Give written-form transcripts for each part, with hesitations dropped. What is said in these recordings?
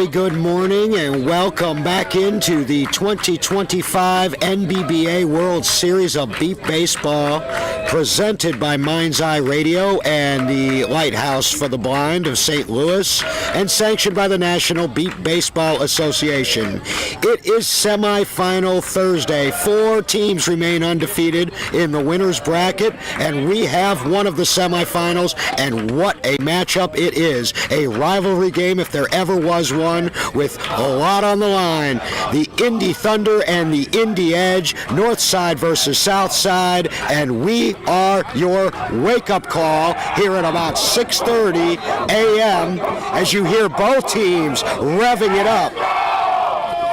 very good morning and welcome back into the 2025 NBBA World Series of Beep Baseball, presented by Mind's Eye Radio and the Lighthouse for the Blind of St. Louis, and sanctioned by the National Beep Baseball Association. It is semifinal Thursday. 4 teams remain undefeated in the winner's bracket, and we have one of the semifinals, and what a matchup it is. A rivalry game if there ever was one, with a lot on the line. The Indy Thunder and the Indy Edge, North Side versus South Side, and we are your wake-up call here at about 6:30 a.m. as you hear both teams revving it up.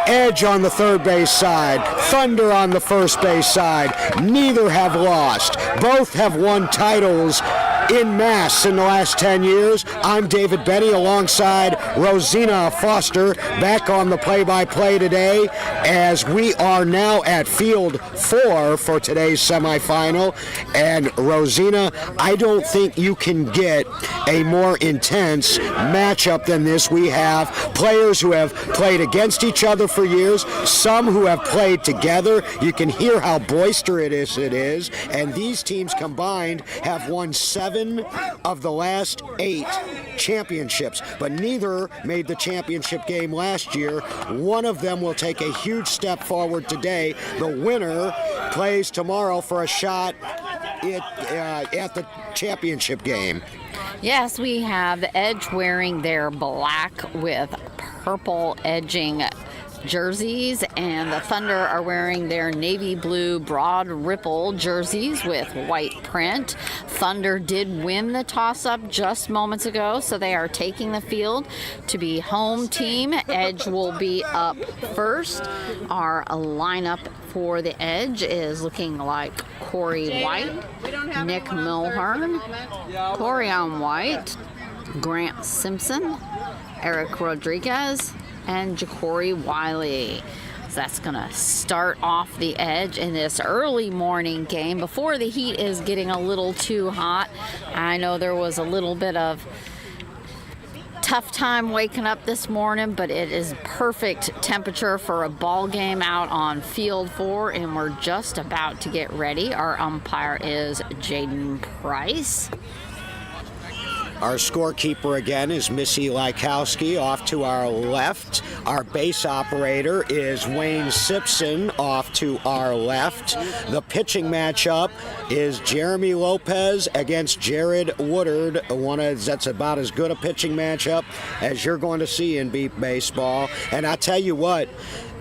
Edge on the third base side, Thunder on the first base side. Neither have lost. Both have won titles in mass in the last 10 years. I'm David Benny alongside Rosina Foster, back on the play-by-play today as we are now at Field 4 for today's semifinal. And Rosina, I don't think you can get a more intense matchup than this. We have players who have played against each other for years, some who have played together. You can hear how boisterous it is, and these teams combined have won 7 of the last 8 championships, but neither made the championship game last year. One of them will take a huge step forward today. The winner plays tomorrow for a shot at the championship game. Yes, we have the Edge wearing their black with purple edging jerseys, and the Thunder are wearing their navy blue broad ripple jerseys with white print. Thunder did win the toss-up just moments ago, so they are taking the field to be home team. Edge will be up first. Our lineup for the Edge is looking like Corey White, Nick Milhern, Corian White, Grant Simpson, Eric Rodriguez, and Ja'Cory Wiley. So that's going to start off the Edge in this early morning game before the heat is getting a little too hot. I know there was a little bit of tough time waking up this morning, but it is perfect temperature for a ball game out on Field 4, and we're just about to get ready. Our umpire is Jaden Price. Our scorekeeper again is Missy Lykowski. Off to our left, our base operator is Wayne Simpson. Off to our left, the pitching matchup is Jeremy Lopez against Jared Woodard. That's about as good a pitching matchup as you're going to see in Beep Baseball. And I tell you what,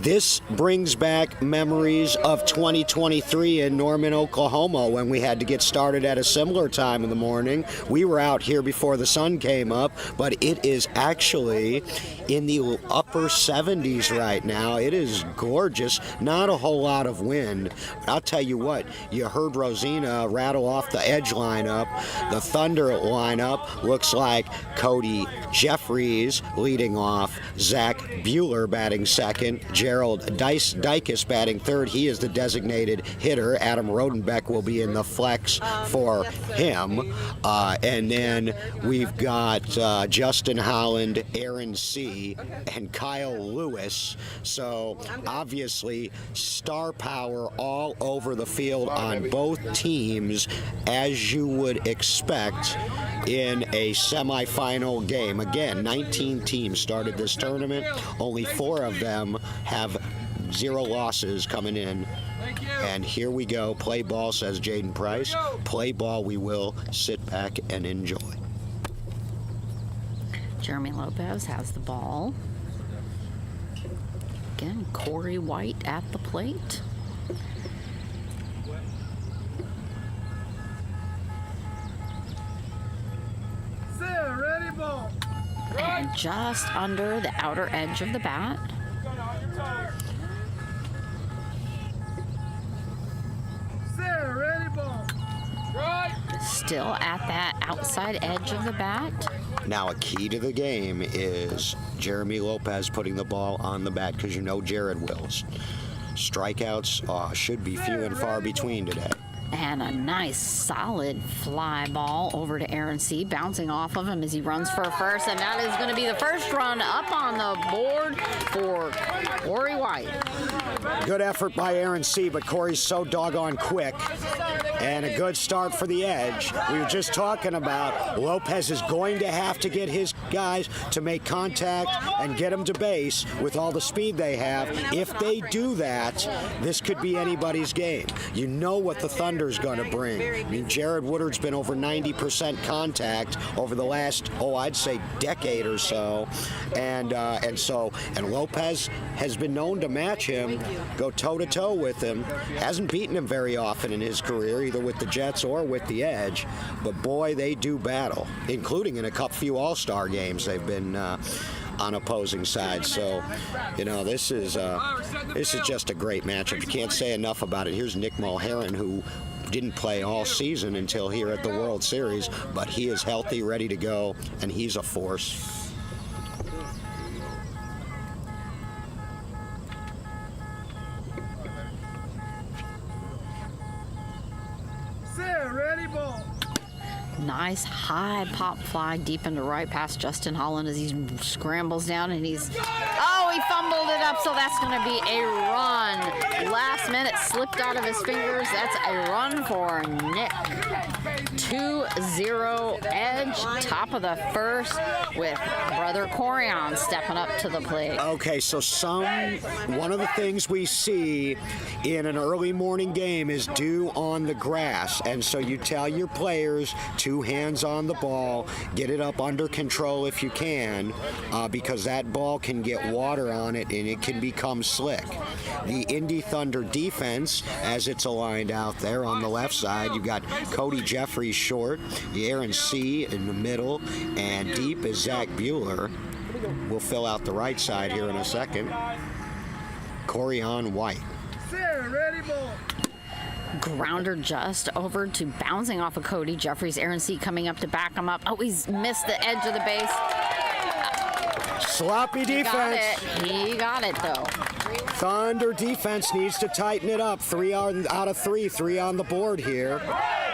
this brings back memories of 2023 in Norman, Oklahoma, when we had to get started at a similar time in the morning. We were out here before the sun came up, but it is actually in the upper 70s right now. It is gorgeous. Not a whole lot of wind. I'll tell you what, you heard Rosina rattle off the Edge lineup. The Thunder lineup looks like Cody Jeffries leading off, Zach Bueller batting second, Gerald Dykes batting third. He is the designated hitter. Adam Rodenbeck will be in the flex for him. And then we've got Justin Holland, Aaron C., and Kyle Lewis. So obviously star power all over the field on both teams, as you would expect in a semifinal game. Again, 19 teams started this tournament. Only 4 of them have 0 losses coming in. And here we go. Play ball, says Jaden Price. Play ball we will. Sit back and enjoy. Jeremy Lopez has the ball. Again, Corey White at the plate. Ready, ball. And just under the outer edge of the bat. Ready, ball. Still at that outside edge of the bat. Now a key to the game is Jeremy Lopez putting the ball on the bat, because you know Jared wills. Strikeouts should be few and far between today. And a nice solid fly ball over to Aaron C. Bouncing off of him as he runs for first. And that is going to be the first run up on the board for Corey White. Good effort by Aaron C., but Corey's so doggone quick. And a good start for the Edge. We were just talking about Lopez is going to have to get his guys to make contact and get them to base with all the speed they have. If they do that, this could be anybody's game. You know what the Thunder's going to bring. I mean, Jared Woodard's been over 90% contact over the last, I'd say decade or so. And Lopez has been known to match him, go toe-to-toe with him. Hasn't beaten him very often in his career, either with the Jets or with the Edge. But boy, they do battle, including in a few All-Star games they've been on opposing sides. So, this is just a great matchup. You can't say enough about it. Here's Nick Mulheron, who didn't play all season until here at the World Series, but he is healthy, ready to go, and he's a force. Ready, ball. Nice high pop fly deep into right past Justin Holland as he scrambles down, and he fumbled it up, so that's going to be a run. Last minute slipped out of his fingers. That's a run for Nick. 2-0 Edge, top of the first, with brother Corian stepping up to the plate. Okay, so one of the things we see in an early morning game is dew on the grass, and so you tell your players 2 hands on the ball, get it up under control if you can, because that ball can get water on it and it can become slick. The Indy Thunder defense, as it's aligned out there on the left side, you've got Cody Jeffries short, Aaron C. in the middle, and deep is Zach Bueller. We'll fill out the right side here in a second. Corian White. Ready, ball. Grounder just over to bouncing off of Cody Jeffries. Aaron C. coming up to back him up. He's missed the edge of the base. Sloppy defense. He got it, though. Thunder defense needs to tighten it up. 3 out of 3 on the board here.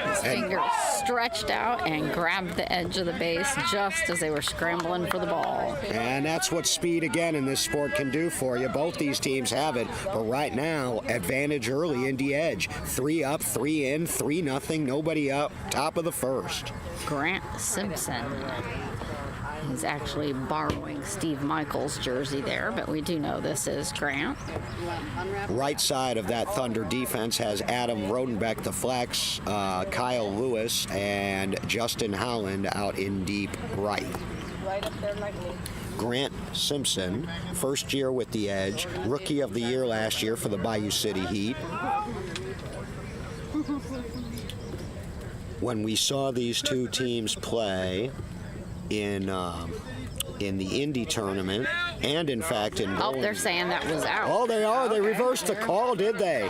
His finger stretched out and grabbed the edge of the base just as they were scrambling for the ball. And that's what speed, again, in this sport can do for you. Both these teams have it, but right now, advantage early, Indy Edge. 3 up, 3 in, 3-0, nobody up, top of the first. Grant Simpson. He's actually borrowing Steve Michaels' jersey there, but we do know this is Grant. Right side of that Thunder defense has Adam Rodenbeck, the flex, Kyle Lewis, and Justin Holland out in deep right. Right up there like me. Grant Simpson, first year with the Edge, Rookie of the Year last year for the Bayou City Heat. When we saw these two teams play in the Indy tournament, and in fact in bowling. They're saying that was out. Oh, they are. They reversed the call, did they?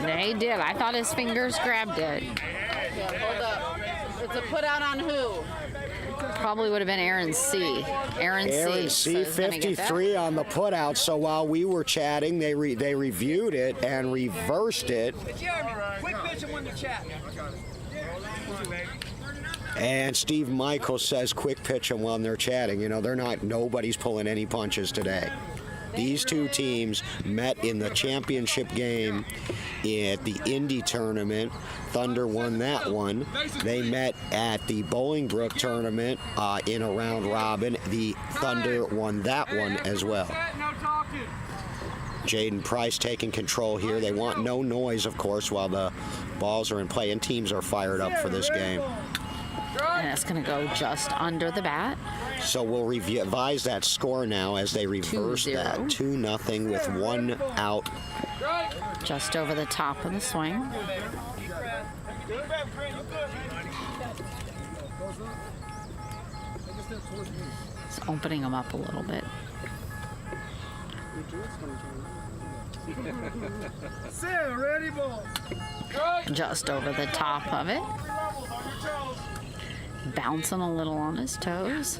They did. I thought his fingers grabbed it. Hold up. It's a put out on who? Probably would have been Aaron C. Aaron C, 53 on the put out. So while we were chatting, they reviewed it and reversed it. Jeremy, quick pitch when you're chatting. And Steve Michaels says quick pitch them when they're chatting. Nobody's pulling any punches today. These two teams met in the championship game at the Indy tournament. Thunder won that one. They met at the Bolingbrook tournament in a round robin. The Thunder won that one as well. Jaden Price taking control here. They want no noise, of course, while the balls are in play, and teams are fired up for this game. And it's going to go just under the bat. So we'll revise that score now as they reverse 2-0. that. 2-0 with 1 out. Just over the top of the swing. It's opening them up a little bit. Ready, ball. Just over the top of it. Bouncing a little on his toes.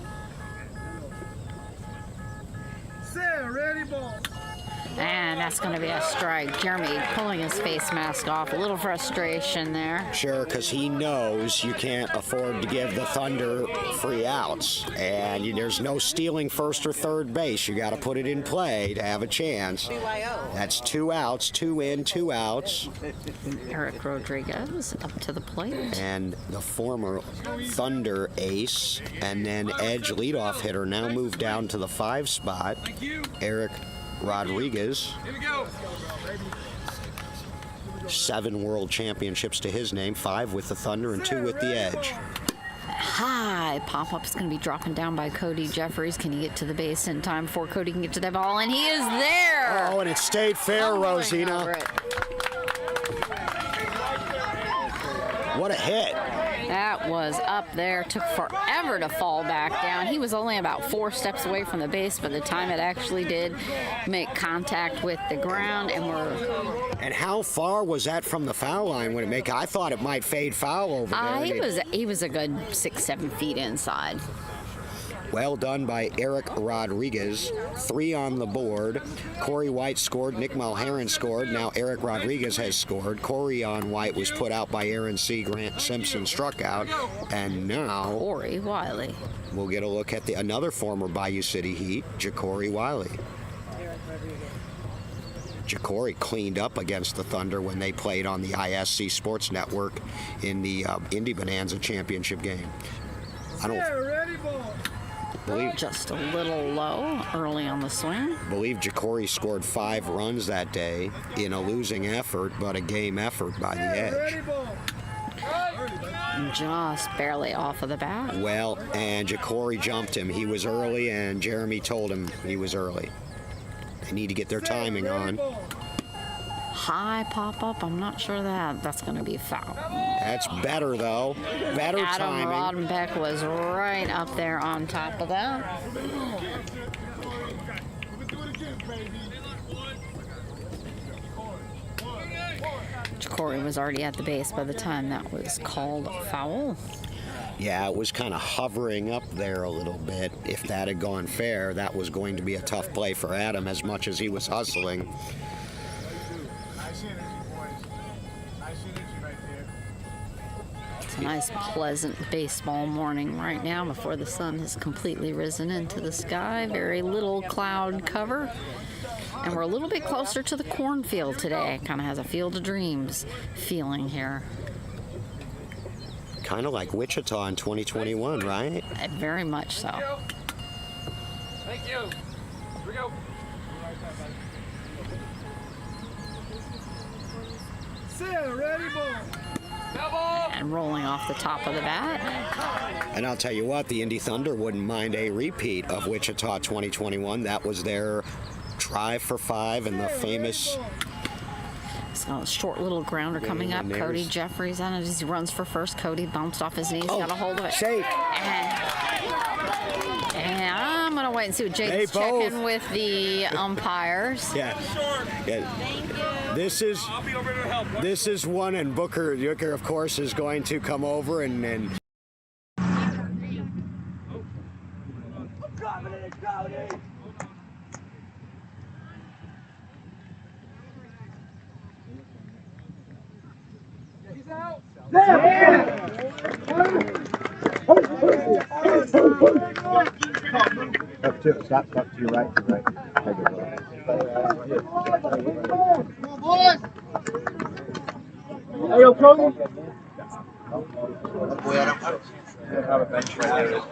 Ready, ball. And that's going to be a strike. Jeremy pulling his face mask off. A little frustration there. Sure, because he knows you can't afford to give the Thunder free outs. And there's no stealing first or third base. You got to put it in play to have a chance. That's 2 outs, 2 in, 2 outs. Eric Rodriguez up to the plate. And the former Thunder ace and then edge leadoff hitter now moved down to the 5 spot. Eric Rodriguez. 7 world championships to his name, 5 with the Thunder and 2 with the Edge. High pop-up is going to be dropping down by Cody Jeffries. Can he get to the base in time before Cody can get to that ball? And he is there. Oh, and it stayed fair, Rosina. What a hit. That was up there. Took forever to fall back down. He was only about 4 steps away from the base by the time it actually did make contact with the ground. And how far was that from the foul line when it make? I thought it might fade foul over there. He was a good 6-7 feet inside. Well done by Eric Rodriguez. 3 on the board. Corey White scored. Nick Mulheron scored. Now Eric Rodriguez has scored. Corey on White was put out by Aaron C. Grant Simpson struck out. And now Corey Wiley. We'll get a look at another former Bayou City Heat, Ja'Cory Wiley. Ja'Cory cleaned up against the Thunder when they played on the ISC Sports Network in the Indy Bonanza Championship game. I believe just a little low early on the swing. Believe Ja'Cory scored 5 runs that day in a losing effort, but a game effort by the Edge. Just barely off of the bat. Well, and Ja'Cory jumped him. He was early, and Jeremy told him he was early. They need to get their timing on. High pop-up. I'm not sure that's going to be foul. That's better, though. Better timing. Adam Roddenbeck was right up there on top of that. Ja'Cory was already at the base by the time that was called foul. Yeah, it was kind of hovering up there a little bit. If that had gone fair, that was going to be a tough play for Adam as much as he was hustling. It's a nice, pleasant baseball morning right now before the sun has completely risen into the sky. Very little cloud cover. And we're a little bit closer to the cornfield today. Kind of has a Field of Dreams feeling here. Kind of like Wichita in 2021, right? Very much so. Thank you. Here we go. Set, ready, ball. And rolling off the top of the bat. And I'll tell you what, the Indy Thunder wouldn't mind a repeat of Wichita 2021. That was their try for 5 and the famous... So a short little grounder coming up. Cody Jeffries on it as he runs for first. Cody bounced off his knees, got a hold of it. Safe. And I'm going to wait and see what Jake's checking with the umpires. Yeah. This is one, and Booker, of course, is going to come over and Stop to your right. Hey, yo, Cody. Have a bench right there.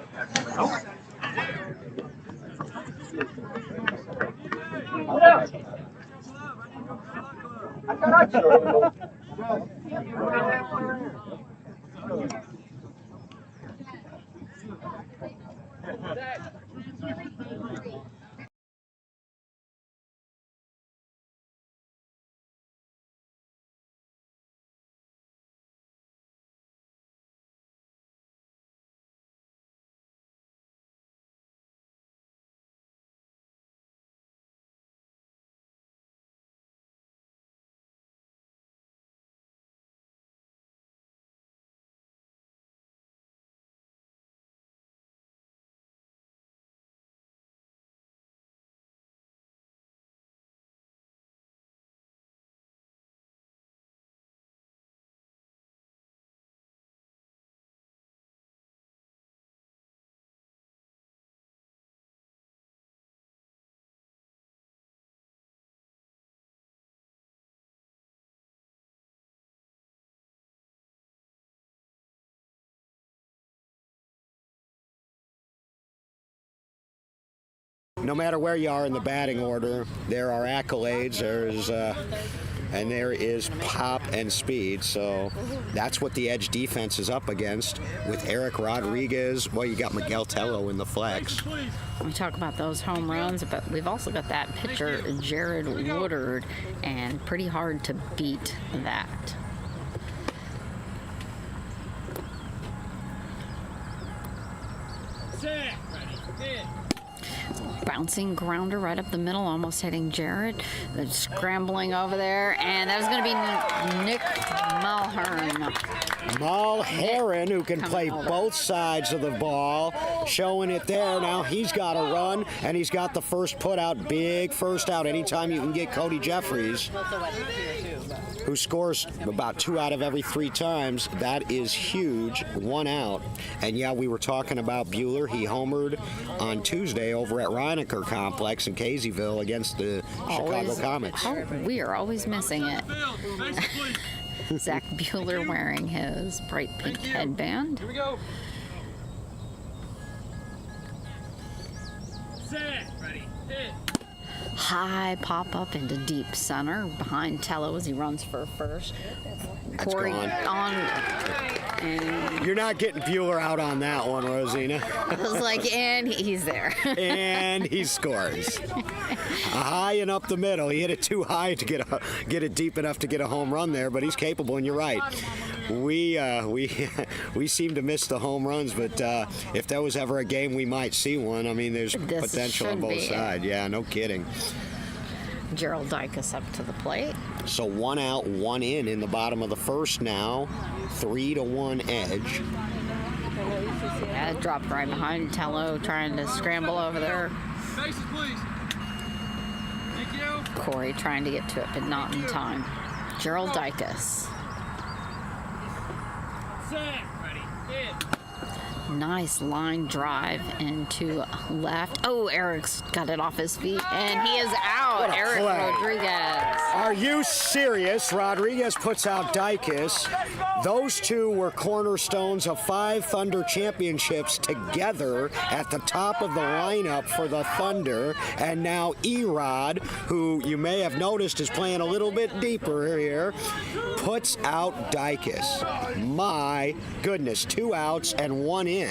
no matter where you are in the batting order, there are accolades. And there is pop and speed. So that's what the Edge defense is up against with Eric Rodriguez. Well, you got Miguel Tello in the flex. We talk about those home runs, but we've also got that pitcher, Jared Woodard, and pretty hard to beat that. Set. Ready. Hit. Bouncing grounder right up the middle, almost hitting Jared. They're scrambling over there, and that was going to be Nick Mulhern. Mulhern, who can play both sides of the ball, showing it there. Now he's got a run, and he's got the first put out, big first out. Anytime you can get Cody Jeffries, who scores about 2 out of every 3 times, that is huge. 1 out. And yeah, we were talking about Buehler. He homered on Tuesday over at Reinecker Complex in Caseyville against the Chicago Comets. Oh, we are always missing it. Zach Buehler wearing his bright pink headband. Here we go. Set. Ready. Hit. High pop up into deep center behind Tello as he runs for first. Corey gone. on. And You're not getting Buehler out on that one, Rosina. I was like, and he's there. And he scores. High and up the middle. He hit it too high to get it deep enough to get a home run there, but he's capable, and you're right. We seem to miss the home runs, but if there was ever a game we might see one, I mean, there's This potential on should both be. sides. Yeah, no kidding. Gerald Dykus up to the plate. So 1 out, 1 in the bottom of the first now. 3-1 Edge. Yeah, it dropped right behind Tello, trying to scramble over there. Faces, please. Thank you. Corey trying to get to it, but not in time. Gerald Dykus. Set. Ready. Hit. Nice line drive into left. Oh, Eric's got it off his feet, and he is out. What a Eric play. Rodriguez. Are you serious? Rodriguez puts out Dykus. Those two were cornerstones of 5 Thunder championships together at the top of the lineup for the Thunder. And now Erod, who you may have noticed is playing a little bit deeper here, puts out Dykus. My goodness, 2 outs and 1 in.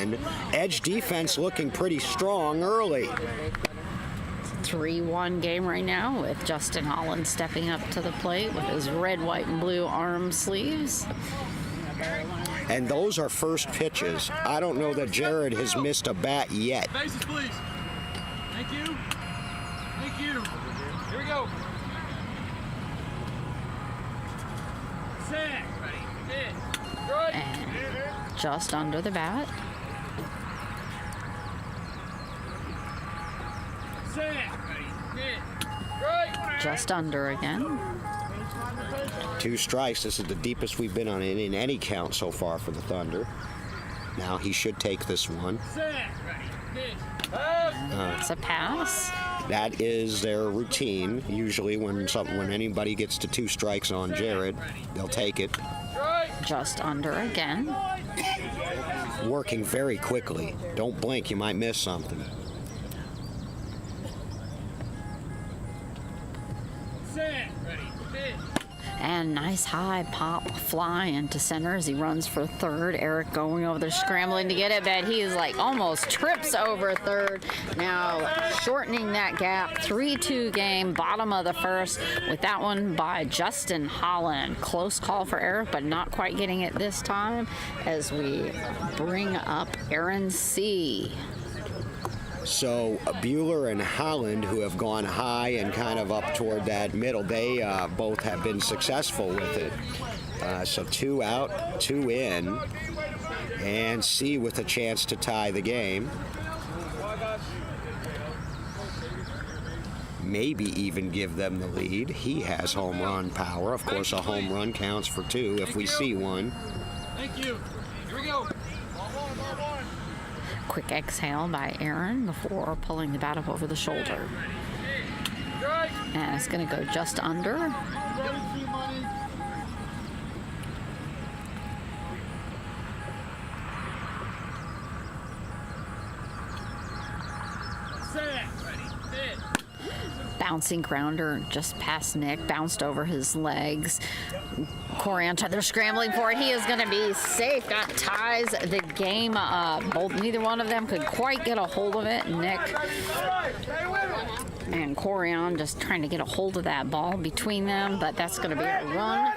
Edge defense looking pretty strong early. 3-1 game right now with Justin Holland stepping up to the plate with his red, white, and blue arm sleeves. And those are first pitches. I don't know that Jared has missed a bat yet. Faces, please. Thank you. Thank you. Here we go. Set. Ready. Hit. Right. And just under the bat. Set. Ready. Hit. Right. Just under again. 2 strikes. This is the deepest we've been on in any count so far for the Thunder. Now he should take this one. Set. Ready. Hit. Pass. It's a pass. That is their routine. Usually when anybody gets to 2 strikes on Jared, they'll take it. Right. Just under again. Working very quickly. Don't blink, you might miss something. Set. Ready. Hit. And nice high pop fly into center as he runs for third. Eric going over there scrambling to get it, but he is like almost trips over third. Now shortening that gap. 3-2 game, bottom of the first with that one by Justin Holland. Close call for Eric, but not quite getting it this time as we bring up Aaron C. So Buehler and Holland, who have gone high and kind of up toward that middle, they both have been successful with it. So 2 out, 2 in, and C with a chance to tie the game. Maybe even give them the lead. He has home run power. Of course, a home run counts for 2 if we see one. Thank you. Here we go. Quick exhale by Aaron before pulling the bat up over the shoulder. Right. And it's going to go just under. Set. Ready. bouncing grounder just past Nick, bounced over his legs. Corian, they're scrambling for it. He is going to be safe. That ties the game up. Neither one of them could quite get a hold of it. Nick and Corian just trying to get a hold of that ball between them, but that's going to be a run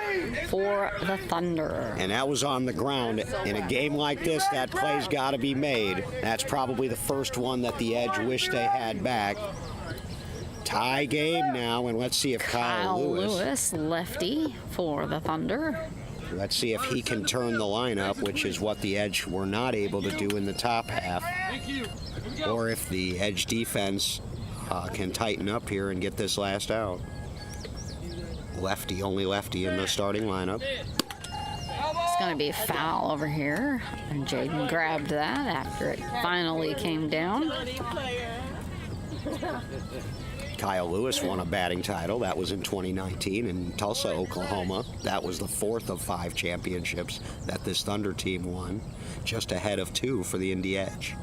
for the Thunder. And that was on the ground. In a game like this, that play's got to be made. That's probably the first one that the Edge wish they had back. Tie game now, and let's see if Kyle Lewis, lefty for the Thunder. Let's see if he can turn the lineup, which is what the Edge were not able to do in the top half. Or if the Edge defense can tighten up here and get this last out. Lefty, only lefty in the starting lineup. It's going to be a foul over here, and Jaden grabbed that after it finally came down. Kyle Lewis won a batting title. That was in 2019 in Tulsa, Oklahoma. That was the 4th of 5 championships that this Thunder team won, just ahead of 2 for the Indy Edge.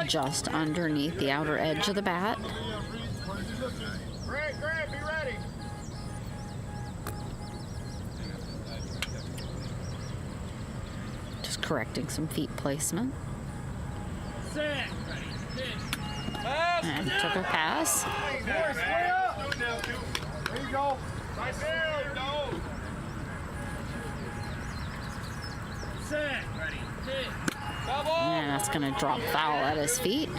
Just underneath the outer edge of the bat. Grant, be ready. Just correcting some feet placement. And took a pass. There you go. Right there, no. Set. Ready. Hit. And that's going to drop foul at his feet.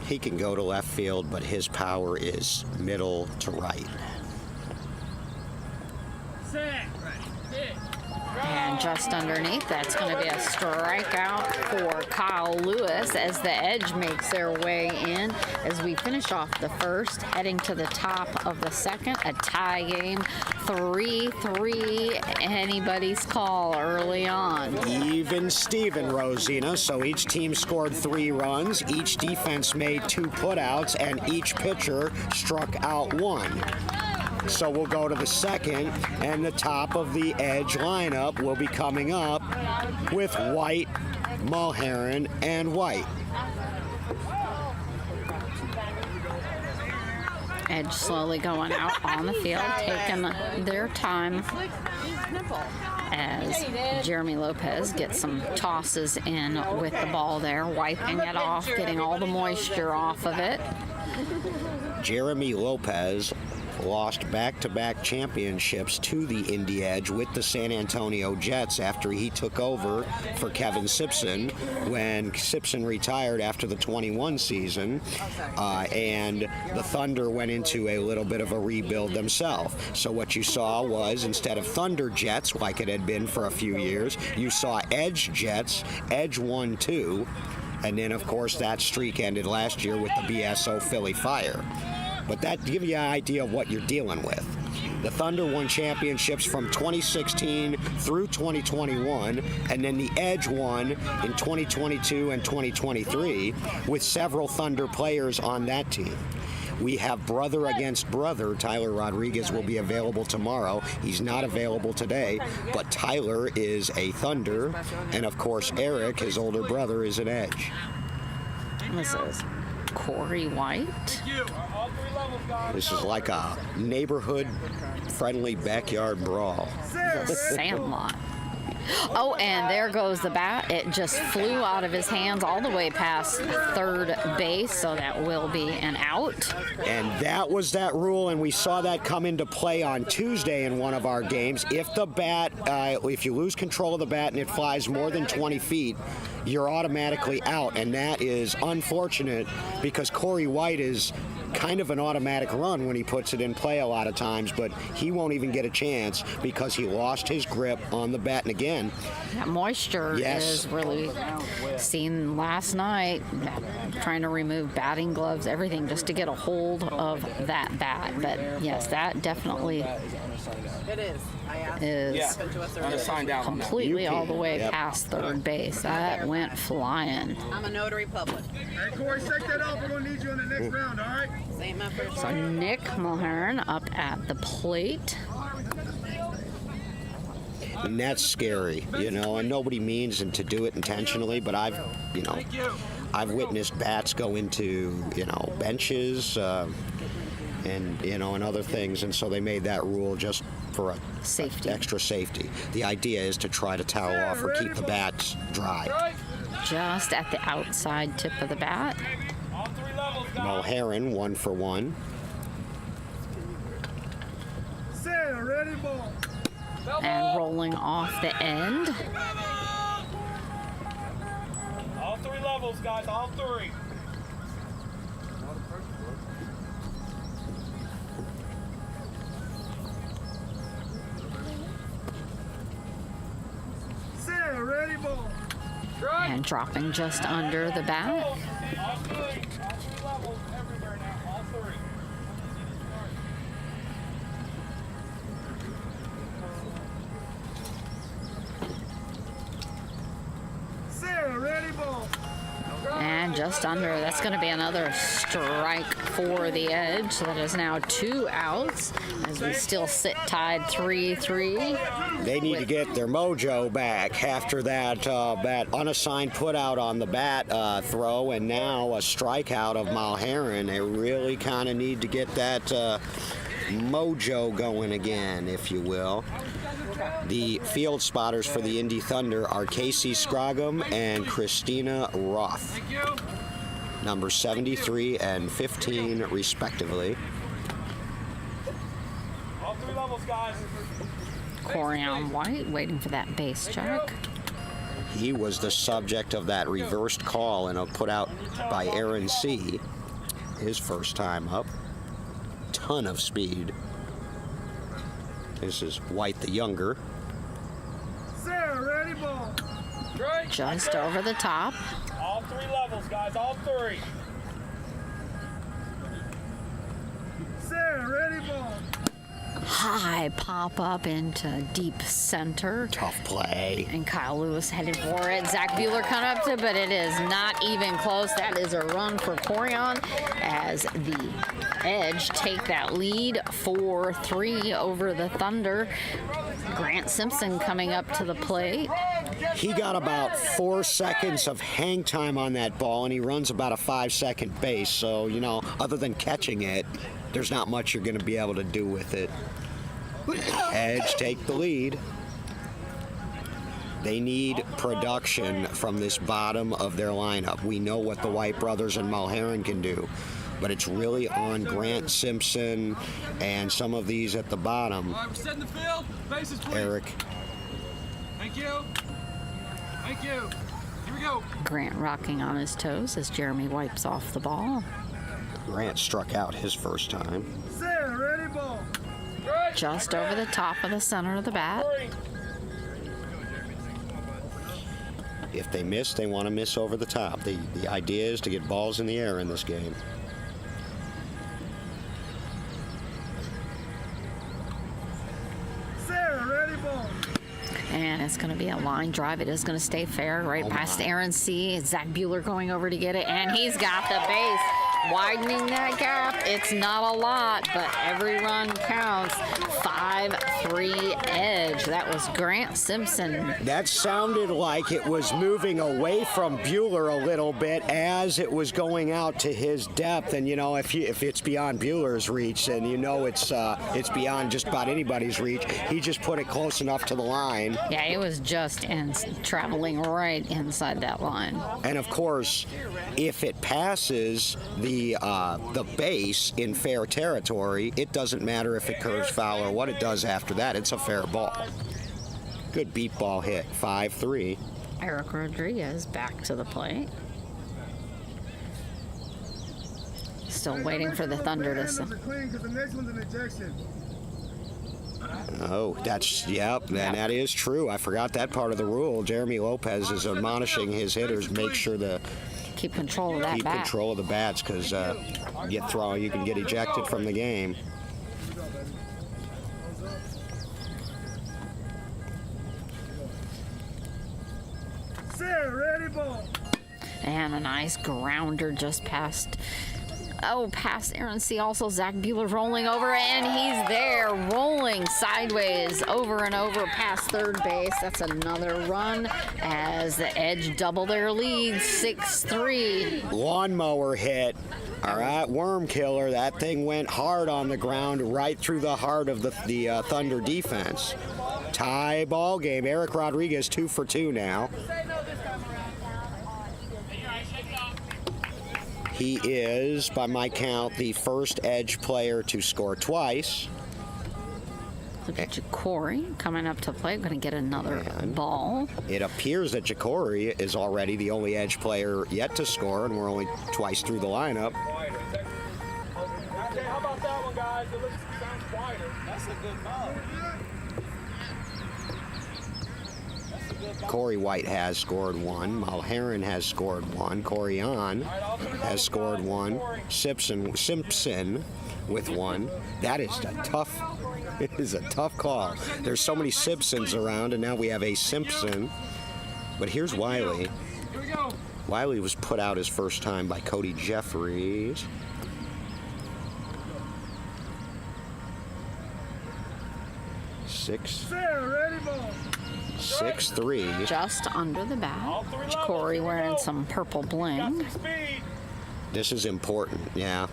He can go to left field, but his power is middle to right. Set. Ready. Hit. And just underneath, that's going to be a strikeout for Kyle Lewis as the Edge makes their way in. As we finish off the first, heading to the top of the second, a tie game, 3-3, anybody's call early on. Even Steven, Rosina. So each team scored 3 runs, each defense made 2 putouts, and each pitcher struck out 1. So we'll go to the second, and the top of the Edge lineup will be coming up with White, Mulherron, and White. Edge slowly going out on the field, taking their time as Jeremy Lopez gets some tosses in with the ball there, wiping it off, getting all the moisture off of it. Jeremy Lopez lost back-to-back championships to the Indy Edge with the San Antonio Jets after he took over for Kevin Simpson when Simpson retired after the 21 season, and the Thunder went into a little bit of a rebuild themselves. So what you saw was, instead of Thunder Jets like it had been for a few years, you saw Edge Jets, Edge 1-2, and then of course that streak ended last year with the BSO Philly Fire. But that gives you an idea of what you're dealing with. The Thunder won championships from 2016 through 2021, and then the Edge won in 2022 and 2023 with several Thunder players on that team. We have brother against brother. Tyler Rodriguez will be available tomorrow. He's not available today, but Tyler is a Thunder, and of course Eric, his older brother, is an Edge. This is Corey White. This is like a neighborhood-friendly backyard brawl. The Sandlot. Oh, and there goes the bat. It just flew out of his hands all the way past third base, so that will be an out. And that was that rule, and we saw that come into play on Tuesday in one of our games. If the bat, if you lose control of the bat and it flies more than 20 feet, you're automatically out, and that is unfortunate because Corey White is kind of an automatic run when he puts it in play a lot of times, but he won't even get a chance because he lost his grip on the bat. And again, that moisture is really seen last night, trying to remove batting gloves, everything, just to get a hold of that bat. But yes, that definitely is completely all the way past third base. That went flying. I'm a notary public. Hey, Corey, shake that off. We're going to need you in the next round, all right? Ain't my first So Nick Mulherron up at the plate. And that's scary, you know, and nobody means to do it intentionally, but I've witnessed bats go into, benches and, and other things, and so they made that rule just for Safety. extra safety. The idea is to try to towel off or keep the bats dry. Just at the outside tip of the bat. Mulherrin 1 for 1. Ready, ball. And rolling off the end. All 3 levels, guys, all 3. Ready, ball. And dropping just under the bat. All 3 levels everywhere now, all 3. Ready, ball. And just under. That's going to be another strike for the Edge. That is now 2 outs as we still sit tied 3-3. They need to get their mojo back after that unassigned put out on the bat throw, and now a strikeout of Mulherrin. They really kind of need to get that mojo going again, if you will. The field spotters for the Indy Thunder are Casey Scroggum and Christina Roth, numbers 73 and 15 respectively. All 3 levels, guys. Corian White waiting for that base check. He was the subject of that reversed call and a put out by Aaron C. His first time up. Ton of speed. This is White the younger. Ready, ball. Just over the top. All 3 levels, guys, all 3. Ready, ball. High pop up into deep center. Tough play. And Kyle Lewis headed for it. Zach Bueller coming up to it, but it is not even close. That is a run for Corian as the Edge take that lead 4-3 over the Thunder. Grant Simpson coming up to the plate. He got about 4 seconds of hang time on that ball, and he runs about a 5-second base. So, other than catching it, there's not much you're going to be able to do with it. Edge take the lead. They need production from this bottom of their lineup. We know what the White brothers and Mulherrin can do, but it's really on Grant Simpson and some of these at the bottom. All right, we're setting the field. Bases, please. Eric. Thank you. Thank you. Here we go. Grant rocking on his toes as Jeremy wipes off the ball. Grant struck out his first time. Ready, ball. Just over the top of the center of the bat. If they miss, they want to miss over the top. The idea is to get balls in the air in this game. Ready, ball. And it's going to be a line drive. It is going to stay fair right past Aaron C. Zach Bueller going over to get it, and he's got the base. Widening that gap. It's not a lot, but every run counts. 5-3 Edge. That was Grant Simpson. That sounded like it was moving away from Bueller a little bit as it was going out to his depth. And if it's beyond Bueller's reach, then it's beyond just about anybody's reach. He just put it close enough to the line. Yeah, it was just traveling right inside that line. And of course, if it passes the base in fair territory, it doesn't matter if it curves foul or what it does after that. It's a fair ball. Good beat ball hit. 5-3. Eric Rodriguez back to the plate. Still waiting for the Thunder to... Oh, and that is true. I forgot that part of the rule. Jeremy Lopez is admonishing his hitters, make sure to keep control of that bat. Keep control of the bats, because you can get ejected from the game. Ready, ball. And a nice grounder just past Oh, past Aaron C. Also, Zach Bueller rolling over, and he's there, rolling sideways over and over past third base. That's another run as the Edge double their lead, 6-3. Lawnmower hit. All right, worm killer. That thing went hard on the ground, right through the heart of the Thunder defense. Tie ball game. Eric Rodriguez 2 for 2 now. He is, by my count, the first Edge player to score twice. Look at Ja'Cory coming up to play. Going to get another ball. It appears that Ja'Cory is already the only Edge player yet to score, and we're only twice through the lineup. Okay, how about that one, guys? It sounds quieter. That's a good ball. Corey White has scored 1. Mulherrin has scored 1. Corian has scored 1. Simpson with 1. That is a tough. It is a tough call. There's so many Simpsons around, and now we have a Simpson. But here's Wiley. Wiley was put out his first time by Cody Jeffries. Six. 6-3. Just under the bat. Ja'Cory wearing some purple bling. This is important, yeah.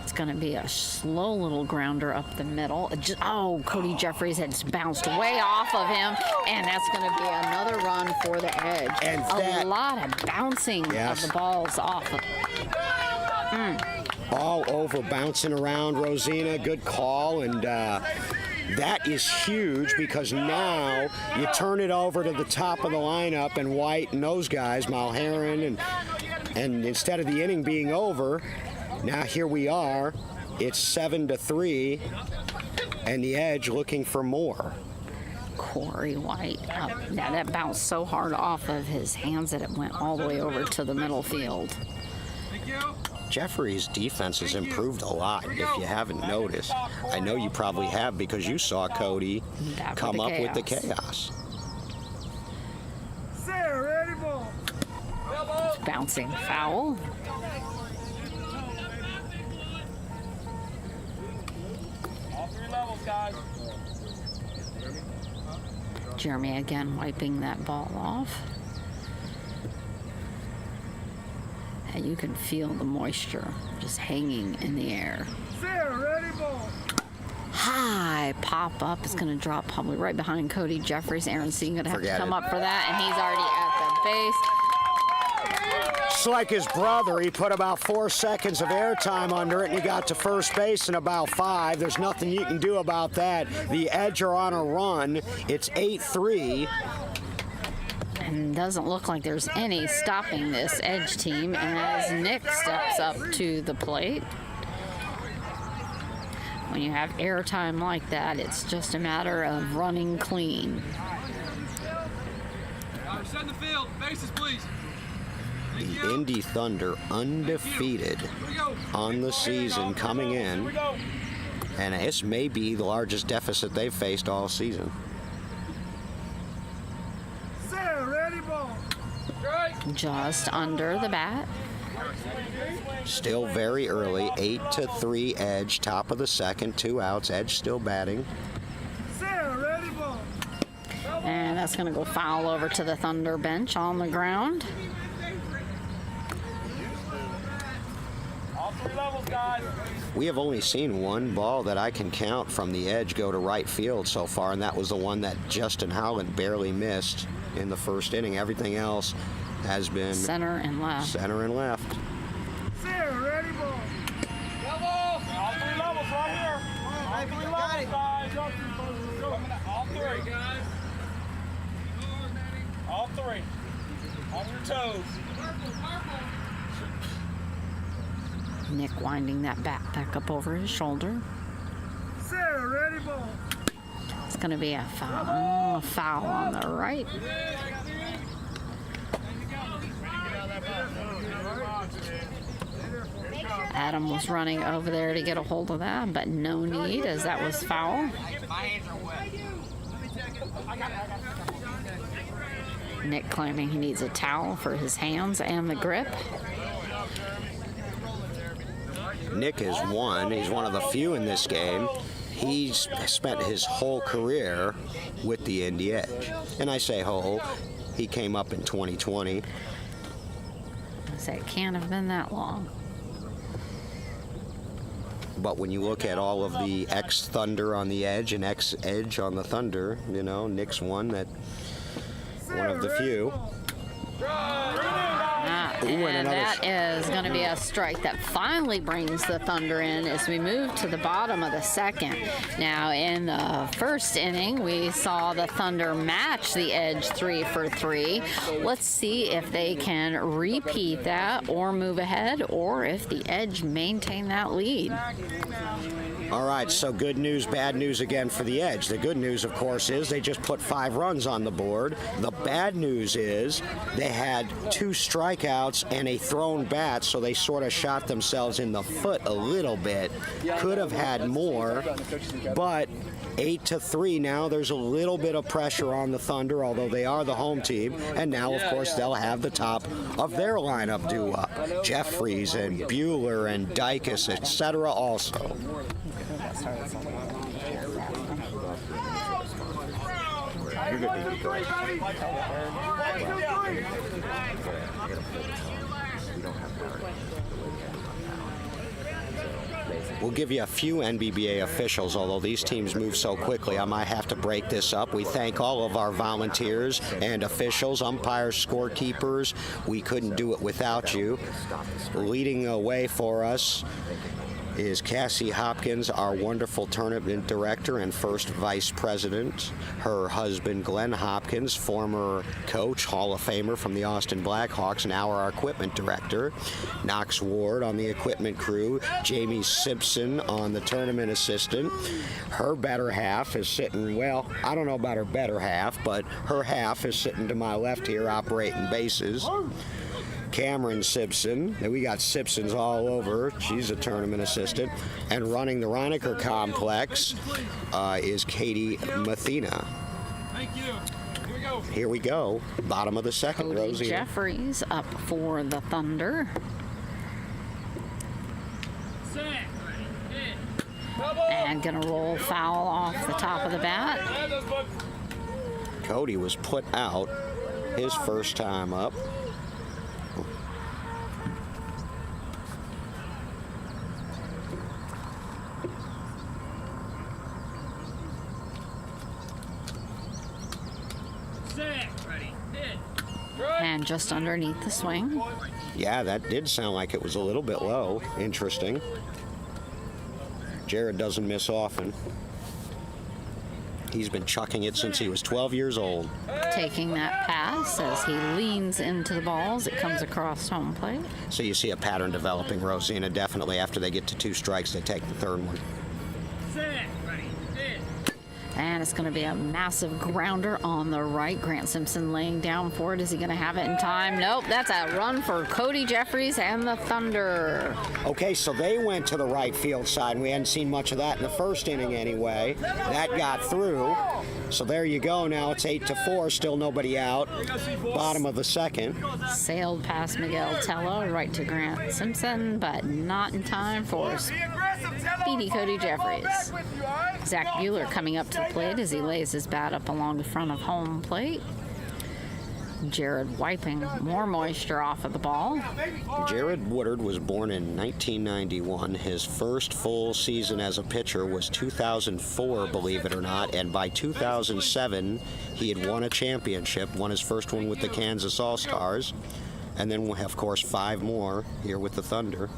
It's going to be a slow little grounder up the middle. Oh, Cody Jeffries has bounced way off of him, and that's going to be another run for the Edge. And a lot of bouncing of the balls off of all over, bouncing around, Rosina. Good call, and that is huge because now you turn it over to the top of the lineup, and White and those guys, Mulherrin, and instead of the inning being over, now here we are. It's 7-3, and the Edge looking for more. Corey White up. Yeah, that bounced so hard off of his hands that it went all the way over to the middle field. Jeffrey's defense has improved a lot, if you haven't noticed. I know you probably have because you saw Cody come up with the chaos. Bouncing foul. All 3 levels, guys. Jeremy again wiping that ball off. And you can feel the moisture just hanging in the air. High pop up is going to drop probably right behind Cody Jeffries. Aaron C. going to have to come up for that, and he's already at the base. Just like his brother, he put about 4 seconds of airtime under it, and he got to first base in about 5. There's nothing you can do about that. The Edge are on a run. It's 8-3. And doesn't look like there's any stopping this Edge team as Nick steps up to the plate. When you have airtime like that, it's just a matter of running clean. Set in the field. Bases, please. The Indy Thunder undefeated on the season coming in, and this may be the largest deficit they've faced all season. Just under the bat. Still very early, 8-3 Edge, top of the second, 2 outs. Edge still batting. And that's going to go foul over to the Thunder bench on the ground. All 3 levels, guys. We have only seen 1 ball that I can count from the Edge go to right field so far, and that was the one that Justin Howland barely missed in the first inning. Everything else has been center and left. Center and left. All 3 levels right here. All 3 levels, guys. All 3, guys. All 3. On your toes. Nick winding that bat back up over his shoulder. It's going to be a foul on the right. Adam was running over there to get a hold of that, but no need as that was foul. Nick claiming he needs a towel for his hands and the grip. Nick is one. He's one of the few in this game. He's spent his whole career with the Indy Edge. And I say whole, he came up in 2020. I say it can't have been that long. But when you look at all of the ex-Thunder on the Edge and ex-Edge on the Thunder, you know, Nick's one of the few. And that is going to be a strike that finally brings the Thunder in as we move to the bottom of the second. Now, in the first inning, we saw the Thunder match the Edge 3 for 3. Let's see if they can repeat that or move ahead, or if the Edge maintain that lead. All right, so good news, bad news again for the Edge. The good news, of course, is they just put 5 runs on the board. The bad news is they had 2 strikeouts and a thrown bat, so they sort of shot themselves in the foot a little bit. Could have had more, but 8-3 now. There's a little bit of pressure on the Thunder, although they are the home team. And now, of course, they'll have the top of their lineup due up. Jeffries and Bueller and Dykes, etc. also. We'll give you a few NBBA officials, although these teams move so quickly, I might have to break this up. We thank all of our volunteers and officials, umpires, scorekeepers. We couldn't do it without you. Leading away for us is Cassie Hopkins, our wonderful tournament director and first vice president. Her husband, Glenn Hopkins, former coach, Hall of Famer from the Austin Blackhawks, now our equipment director. Knox Ward on the equipment crew. Jamie Simpson on the tournament assistant. Her better half is sitting, well, I don't know about her better half, but her half is sitting to my left here operating bases. Cameron Simpson, and we got Simpsons all over. She's a tournament assistant. And running the Reinecker complex is Katie Mathena. Thank you. Here we go. Here we go. Bottom of the second, Cody Rosie. Jeffries up for the Thunder. Set. Hit. And gonna roll foul off the top of the bat. Have those books. Cody was put out his first time up. And just underneath the swing. Yeah, that did sound like it was a little bit low. Interesting. Jared doesn't miss often. He's been chucking it since he was 12 years old. Taking that pass as he leans into the balls. It comes across home plate. So you see a pattern developing, Rosina. Definitely after they get to 2 strikes, they take the third one. And it's going to be a massive grounder on the right. Grant Simpson laying down for it. Is he going to have it in time? Nope. That's a run for Cody Jeffries and the Thunder. Okay, so they went to the right field side, and we hadn't seen much of that in the first inning anyway. That got through. So there you go. Now it's 8-4. Still nobody out. Bottom of the second. Sailed past Miguel Tello right to Grant Simpson, but not in time for speedy Cody Jeffries. Zach Bueller coming up to the plate as he lays his bat up along the front of home plate. Jared wiping more moisture off of the ball. Jared Woodard was born in 1991. His first full season as a pitcher was 2004, believe it or not, and by 2007 he had won a championship, won his first one with the Kansas All-Stars, and then we'll have, of course, 5 more here with the Thunder.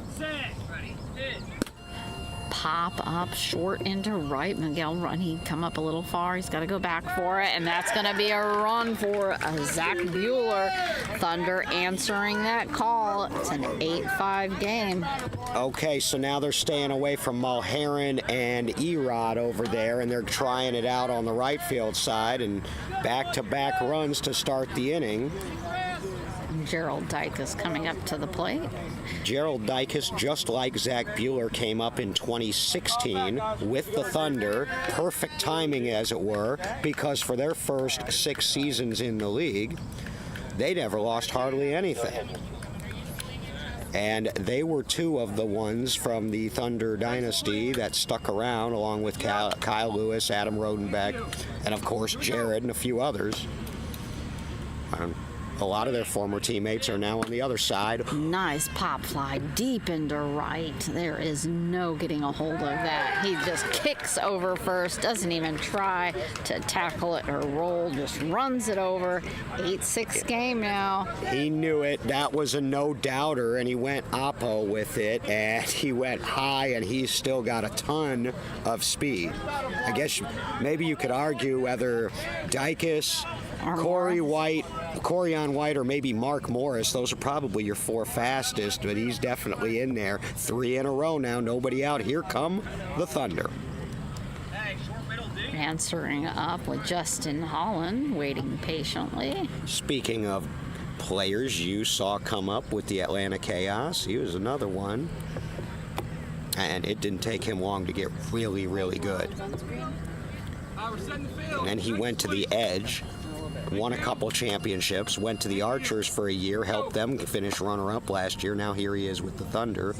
Pop up short into right. Miguel run. He'd come up a little far. He's got to go back for it, and that's going to be a run for Zach Bueller. Thunder answering that call. It's an 8-5 game. Okay, so now they're staying away from Mulherron and Erod over there, and they're trying it out on the right field side, and back-to-back runs to start the inning. Gerald Dykes coming up to the plate. Gerald Dykes, just like Zach Bueller, came up in 2016 with the Thunder. Perfect timing, as it were, because for their first 6 seasons in the league, they never lost hardly anything. And they were two of the ones from the Thunder dynasty that stuck around, along with Kyle Lewis, Adam Rodenbeck, and of course Jared and a few others. A lot of their former teammates are now on the other side. Nice pop fly deep into right. There is no getting a hold of that. He just kicks over first, doesn't even try to tackle it or roll, just runs it over. 8-6 game now. He knew it. That was a no-doubter, and he went oppo with it, and he went high, and he's still got a ton of speed. I guess maybe you could argue whether Dykes, Corian White, or maybe Mark Morris, those are probably your four fastest, but he's definitely in there. 3 in a row now, nobody out. Here come the Thunder. Answering up with Justin Holland, waiting patiently. Speaking of players you saw come up with the Atlanta Chaos, he was another one. And it didn't take him long to get really, really good. And then he went to the Edge, won a couple championships, went to the Archers for a year, helped them finish runner-up last year. Now here he is with the Thunder.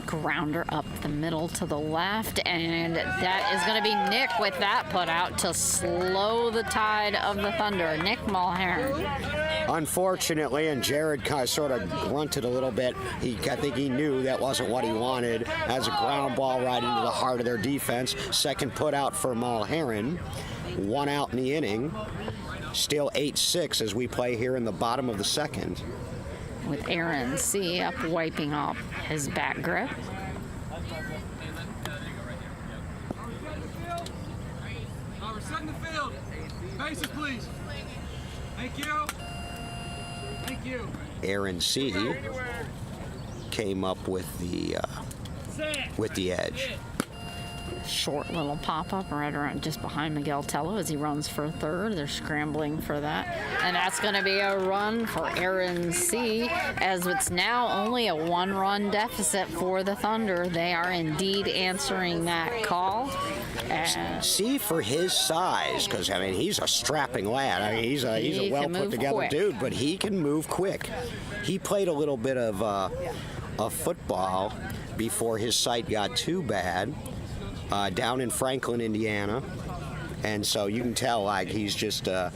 Grounder up the middle to the left, and that is going to be Nick with that put out to slow the tide of the Thunder. Nick Mulhern. Unfortunately, and Jared kind of sort of grunted a little bit. I think he knew that wasn't what he wanted. As a ground ball right into the heart of their defense. Second put out for Mulhern. 1 out in the inning. Still 8-6 as we play here in the bottom of the second. With Aaron C. up wiping off his back grip. We're setting the field. Bases, please. Thank you. Thank you. Aaron C. came up with the Edge. Short little pop-up right around just behind Miguel Tello as he runs for third. They're scrambling for that. And that's going to be a run for Aaron C. as it's now only a 1-run deficit for the Thunder. They are indeed answering that call. C, for his size, because, I mean, he's a strapping lad. I mean, he's a well-put-together dude, but he can move quick. He played a little bit of football before his sight got too bad. Down in Franklin, Indiana, and so you can tell like he's a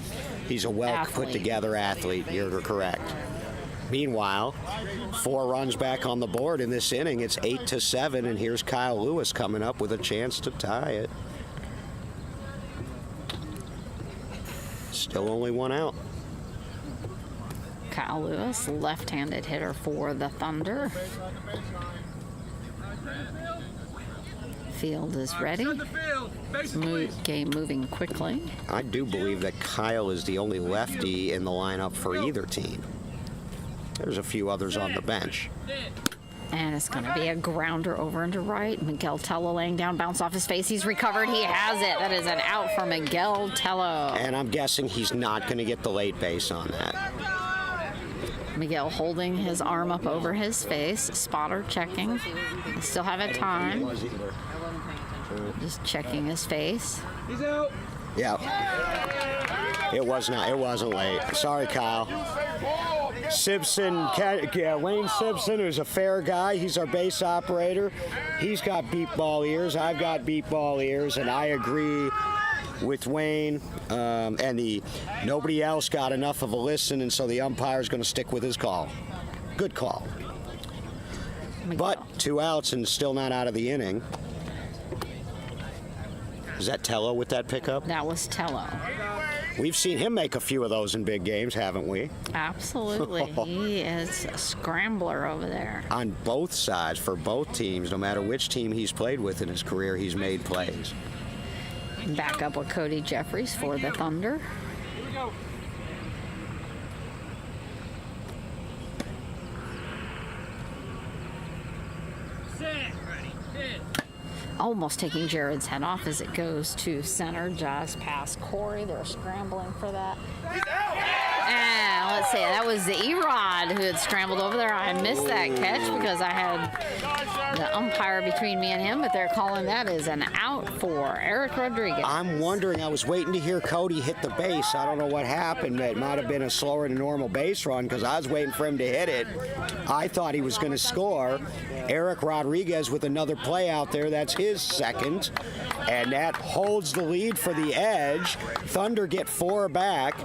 well-put-together athlete. You're correct. Meanwhile, 4 runs back on the board in this inning. It's 8-7, and here's Kyle Lewis coming up with a chance to tie it. Still only 1 out. Kyle Lewis, left-handed hitter for the Thunder. Field is ready. Game moving quickly. I do believe that Kyle is the only lefty in the lineup for either team. There's a few others on the bench. And it's going to be a grounder over into right. Miguel Tello laying down, bounce off his face. He's recovered. He has it. That is an out for Miguel Tello. And I'm guessing he's not going to get the late base on that. Miguel holding his arm up over his face. Spotter checking. They still have a time. Just checking his face. He's out. Yeah. It wasn't late. Sorry, Kyle. Wayne Simpson, who's a fair guy. He's our base operator. He's got beep ball ears. I've got beep ball ears, and I agree with Wayne. And nobody else got enough of a listen, and so the umpire's going to stick with his call. Good call. But 2 outs and still not out of the inning. Is that Tello with that pickup? That was Tello. We've seen him make a few of those in big games, haven't we? Absolutely. He is a scrambler over there. On both sides, for both teams, no matter which team he's played with in his career, he's made plays. Back up with Cody Jeffries for the Thunder. Here we go. Set. Ready. Hit. Almost taking Jared's head off as it goes to center, just past Corey. They're scrambling for that. He's out. And let's see, that was the Erod who had scrambled over there. I missed that catch because I had the umpire between me and him, but they're calling that as an out for Eric Rodriguez. I'm wondering, I was waiting to hear Cody hit the base. I don't know what happened. It might have been a slower than normal base run because I was waiting for him to hit it. I thought he was going to score. Eric Rodriguez with another play out there. That's his second. And that holds the lead for the Edge. Thunder get 4 back.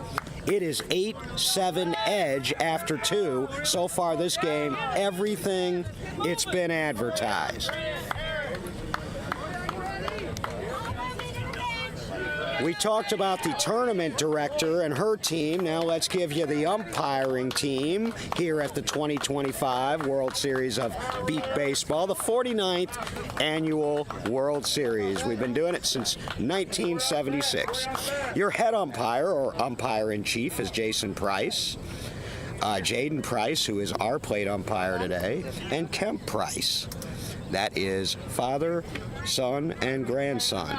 It is 8-7 Edge after 2. So far this game, everything it's been advertised. We talked about the tournament director and her team. Now let's give you the umpiring team here at the 2025 World Series of Beat Baseball, the 49th annual World Series. We've been doing it since 1976. Your head umpire, or umpire-in-chief, is Jason Price. Jaden Price, who is our plate umpire today, and Kemp Price. That is father, son, and grandson,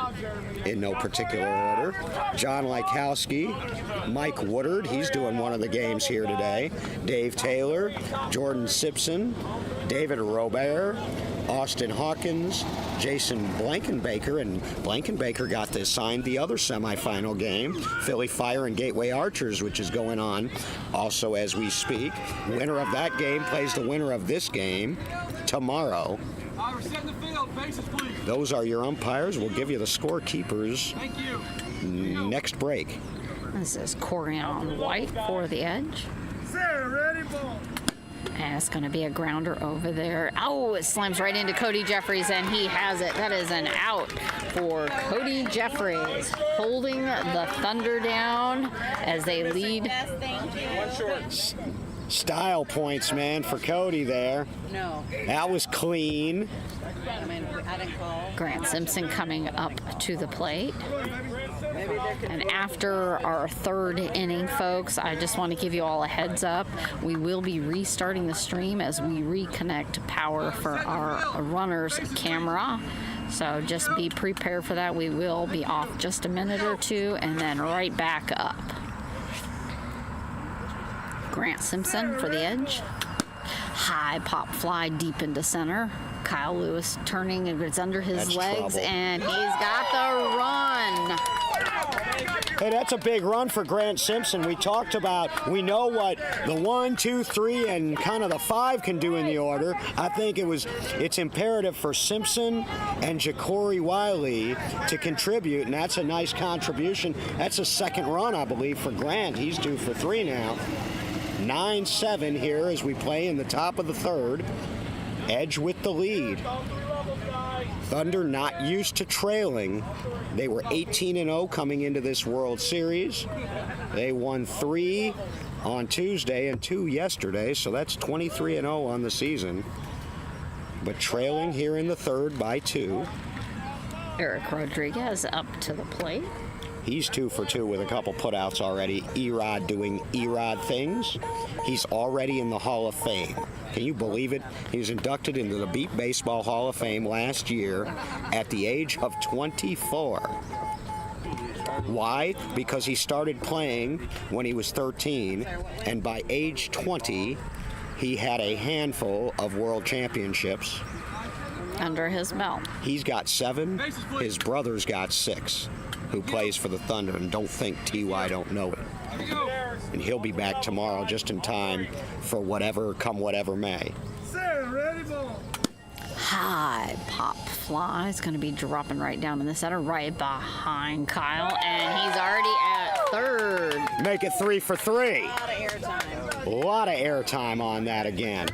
in no particular order. John Lykowski, Mike Woodard, he's doing one of the games here today. Dave Taylor, Jordan Simpson, David Robert, Austin Hawkins, Jason Blankenbaker, and Blankenbaker got to sign the other semifinal game, Philly Fire and Gateway Archers, which is going on also as we speak. Winner of that game plays the winner of this game tomorrow. We're setting the field. Bases, please. Those are your umpires. We'll give you the scorekeepers Thank you. next break. This is Corian White for the Edge. Sarah, ready, ball. And it's going to be a grounder over there. Oh, it slams right into Cody Jeffries, and he has it. That is an out for Cody Jeffries, holding the Thunder down as they lead. One short. Style points, man, for Cody there. No, That was clean. I mean, I didn't call. Grant Simpson coming up to the plate. And after our third inning, folks, I just want to give you all a heads up. We will be restarting the stream as we reconnect power for our runner's camera. So just be prepared for that. We will be off just a minute or two and then right back up. Grant Simpson for the Edge. High pop fly deep into center. Kyle Lewis turning, and it's under his That's legs, trouble. and he's got the run. Hey, that's a big run for Grant Simpson. We talked about, we know what the 1, 2, 3, and kind of the 5 can do in the order. I think it's imperative for Simpson and Ja'Cory Wiley to contribute, and that's a nice contribution. That's a second run, I believe, for Grant. He's due for 3 now. 9-7 here as we play in the top of the third. Edge with the lead. Thunder not used to trailing. They were 18-0 coming into this World Series. They won 3 on Tuesday and 2 yesterday, so that's 23-0 on the season. But trailing here in the third by 2. Eric Rodriguez up to the plate. He's 2 for 2 with a couple putouts already. Erod doing Erod things. He's already in the Hall of Fame. Can you believe it? He was inducted into the Beat Baseball Hall of Fame last year at the age of 24. Why? Because he started playing when he was 13, and by age 20, he had a handful of world championships. Under his belt. He's got 7. His brother's got 6. Who plays for the Thunder, and don't think TY don't know it. And he'll be back tomorrow just in time for whatever may. Sarah, ready, ball. High pop fly is going to be dropping right down in the center, right behind Kyle, and he's already at third. Make it 3 for 3. A lot of airtime. A lot of airtime on that again.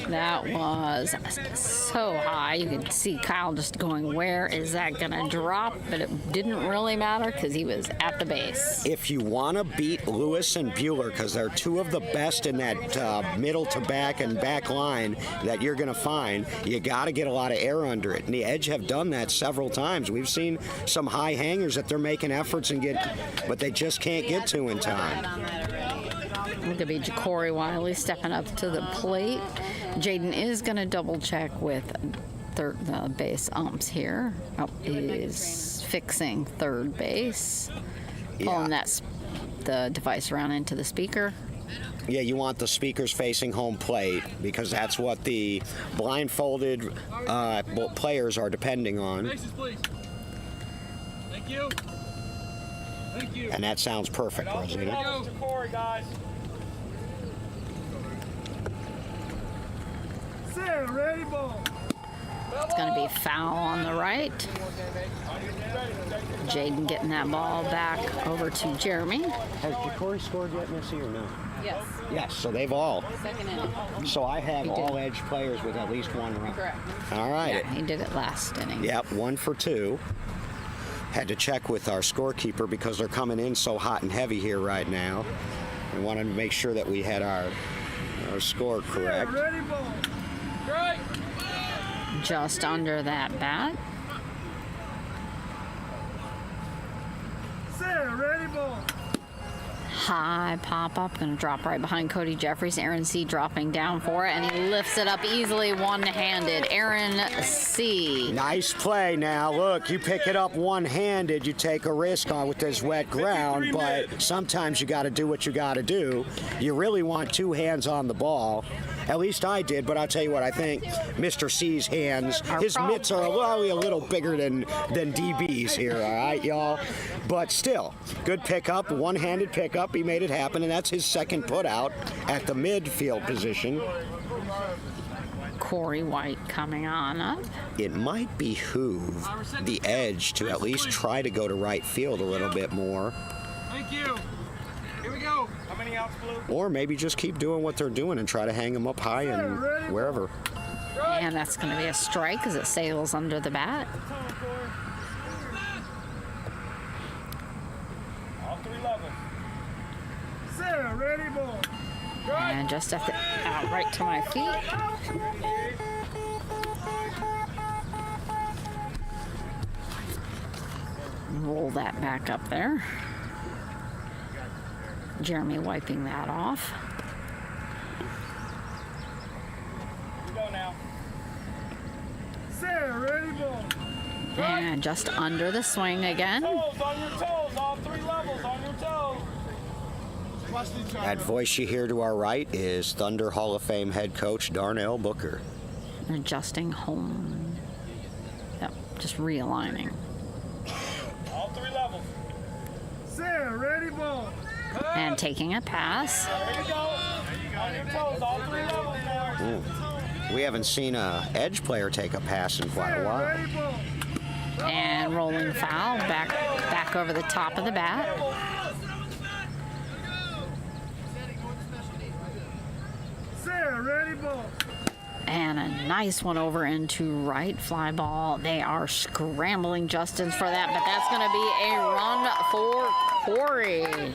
That was so high. You could see Kyle just going, where is that going to drop? But it didn't really matter because he was at the base. If you want to beat Lewis and Bueller, because they're 2 of the best in that middle to back and back line that you're going to find, you got to get a lot of air under it. And the Edge have done that several times. We've seen some high hangers that they're making efforts and but they just can't get to in time. Look at Ja'Cory Wiley stepping up to the plate. Jaden is going to double check with third base umps here. Oh, he's fixing third base. Pulling that the device around into the speaker. Yeah, you want the speakers facing home plate because that's what the blindfolded players are depending on. Faces, please. Thank you. Thank you. And that sounds perfect, All three Rosita. levels to Corey, guys. Sarah, ready, ball. It's going to be foul on the right. Jaden getting that ball back over to Jeremy. Has Corey scored yet, Missy, or no? Yes. Yes, so they've all. Second inning. So I have He did. all edge players with at least one run. Correct. All right. Yeah, he did it last inning. Yep, 1 for 2. Had to check with our scorekeeper because they're coming in so hot and heavy here right now. We wanted to make sure that we had our score correct. Ready, ball. Great. Just under that bat. Sarah, ready, ball. High pop up, going to drop right behind Cody Jeffries. Aaron C dropping down for it, and he lifts it up easily one-handed. Aaron C. Nice play now. Look, you pick it up one-handed, you take a risk on with this wet ground, but sometimes you got to do what you got to do. You really want 2 hands on the ball. At least I did, but I'll tell you what, I think Mr. C's hands, his mitts are probably a little bigger than DB's here, all right, y'all? But still, good pickup, one-handed pickup. He made it happen, and that's his second put out at the midfield position. Corey White coming on up. It might behoove the edge to at least try to go to right field a little bit more. Thank you. Here we go. How many outs, Blue? Or maybe just keep doing what they're doing and try to hang them up high and wherever. And that's going to be a strike as it sails under the bat. All 3 levels. Sarah, ready, ball. And just at the, out right to my feet. Roll that back up there. Jeremy wiping that off. We go now. Sarah, ready, ball. And just under the swing again. Toes, on your toes. All 3 levels, on your toes. That voice you hear to our right is Thunder Hall of Fame head coach Darnell Booker. Adjusting home. Yep, just realigning. All 3 levels. Sarah, ready, ball. And taking a pass. Here we go. On your toes, all 3 levels now. We haven't seen a edge player take a pass in quite a while. Ready, ball. And rolling foul back over the top of the bat. Sarah, ready, ball. And a nice one over into right, fly ball. They are scrambling Justins for that, but that's going to be a run for Corey.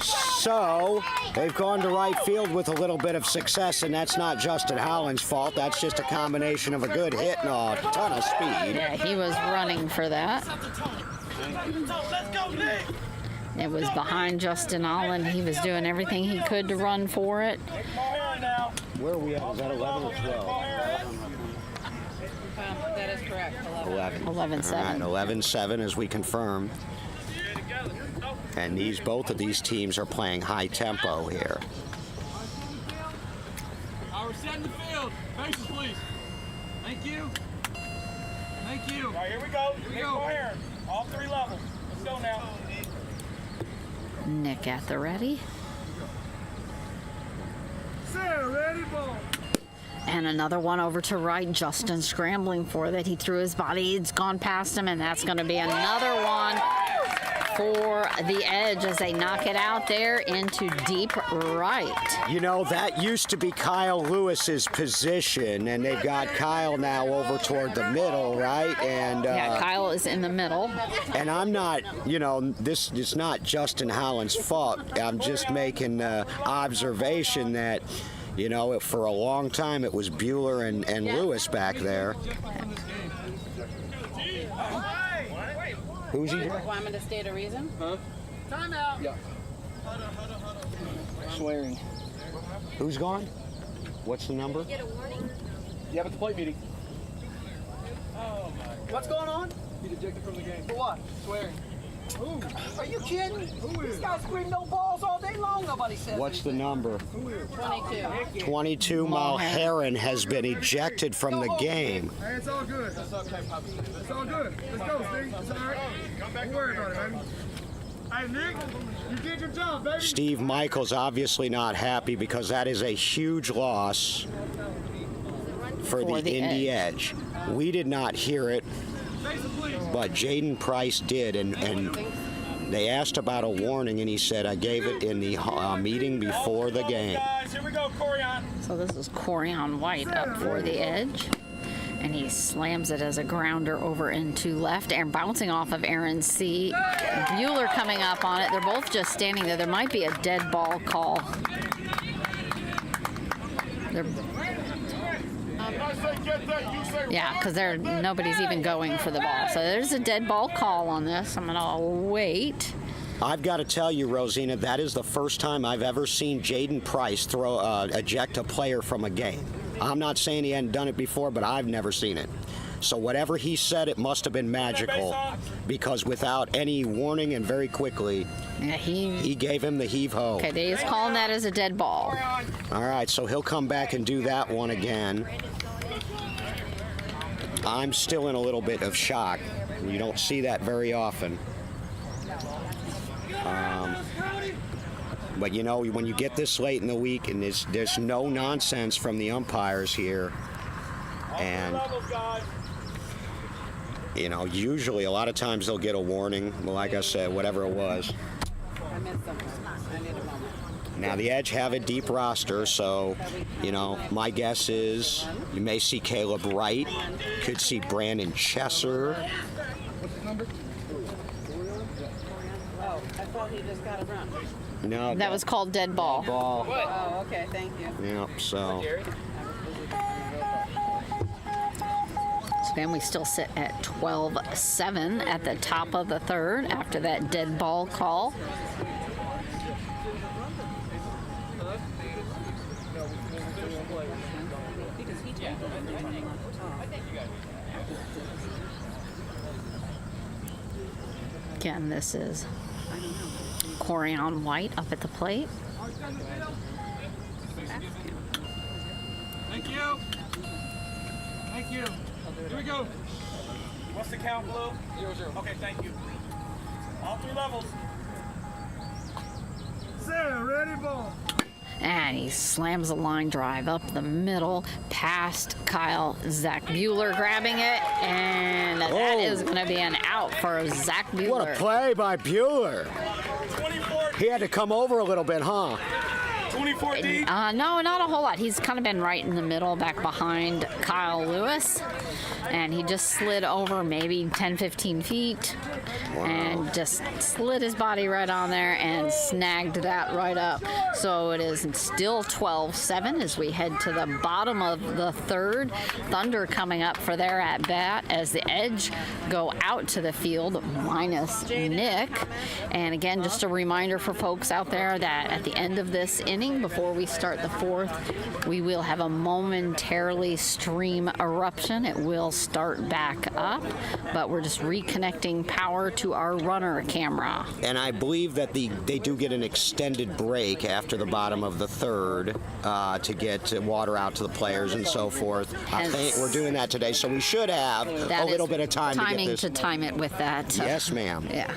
So they've gone to right field with a little bit of success, and that's not Justin Howland's fault. That's just a combination of a good hit and a ton of speed. Yeah, he was running for that. It was behind Justin Allen. He was doing everything he could to run for it. Where are we at? Is that 11 or 12? That is correct. 11. 11-7. All right, 11-7 as we confirm. And both of these teams are playing high tempo here. We're setting the field. Faces, please. Thank you. Thank you. All right, here we go. Here we go. All 3 levels. Let's go now. Nick at the ready. Sarah, ready, ball. And another one over to right. Justin scrambling for that. He threw his body. It's gone past him, and that's going to be another one for the edge as they knock it out there into deep right. You know, that used to be Kyle Lewis's position, and they've got Kyle now over toward the middle, right? And Yeah, Kyle is in the middle. and I'm not, this is not Justin Howland's fault. I'm just making the observation that, for a long time it was Bueller and Lewis back there. Who's he? Want me to state a reason? Huh? Time out. Yeah. Swearing. Who's gone? What's the number? Yeah, but the plate meeting. Oh, my. What's going on? He's ejected from the game. For what? Swearing. Are you kidding? These guys scream no balls all day long. Nobody says What's the number? 22. 22. Mulheron has been ejected from the game. Hey, it's all good. It's okay, Poppy. It's all good. Let's go, Steve. It's all right. Don't worry about it, baby. Hey, Nick, you did your job, baby. Steve Michaels obviously not happy because that is a huge loss for the Indy Edge. We did not hear it, but Jaden Price did, and they asked about a warning, and he said, I gave it in the meeting before the game. Here we go, Corian. So this is Corian White up for the Edge. And he slams it as a grounder over into left and bouncing off of Aaron C. Bueller coming up on it. They're both just standing there. There might be a dead ball call. Yeah, because nobody's even going for the ball. So there's a dead ball call on this. I'm going to wait. I've got to tell you, Rosina, that is the first time I've ever seen Jaden Price eject a player from a game. I'm not saying he hadn't done it before, but I've never seen it. So whatever he said, it must have been magical, because without any warning and very quickly, yeah, he gave him the heave-ho. Okay, they is calling that as a dead ball. All right, so he'll come back and do that one again. I'm still in a little bit of shock. You don't see that very often. But you know, when you get this late in the week and there's no nonsense from the umpires here, and you know, usually a lot of times they'll get a warning. Well, like I said, whatever it was. I missed something. I need a moment. Now the Edge have a deep roster, so you know, my guess is you may see Caleb Wright, could see Brandon Chesser. Oh, I thought he just got a run. No, That was called dead ball. Oh, okay, thank you. Yep, so. So then we still sit at 12-7 at the top of the third after that dead ball call. Again, this is Corian White up at the plate. Thank you. Thank you. Here we go. What's the count, Blue? 0-0. Okay, thank you. All three levels. Set, ready, ball. And he slams a line drive up the middle past Kyle. Zach Bueller grabbing it, and that is going to be an out for Zach Bueller. What a play by Bueller. 24. He had to come over a little bit, huh? 24 deep. No, not a whole lot. He's kind of been right in the middle, back behind Kyle Lewis. And he just slid over maybe 10, 15 feet. Wow. And just slid his body right on there and snagged that right up. So it is still 12-7 as we head to the bottom of the third. Thunder coming up for their at-bat as the Edge go out to the field minus Nick. And again, just a reminder for folks out there that at the end of this inning, before we start the fourth, we will have a momentarily stream eruption. It will start back up, but we're just reconnecting power to our runner camera. And I believe that they do get an extended break after the bottom of the third to get water out to the players and so forth. I think we're doing that today, so we should have a little bit of time to get this. To time it with that. Yes, ma'am. Yeah.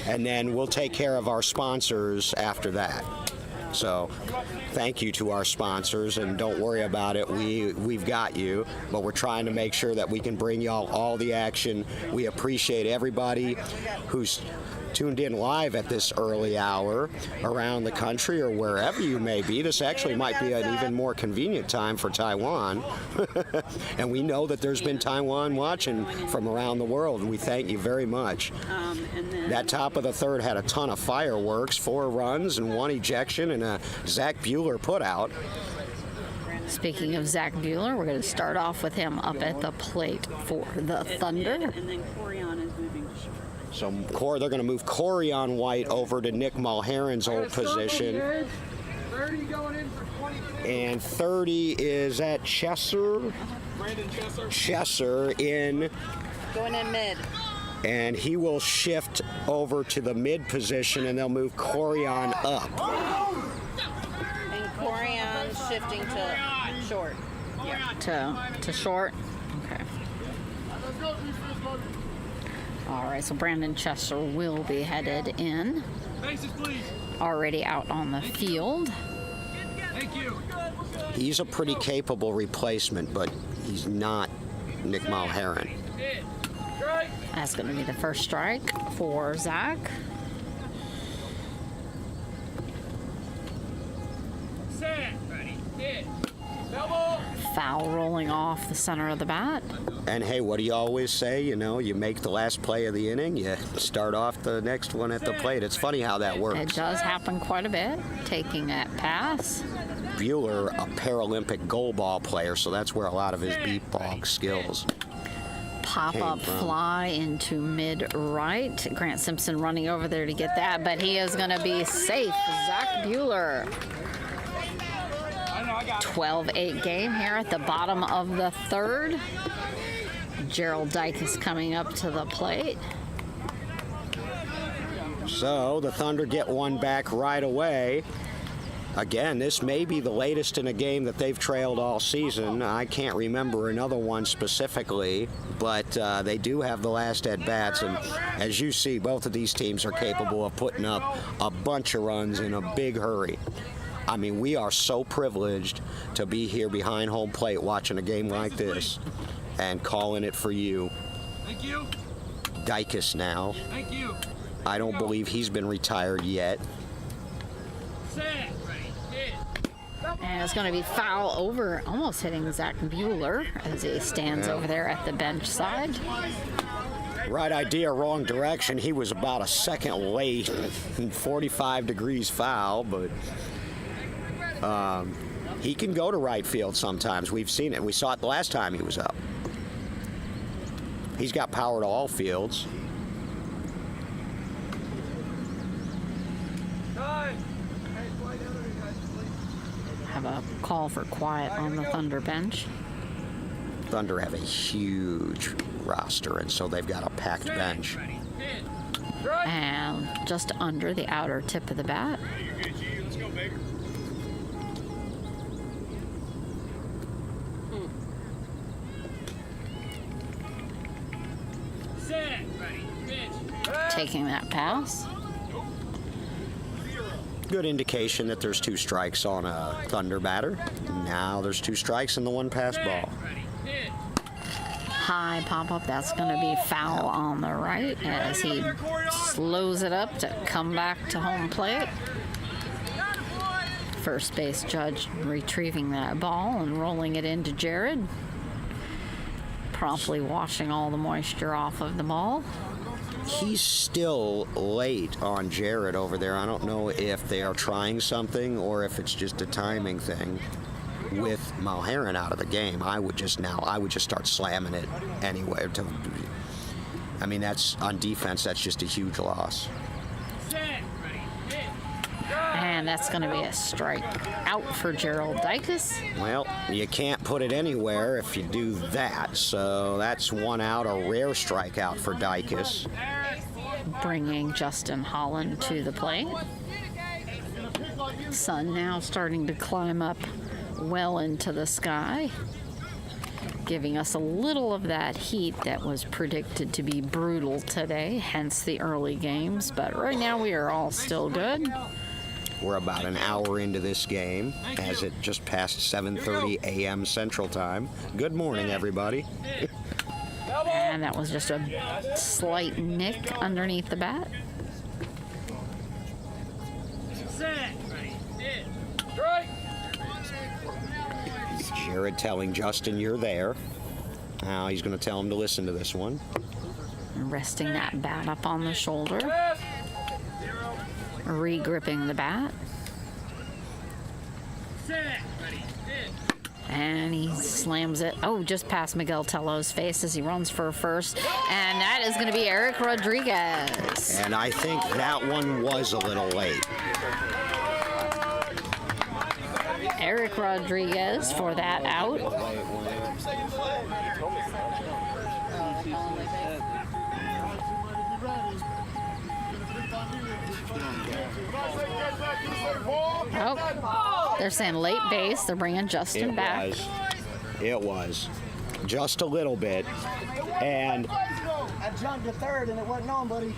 And then we'll take care of our sponsors after that. So thank you to our sponsors, and don't worry about it. We've got you, but we're trying to make sure that we can bring y'all all the action. We appreciate everybody who's tuned in live at this early hour around the country or wherever you may be. This actually might be an even more convenient time for Taiwan. And we know that there's been Taiwan watching from around the world, and we thank you very much. That top of the third had a ton of fireworks, 4 runs and 1 ejection, and a Zach Bueller put out. Speaking of Zach Bueller, we're going to start off with him up at the plate for the Thunder. And then Corian is moving to short. So they're going to move Corian White over to Nick Mulheron's old position. 30 going in for 22. And 30 is at Chesser. Brandon Chesser. Chesser in. Going in mid. And he will shift over to the mid position, and they'll move Corian up. And Corian shifting to short. To short. Okay. All right, so Brandon Chester will be headed in. Faces, please. Already out on the field. Thank you. He's a pretty capable replacement, but he's not Nick Mulherron. Hit. Strike. That's going to be the first strike for Zach. Set. Ready. Hit. Double. Foul rolling off the center of the bat. And hey, what do you always say? You know, you make the last play of the inning, you start off the next one at the plate. It's funny how that It works. does happen quite a bit. Taking that pass. Bueller, a Paralympic goalball player, so that's where a lot of his beat ball skills. Pop-up Came from. fly into mid-right. Grant Simpson running over there to get that, but he is going to be safe. Zach Bueller. 12-8 game here at the bottom of the third. Gerald Dyke is coming up to the plate. So the Thunder get one back right away. Again, this may be the latest in a game that they've trailed all season. I can't remember another one specifically, but they do have the last at-bats, and as you see, both of these teams are capable of putting up a bunch of runs in a big hurry. I mean, we are so privileged to be here behind home plate watching a game like this and calling it for you. Thank you. Dicus now. Thank you. I don't believe he's been retired yet. Set. Ready. Hit. And it's going to be foul over, almost hitting Zach Bueller as he stands over there at the bench side. Right idea, wrong direction. He was about a second late, 45 degrees foul, but he can go to right field sometimes. We've seen it. We saw it the last time he was up. He's got power to all fields. Have a call for quiet on the Thunder bench. Thunder have a huge roster, and so they've got a packed bench. Ready. Hit. Strike. And just under the outer tip of the bat. Let's go, baby. Set. Ready. Pitch. Taking that pass. Good indication that there's two strikes on a Thunder batter. Now there's two strikes in the one pass ball. Ready. Hit. High pop-up. That's going to be foul on the right as he slows it up to come back to home plate. First base judge retrieving that ball and rolling it into Jared. Promptly washing all the moisture off of the ball. He's still late on Jared over there. I don't know if they are trying something or if it's just a timing thing. With Mulherron out of the game, I would just start slamming it anyway. I mean, that's on defense. That's just a huge loss. Set. Ready. Hit. And that's going to be a strike out for Gerald Dicus. Well, you can't put it anywhere if you do that. So that's one out, a rare strikeout for Dicus. Bringing Justin Holland to the plate. Sun now starting to climb up well into the sky, giving us a little of that heat that was predicted to be brutal today, hence the early games. But right now we are all still good. We're about an hour into this game as it just passed 7:30 a.m. Central Time. Good morning, everybody. And that was just a slight nick underneath the bat. Set. Ready. Hit. Strike. Jared telling Justin you're there. Now he's going to tell him to listen to this one. Resting that bat up on the shoulder. Re-gripping the bat. Set. Ready. Hit. And he slams it, just past Miguel Tello's face as he runs for first. And that is going to be Eric Rodriguez. And I think that one was a little late. Eric Rodriguez for that out. Oh, they're saying late base. They're bringing Justin back. It was. Just a little bit. And I jumped to third and it wasn't on, buddy.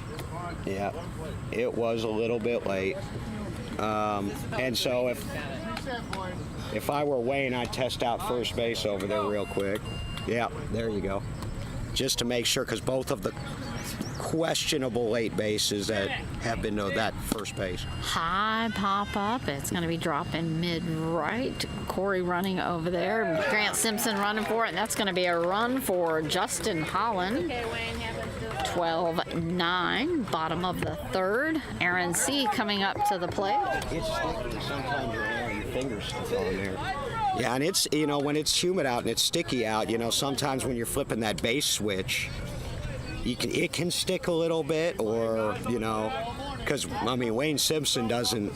yeah, it was a little bit late. And so if I were Wayne, I'd test out first base over there real quick. Yeah, there you go. Just to make sure, because both of the questionable late bases that have been to that first base. High pop up. It's going to be dropping mid right. Corey running over there. Grant Simpson running for it, and that's going to be a run for Justin Holland. 12-9, bottom of the third. Aaron C. coming up to the plate. It's sticky. Sometimes your fingers stick on there. Yeah, and it's, you know, when it's humid out and it's sticky out, you know, sometimes when you're flipping that base switch, it can stick a little bit, or, you know, because, I mean, Wayne Simpson doesn't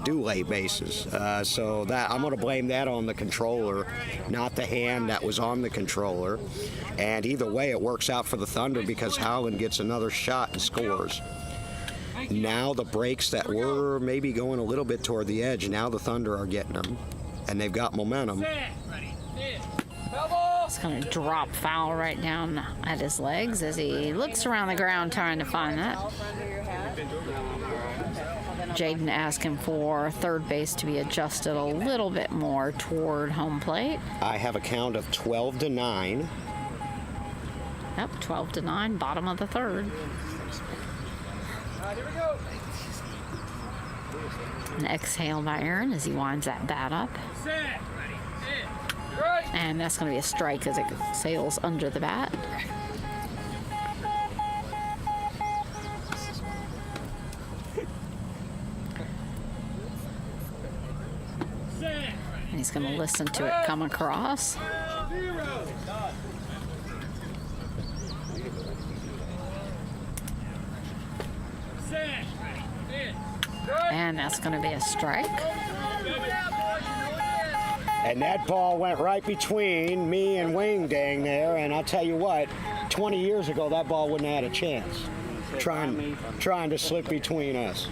do late bases. So that I'm going to blame that on the controller, not the hand that was on the controller. And either way, it works out for the Thunder because Howland gets another shot and scores. Now the breaks that were maybe going a little bit toward the edge, now the Thunder are getting them, and they've got momentum. It's going to drop foul right down at his legs as he looks around the ground trying to find that. Jaden asking for third base to be adjusted a little bit more toward home plate. I have a count of 12-9. Yep, 12-9, bottom of the third. An exhale by Aaron as he winds that bat up. And that's going to be a strike as it sails under the bat. And he's going to listen to it come across. And that's going to be a strike. And that ball went right between me and Wing Dang there, and I'll tell you what, 20 years ago that ball wouldn't have had a chance trying to slip between us.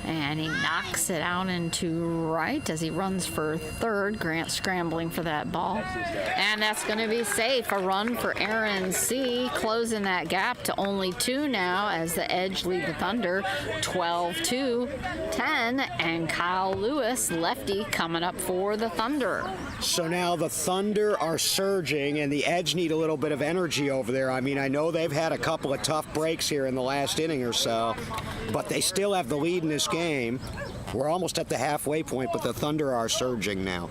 And he knocks it out into right as he runs for third. Grant scrambling for that ball. And that's going to be safe. A run for Aaron C. Closing that gap to only 2 now as the Edge lead the Thunder 12-10. And Kyle Lewis, lefty, coming up for the Thunder. So now the Thunder are surging, and the Edge need a little bit of energy over there. I mean, I know they've had a couple of tough breaks here in the last inning or so, but they still have the lead in this game. We're almost at the halfway point, but the Thunder are surging now.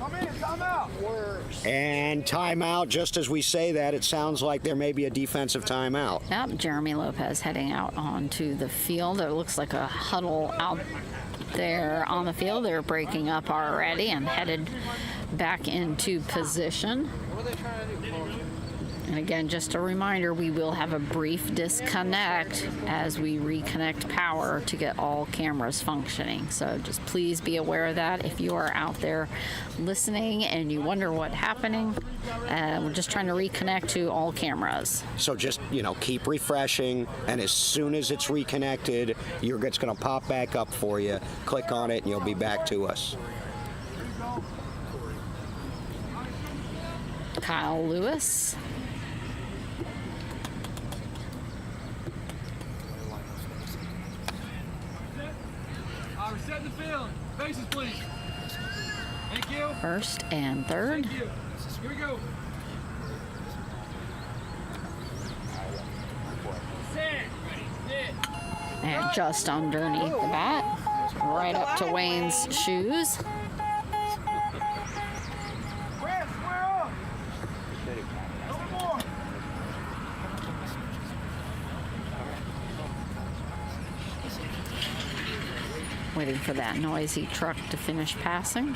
And timeout, just as we say that, it sounds like there may be a defensive timeout. Yep, Jeremy Lopez heading out onto the field. It looks like a huddle out there on the field. They're breaking up already and headed back into position. And again, just a reminder, we will have a brief disconnect as we reconnect power to get all cameras functioning. So just please be aware of that. If you are out there listening and you wonder what's happening, we're just trying to reconnect to all cameras. So just, you know, keep refreshing, and as soon as it's reconnected, it's going to pop back up for you. Click on it and you'll be back to us. Kyle Lewis. We're setting the field. Faces, please. Thank you. First and third. Thank you. Here we go. Set. Ready. And just underneath the bat, right up to Wayne's shoes. Grant, square up. No more. Waiting for that noisy truck to finish passing.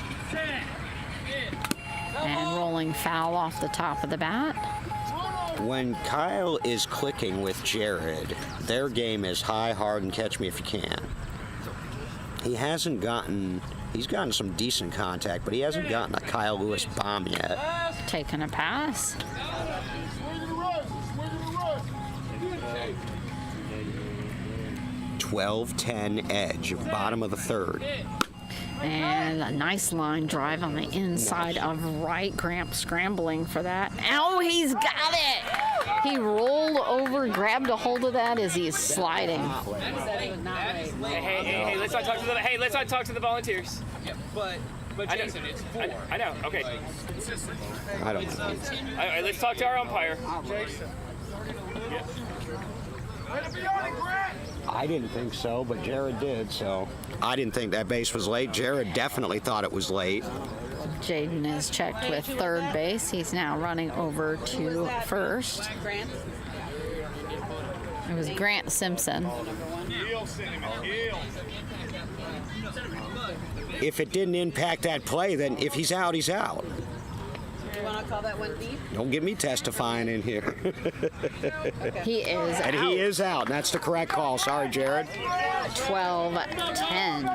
And rolling foul off the top of the bat. When Kyle is clicking with Jared, their game is high, hard, and catch me if you can. He's gotten some decent contact, but he hasn't gotten a Kyle Lewis bomb yet. Taking a pass. 12-10 edge, bottom of the third. And a nice line drive on the inside of right. Grant scrambling for that. Oh, he's got it! He rolled over, grabbed a hold of that as he's sliding. Hey, let's not talk to the volunteers. Yeah, but Jason, it's 4. I know. Okay. I don't know. All right, let's talk to our umpire. Jason. Yeah. I didn't think so, but Jared did, so. I didn't think that base was late. Jared definitely thought it was late. Jaden is checked with third base. He's now running over to first. It was Grant Simpson. If it didn't impact that play, then if he's out, he's out. You want to call that one deep? Don't get me testifying in here. He is And out. he is out. That's the correct call. Sorry, Jared. 12-10.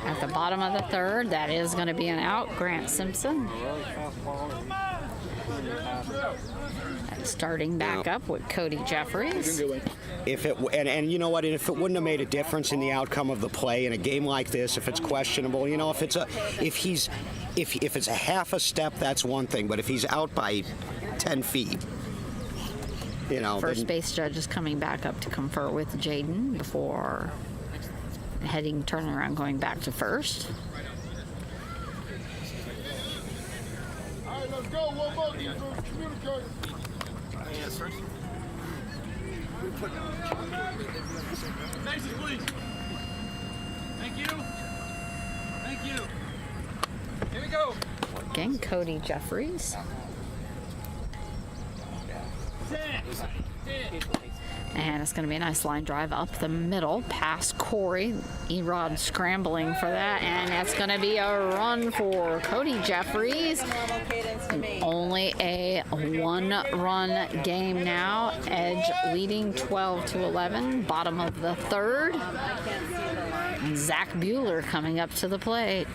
At the bottom of the third, that is going to be an out. Grant Simpson. Starting back up with Cody Jeffries. If it and you know what, if it wouldn't have made a difference in the outcome of the play in a game like this, if it's questionable, you know, if it's a half a step, that's one thing, but if he's out by 10 feet, you know, First then, base judge is coming back up to confer with Jaden before turning around, going back to first. All right, let's go. One more. Communicate. Faces, please. Thank you. Thank you. Here we go. Again, Cody Jeffries. And it's going to be a nice line drive up the middle past Corey. Erod scrambling for that, and that's going to be a run for Cody Jeffries. Only a one-run game now. Edge leading 12-11. Bottom of the third. And Zach Bueller coming up to the plate.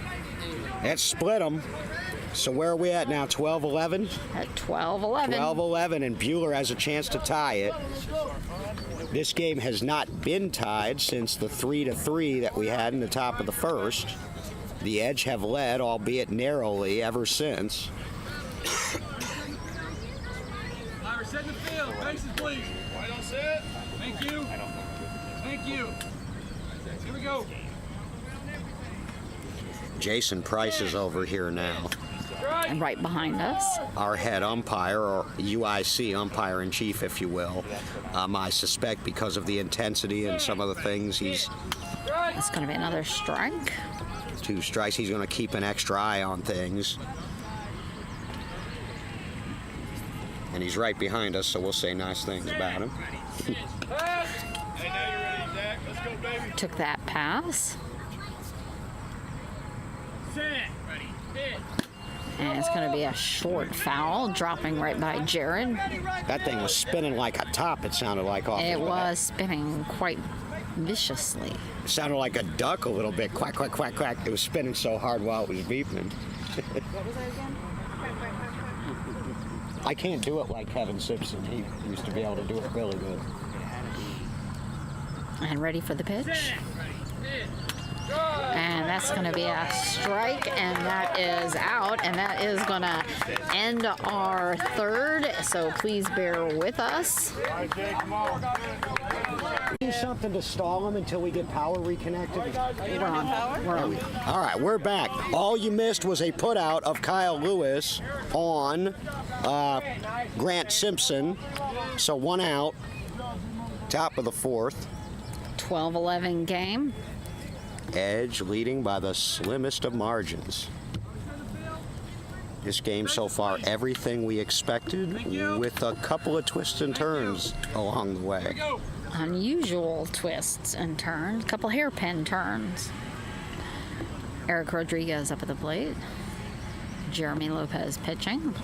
that split them. So where are we at now? 12-11? At 12-11. 12-11, and Bueller has a chance to tie it. This game has not been tied since the 3-3 that we had in the top of the first. The Edge have led, albeit narrowly, ever since. All right, set in the field. Faces, please. Why don't sit? Thank you. Thank you. Here we go. Jason Price is over here now. And right behind us. Our head umpire, or UIC umpire-in-chief, if you will. I suspect because of the intensity and some of the things, it's going to be another strike. 2 strikes. He's going to keep an extra eye on things. And he's right behind us, so we'll say nice things about him. Hey, now you're ready, Zach. Let's go, baby. Took that pass. Set. Ready. Hit. And it's going to be a short foul, dropping right by Jared. That thing was spinning like a top, it sounded like. Off It his was bat. spinning quite viciously. It sounded like a duck a little bit. Quack, quack, quack, quack. It was spinning so hard while it was beeping. What was that again? I can't do it like Kevin Simpson. He used to be able to do it really good. And ready for the pitch. Ready. Hit. And that's going to be a strike, and that is out, and that is going to end our third, so please bear with us. Do something to stall him until we get power reconnected. We're on. We're on. All right, we're back. All you missed was a put out of Kyle Lewis on Grant Simpson, so 1 out, top of the 4th. 12-11 game. Edge leading by the slimmest of margins. This game so far, everything we expected, with a couple of twists and turns along the way. Unusual twists and turns, a couple hairpin turns. Eric Rodriguez up at the plate. Jeremy Lopez pitching.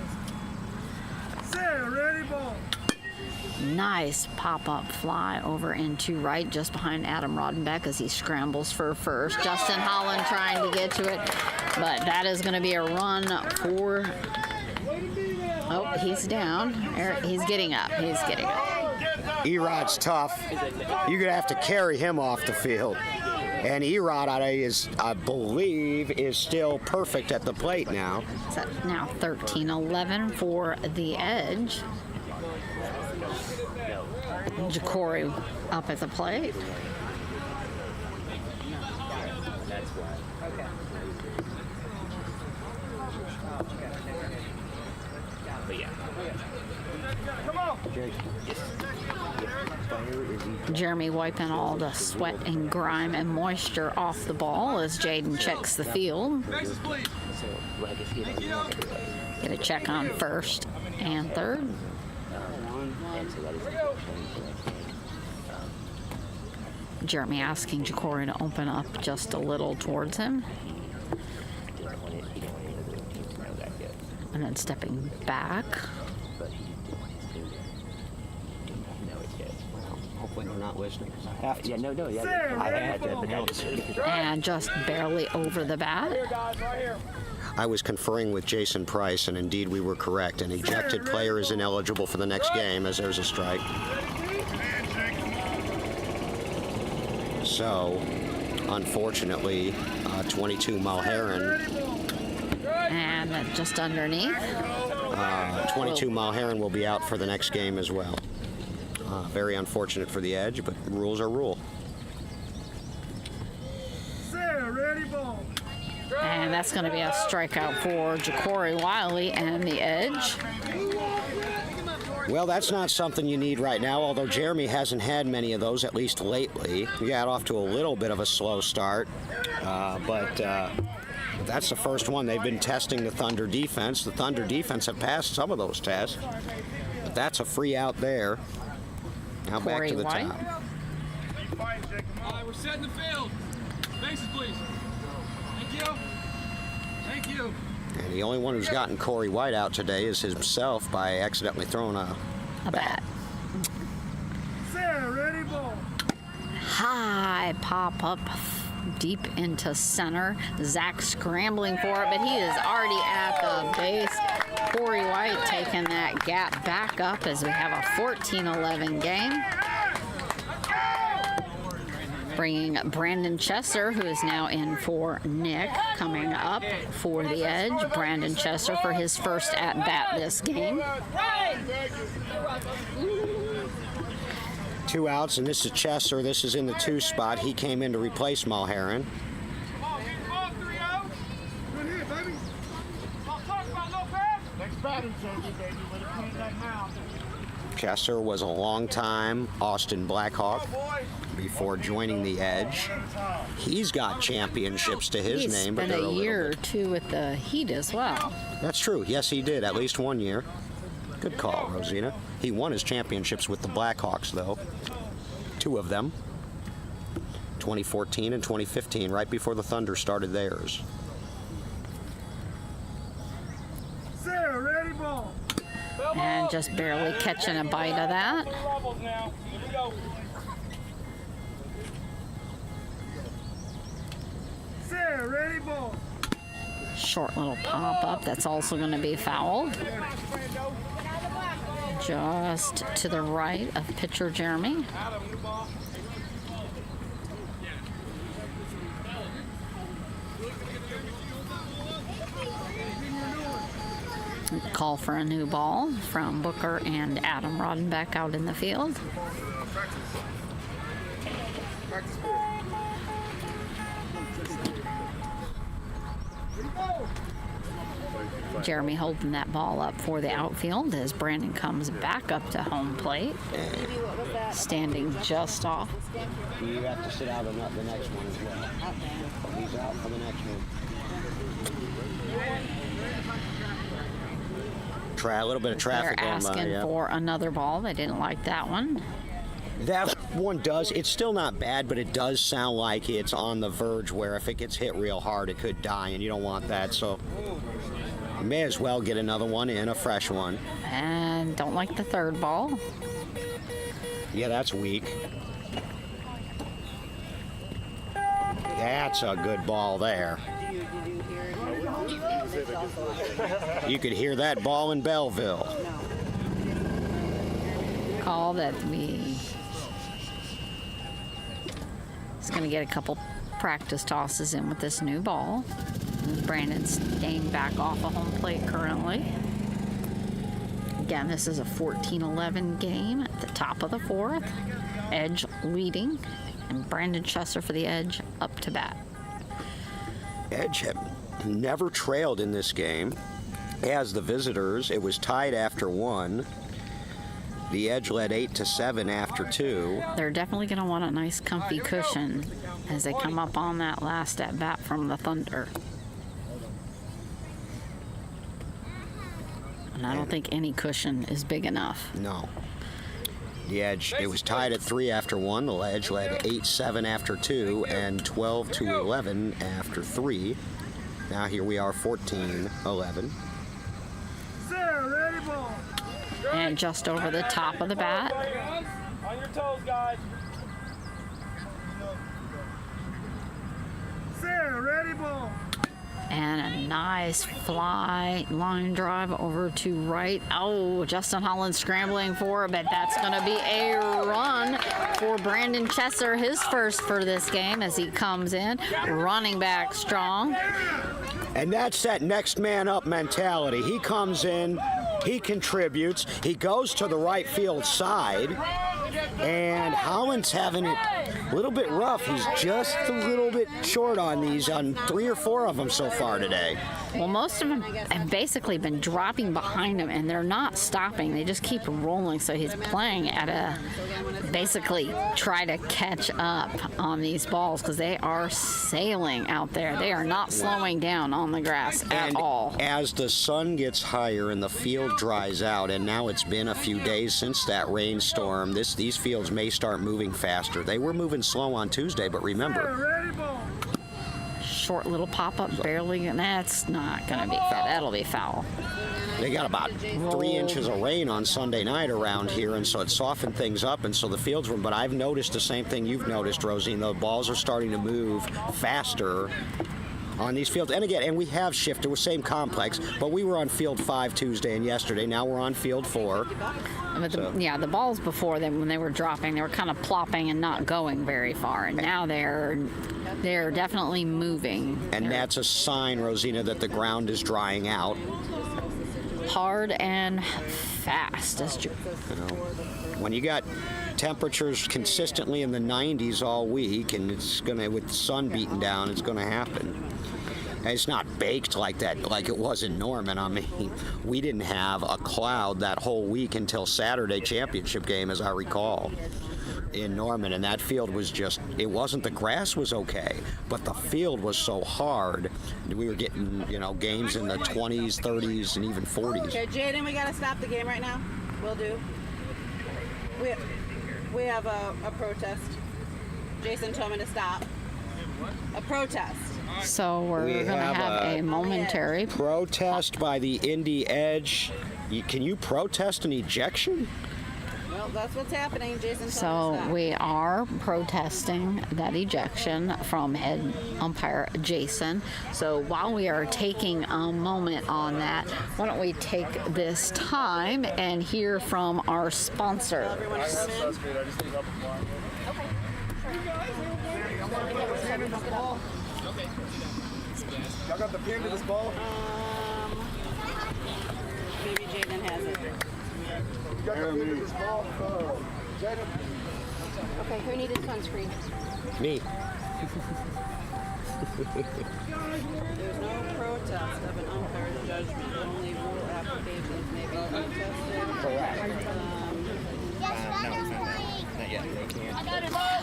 Ready, ball. Nice pop-up fly over into right, just behind Adam Rodenbeck as he scrambles for first. Justin Holland trying to get to it, but that is going to be a run for... Oh, he's down. He's getting up. He's getting up. Erod's tough. You're going to have to carry him off the field. And Erod, I believe, is still perfect at the plate now. So now 13-11 for the Edge. Ja'Cory up at the plate. Jeremy wiping all the sweat and grime and moisture off the ball as Jaden checks the field. Get a check on first and third. Jeremy asking Ja'Cory to open up just a little towards him. And then stepping back. Hopefully they're not listening. I have to. I had to. And just barely over the bat. I was conferring with Jason Price, and indeed we were correct. An ejected player is ineligible for the next game as there's a strike. So, unfortunately, 22 Mulherron. And just underneath. 22 Mulherron will be out for the next game as well. Very unfortunate for the Edge, but rules are rule. And that's going to be a strikeout for Ja'Cory Wiley and the Edge. Well, that's not something you need right now, although Jeremy hasn't had many of those, at least lately. He got off to a little bit of a slow start, but that's the first one. They've been testing the Thunder defense. The Thunder defense have passed some of those tests, but that's a free out there. Now back to the top. All right, we're setting the field. Bases, please. Thank you. Thank you. And the only one who's gotten Corey White out today is himself by accidentally throwing a bat. Sarah, ready, ball. High pop up deep into center. Zach scrambling for it, but he is already at the base. Corey White taking that gap back up as we have a 14-11 game. Bringing Brandon Chesser, who is now in for Nick, coming up for the Edge. Brandon Chesser for his first at-bat this game. 2 outs, and this is Chesser. This is in the 2 spot. He came in to replace Mulherron. Chesser was a long-time Austin Blackhawk before joining the Edge. He's got championships to his name, but He's they're spent a year or two with the Heat as well. That's true. Yes, he did. At least 1 year. Good call, Rosina. He won his championships with the Blackhawks, though. 2 of them. 2014 and 2015, right before the Thunder started theirs. Sarah, ready, ball. And just barely catching a bite of that. Sarah, ready, ball. Short little pop-up. That's also going to be fouled. Just to the right of pitcher Jeremy. Call for a new ball from Booker and Adam Rodenbeck out in the field. Jeremy holding that ball up for the outfield as Brandon comes back up to home plate. Standing just off. You have to sit out on the next one as well. He's out for the next one. A little bit of traffic They're on by, asking yeah. for another ball. They didn't like that one. That one does. It's still not bad, but it does sound like it's on the verge where if it gets hit real hard, it could die, and you don't want that. So you may as well get another one in, a fresh one. And don't like the third ball. Yeah, that's weak. That's a good ball there. You could hear that ball in Belleville. recall that he's going to get a couple practice tosses in with this new ball. Brandon's staying back off of home plate currently. Again, this is a 14-11 game at the top of the fourth. Edge leading, and Brandon Chesser for the Edge up to bat. Edge had never trailed in this game. As the visitors, it was tied after 1. The Edge led 8-7 after 2. They're definitely going to want a nice comfy cushion as they come up on that last at bat from the Thunder. And I don't think any cushion is big enough. No. The Edge, it was tied at 3 after 1. The Edge led 8-7 after 2 and 12-11 after 3. Now here we are, 14-11. And just over the top of the bat. On your toes, guys. Ready, ball. And a nice fly line drive over to right. Oh, Justin Holland scrambling for it, but that's going to be a run for Brandon Chesser, his first for this game as he comes in, running back strong. And that's that next man up mentality. He comes in, he contributes, he goes to the right field side, and Holland's having it a little bit rough. He's just a little bit short on these, on 3 or 4 of them so far today. Well, most of them have basically been dropping behind him, and they're not stopping. They just keep rolling, so he's playing at a basically try to catch up on these balls because they are sailing out there. They are not slowing down on the grass at all. As the sun gets higher and the field dries out, and now it's been a few days since that rainstorm, these fields may start moving faster. They were moving slow on Tuesday, but remember, short little pop-up, barely, and that's not going to be foul. That'll be foul. they got about 3 inches of rain on Sunday night around here, and so it softened things up, and so the fields were, but I've noticed the same thing you've noticed, Rosine. The balls are starting to move faster on these fields. And again, and we have shifted, we're same complex, but we were on field 5 Tuesday and yesterday. Now we're on field 4. But the balls before them, when they were dropping, they were kind of plopping and not going very far. And now they're definitely moving. And that's a sign, Rosina, that the ground is drying out. Hard and fast. When you got temperatures consistently in the 90s all week, and it's gonna, with the sun beating down, it's gonna happen. And it's not baked like that, like it was in Norman. I mean, we didn't have a cloud that whole week until Saturday championship game, as I recall, in Norman. And that field was just, it wasn't, the grass was okay, but the field was so hard. We were getting, games in the 20s, 30s, and even 40s. Okay, Jaden, we gotta stop the game right now. Will do. We have a protest. Jason told me to stop. A protest. So we're going to have a momentary protest by the Indy Edge. Can you protest an ejection? Well, that's what's happening. Jason told me to So stop. we are protesting that ejection from head umpire Jason. So while we are taking a moment on that, why don't we take this time and hear from our sponsor. Everyone come in. Y'all got the pin to this ball? Maybe Jaden has it. You got the pin to this ball? Jaden? Okay, who needed sunscreen? Me. There's no protest of an unfair judgment. Only rule applications may be protested. Correct.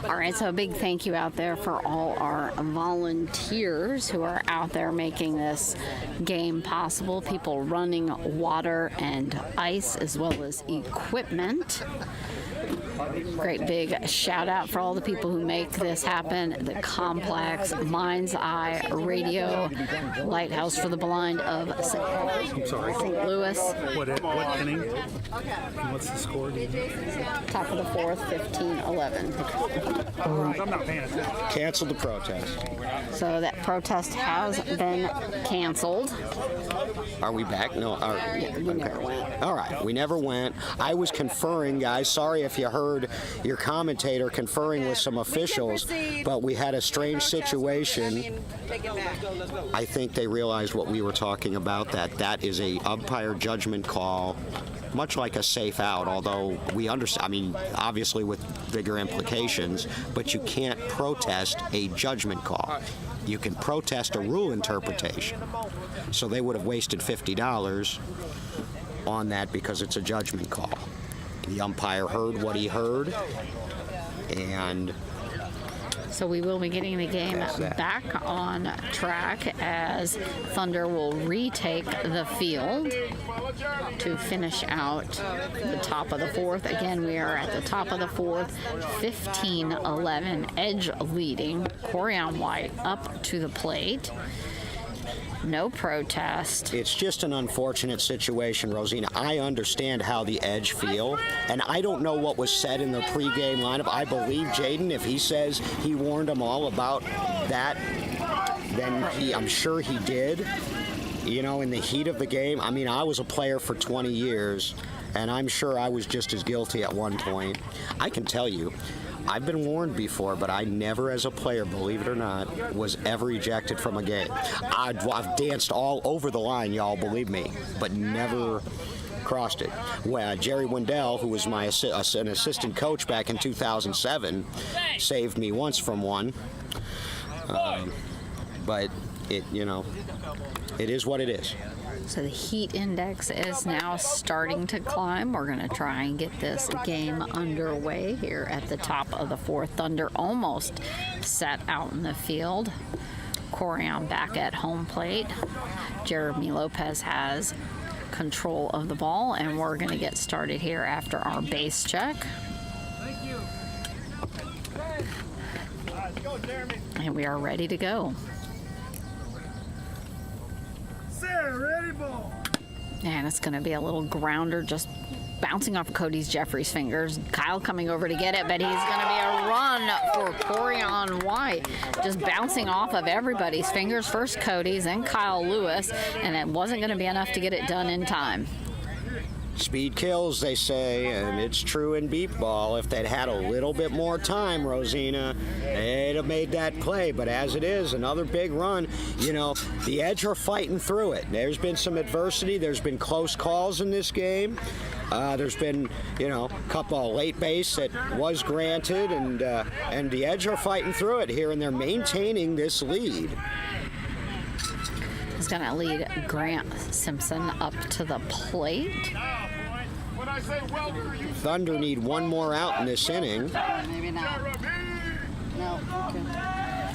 All right, so a big thank you out there for all our volunteers who are out there making this game possible. People running water and ice as well as equipment. Great big shout out for all the people who make this happen. The Complex, Mind's Eye Radio, Lighthouse for the Blind of St. Louis. What inning? And what's the score? Top of the fourth, 15-11. 15-11. I'm not paying attention. Canceled the protest. So that protest has been canceled. Are we back? No. We never went. All right, we never went. I was conferring, guys. Sorry if you heard your commentator conferring with some officials, but we had a strange situation. I think they realized what we were talking about, that is a umpire judgment call, much like a safe out, although we understand, I mean, obviously with bigger implications, but you can't protest a judgment call. You can protest a rule interpretation. So they would have wasted $50 on that because it's a judgment call. The umpire heard what he heard, and So we will be getting the game back on track as Thunder will retake the field to finish out the top of the fourth. Again, we are at the top of the fourth, 15-11, Edge leading. Corian White up to the plate. No protest. it's just an unfortunate situation, Rosina. I understand how the Edge feel, and I don't know what was said in the pregame lineup. I believe Jaden, if he says he warned them all about that, then I'm sure he did. You know, in the heat of the game, I mean, I was a player for 20 years, and I'm sure I was just as guilty at one point. I can tell you, I've been warned before, but I never, as a player, believe it or not, was ever ejected from a game. I've danced all over the line, y'all, believe me, but never crossed it. Well, Jerry Wendell, who was an assistant coach back in 2007, saved me once from one. But it is what it is. So the heat index is now starting to climb. We're going to try and get this game underway here at the top of the fourth. Thunder almost set out in the field. Corian back at home plate. Jeremy Lopez has control of the ball, and we're going to get started here after our base check. Thank you. Let's go, Jeremy. And we are ready to go. Sarah, ready, ball. And it's going to be a little grounder just bouncing off Cody's Jeffries' fingers. Kyle coming over to get it, but he's going to be a run for Corian White. Just bouncing off of everybody's fingers. First Cody's, then Kyle Lewis, and it wasn't going to be enough to get it done in time. Speed kills, they say, and it's true in beep ball. If they'd had a little bit more time, Rosina, they'd have made that play. But as it is, another big run. You know, the Edge are fighting through it. There's been some adversity. There's been close calls in this game. There's been, a couple of late base that was granted, and the Edge are fighting through it here, and they're maintaining this lead. He's going to lead Grant Simpson up to the plate. Thunder need one more out in this inning. Maybe not. No. Okay.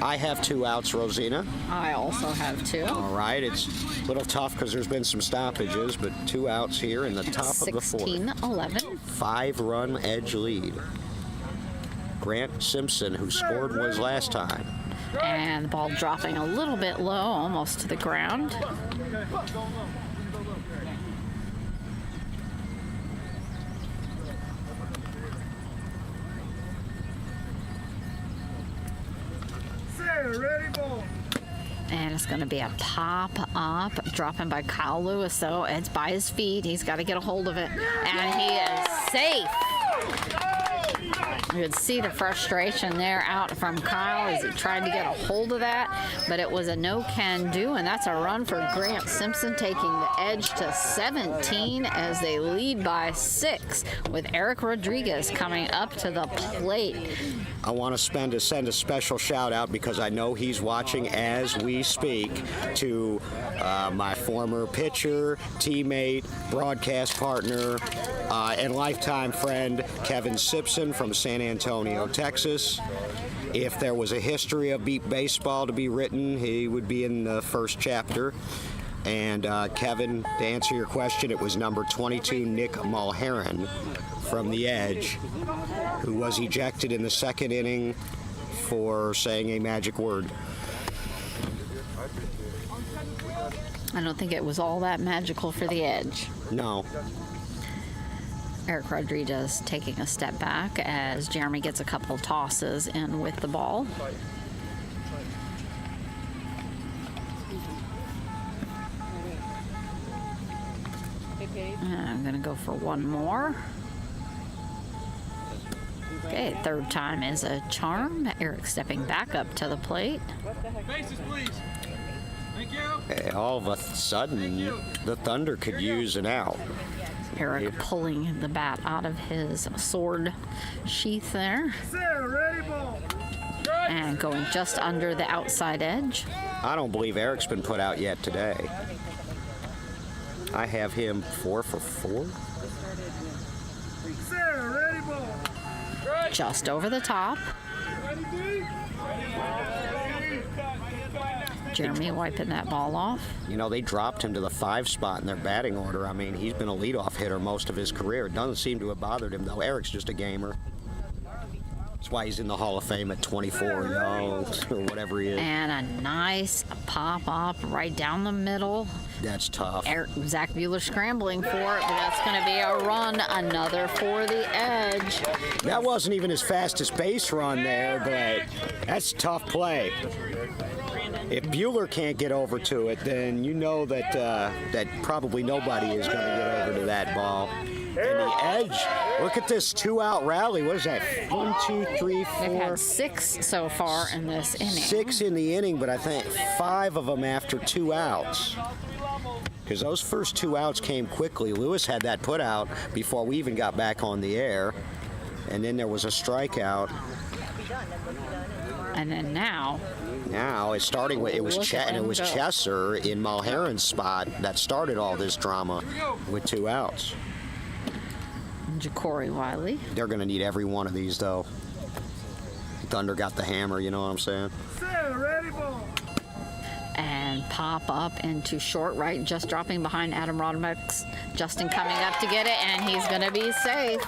I have 2 outs, Rosina. I also have 2. All right, it's a little tough because there's been some stoppages, but 2 outs here in the top of the fourth. 16-11. 5-run Edge lead. Grant Simpson, who scored was last time. And the ball dropping a little bit low, almost to the ground. Ready, ball. And it's going to be a pop up, dropping by Kyle Lewis, though. It's by his feet. He's got to get a hold of it. And he is safe. You could see the frustration there out from Kyle as he tried to get a hold of that, but it was a no-can-do, and that's a run for Grant Simpson, taking the Edge to 17 as they lead by 6, with Eric Rodriguez coming up to the plate. I want to send a special shout out, because I know he's watching as we speak, to my former pitcher, teammate, broadcast partner, and lifetime friend, Kevin Simpson from San Antonio, Texas. If there was a history of beat baseball to be written, he would be in the first chapter. And Kevin, to answer your question, it was number 22, Nick Mulheron from the Edge, who was ejected in the second inning for saying a magic word. I don't think it was all that magical for the Edge. No. Eric Rodriguez taking a step back as Jeremy gets a couple tosses in with the ball. And I'm going to go for one more. Okay, third time is a charm. Eric stepping back up to the plate. Faces, please. Thank you. Hey, all of a sudden, the Thunder could use an out. Eric pulling the bat out of his sword sheath there. And going just under the outside edge. I don't believe Eric's been put out yet today. I have him 4 for 4. Just over the top. Jeremy wiping that ball off. You know, they dropped him to the 5 spot in their batting order. I mean, he's been a leadoff hitter most of his career. It doesn't seem to have bothered him, though. Eric's just a gamer. That's why he's in the Hall of Fame at 24, or whatever he is. And a nice pop-up right down the middle. That's tough. Zach Buehler scrambling for it, but that's going to be a run. Another for the edge. That wasn't even his fastest base run there, but that's a tough play. If Buehler can't get over to it, then you know that that probably nobody is going to get over to that ball. And the edge, look at this 2-out rally. What is that? 1, 2, 3, 4. They've had 6 so far in this inning. 6 in the inning, but I think 5 of them after 2 outs. Because those first 2 outs came quickly. Lewis had that put out before we even got back on the air. And then there was a strikeout. And then now it's starting with, it was Chesser in Mulheron's spot that started all this drama with 2 outs. Ja'Cory Wiley. They're going to need every one of these, though. Thunder got the hammer, you know what I'm saying? And pop up into short right, just dropping behind Adam Rodemax. Justin coming up to get it, and he's going to be safe.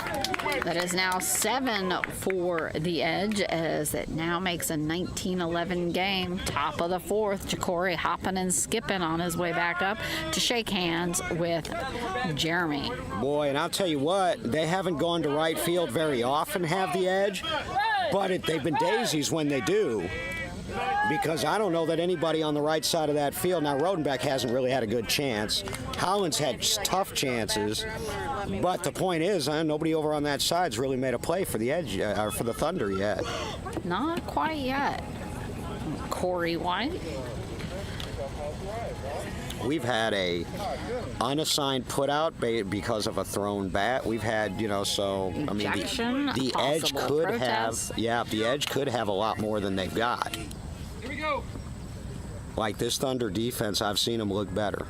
That is now 7 for the edge, as it now makes a 19-11 game. Top of the 4th, Ja'Cory hopping and skipping on his way back up to shake hands with Jeremy. Boy, and I'll tell you what, they haven't gone to right field very often, have the edge, but they've been daisies when they do. Because I don't know that anybody on the right side of that field. Now, Rodenbeck hasn't really had a good chance. Hollins had tough chances. But the point is, nobody over on that side's really made a play for the edge, or for the Thunder yet. Not quite yet. Corey White. We've had a unassigned putout because of a thrown bat. We've had, so I mean, the edge could protest. the edge could have a lot more than they've got. Here we go. Like this Thunder defense, I've seen them look better.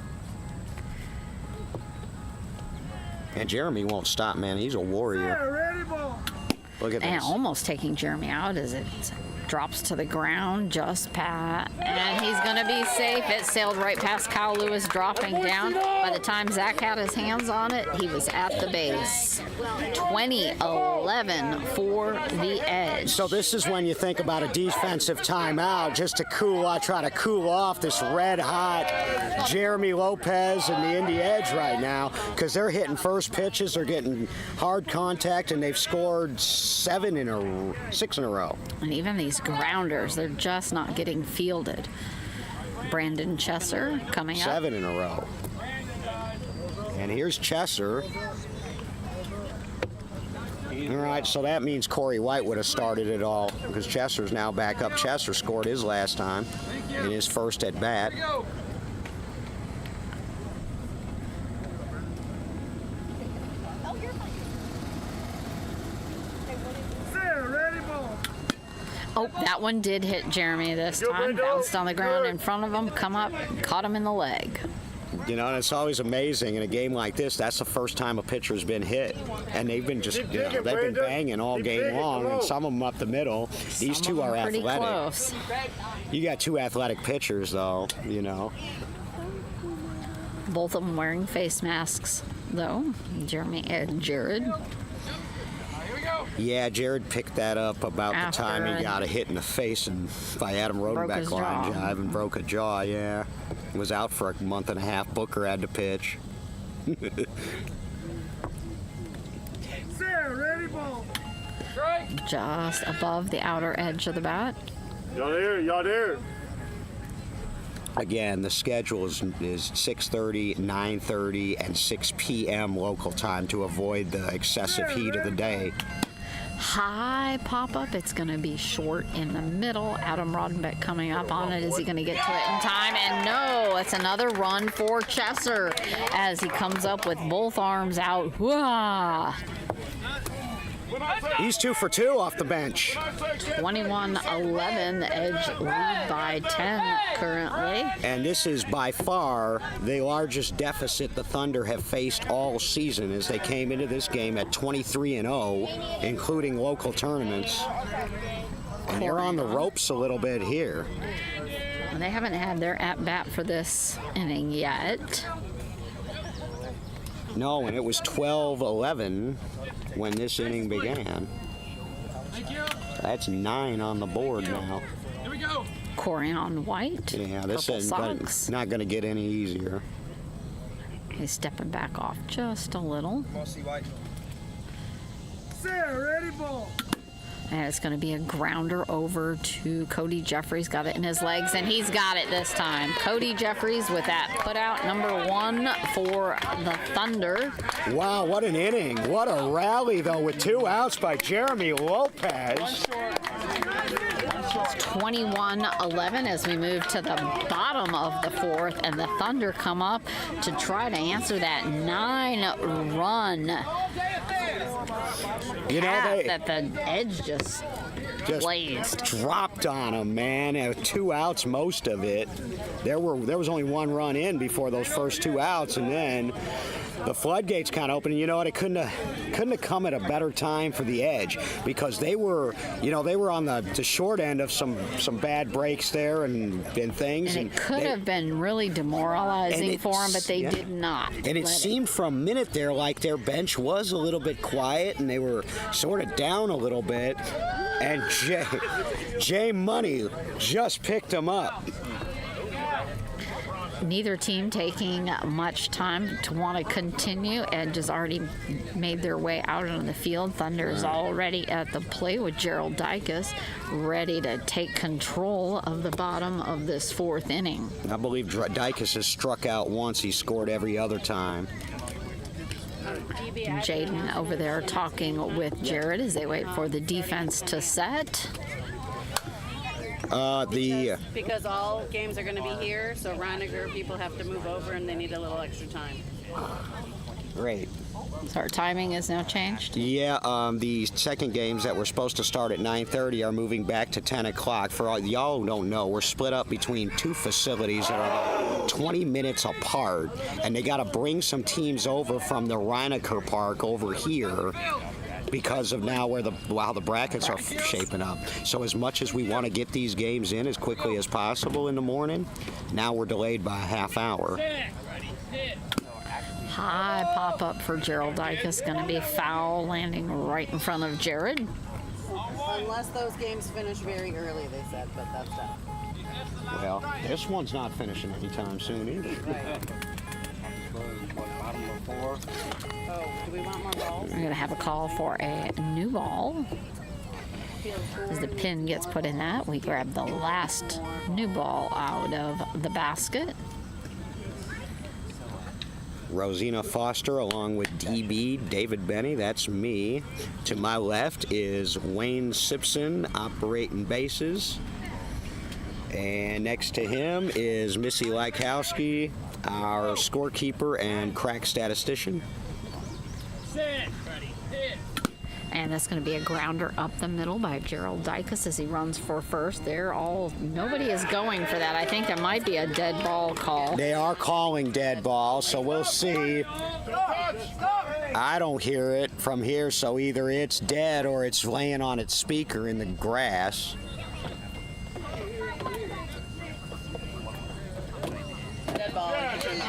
And Jeremy won't stop, man. He's a warrior. Look at And this. almost taking Jeremy out as it drops to the ground, just pat, and he's going to be safe. It sailed right past Kyle Lewis, dropping down. By the time Zach had his hands on it, he was at the base. 20-11 for the edge. So this is when you think about a defensive timeout, just to try to cool off this red-hot Jeremy Lopez and the Indy Edge right now, because they're hitting first pitches, they're getting hard contact, and they've scored 6 in a row. And even these grounders, they're just not getting fielded. Brandon Chesser coming up. 7 in a row. And here's Chesser. All right, so that means Corey White would have started it all, because Chesser's now back up. Chesser scored his last time in his first at bat. Oh, that one did hit Jeremy this time. Bounced on the ground in front of him, come up, caught him in the leg. And it's always amazing in a game like this. That's the first time a pitcher's been hit, and they've been they've been banging all game long, and some of them up the middle. These two are Pretty athletic. close. You got 2 athletic pitchers, though. Both of them wearing face masks, though. Jeremy and Jared. Yeah, Jared picked that up about the time he got a hit in the face by Adam Rodenbeck line jive and broke a jaw. Yeah, he was out for a month and a half. Booker had to pitch. just above the outer edge of the bat. Y'all there? Y'all there? Again, the schedule is 6:30, 9:30, and 6 p.m. local time to avoid the excessive heat of the day. High pop-up. It's going to be short in the middle. Adam Rodenbeck coming up on it. Is he going to get to it in time? And no, it's another run for Chesser as he comes up with both arms out. Whoa! He's 2 for 2 off the bench. 21-11. The Edge lead by 10 currently. And this is by far the largest deficit the Thunder have faced all season as they came into this game at 23-0, including local tournaments. And they're on the ropes a little bit here. They haven't had their at-bat for this inning yet. No, and it was 12-11 when this inning began. Thank you. That's 9 on the board now. Here we go. Corian White. Yeah, this purple is socks. not going to get any easier. He's stepping back off just a little. Sarah, ready, ball. And it's going to be a grounder over to Cody Jeffries. Got it in his legs, and he's got it this time. Cody Jeffries with that putout number 1 for the Thunder. Wow, what an inning. What a rally, though, with 2 outs by Jeremy Lopez. 21-11 as we move to the bottom of the 4th, and the Thunder come up to try to answer that 9-run that the Edge just blazed. Dropped on him, man. 2 outs, most of it. There was only 1 run in before those first 2 outs, and then the floodgates kind of opened. You know what? It couldn't have come at a better time for the Edge because they were on the short end of some bad breaks there and things. And it could have been really demoralizing for them, but they did not. And it seemed for a minute there like their bench was a little bit quiet and they were sort of down a little bit. And Jay Money just picked them up. Neither team taking much time to want to continue. Edge has already made their way out on the field. Thunder is already at the plate with Gerald Dicus ready to take control of the bottom of this 4th inning. I believe Dicus has struck out once. He scored every other time. Jaden over there talking with Jared as they wait for the defense to set. Because all games are going to be here, so Reiniger people have to move over and they need a little extra time. Great. So our timing is now changed? Yeah, the second games that were supposed to start at 9:30 are moving back to 10 o'clock. For all y'all who don't know, we're split up between 2 facilities that are about 20 minutes apart, and they got to bring some teams over from the Reiniger Park over here because of now how the brackets are shaping up. So as much as we want to get these games in as quickly as possible in the morning, now we're delayed by a half hour. High pop-up for Gerald Dicus, going to be foul, landing right in front of Jared. Unless those games finish very early, they said, but that's that. Well, this one's not finishing anytime soon either. Oh, do we want more balls? We're going to have a call for a new ball. As the pin gets put in that, we grab the last new ball out of the basket. Rosina Foster along with DB, David Benny, that's me. To my left is Wayne Simpson operating bases. And next to him is Missy Lykowski, our scorekeeper and crack statistician. And that's going to be a grounder up the middle by Gerald Dicus as he runs for first. Nobody is going for that. I think there might be a dead ball call. They are calling dead ball, so we'll see. I don't hear it from here, so either it's dead or it's laying on its speaker in the grass.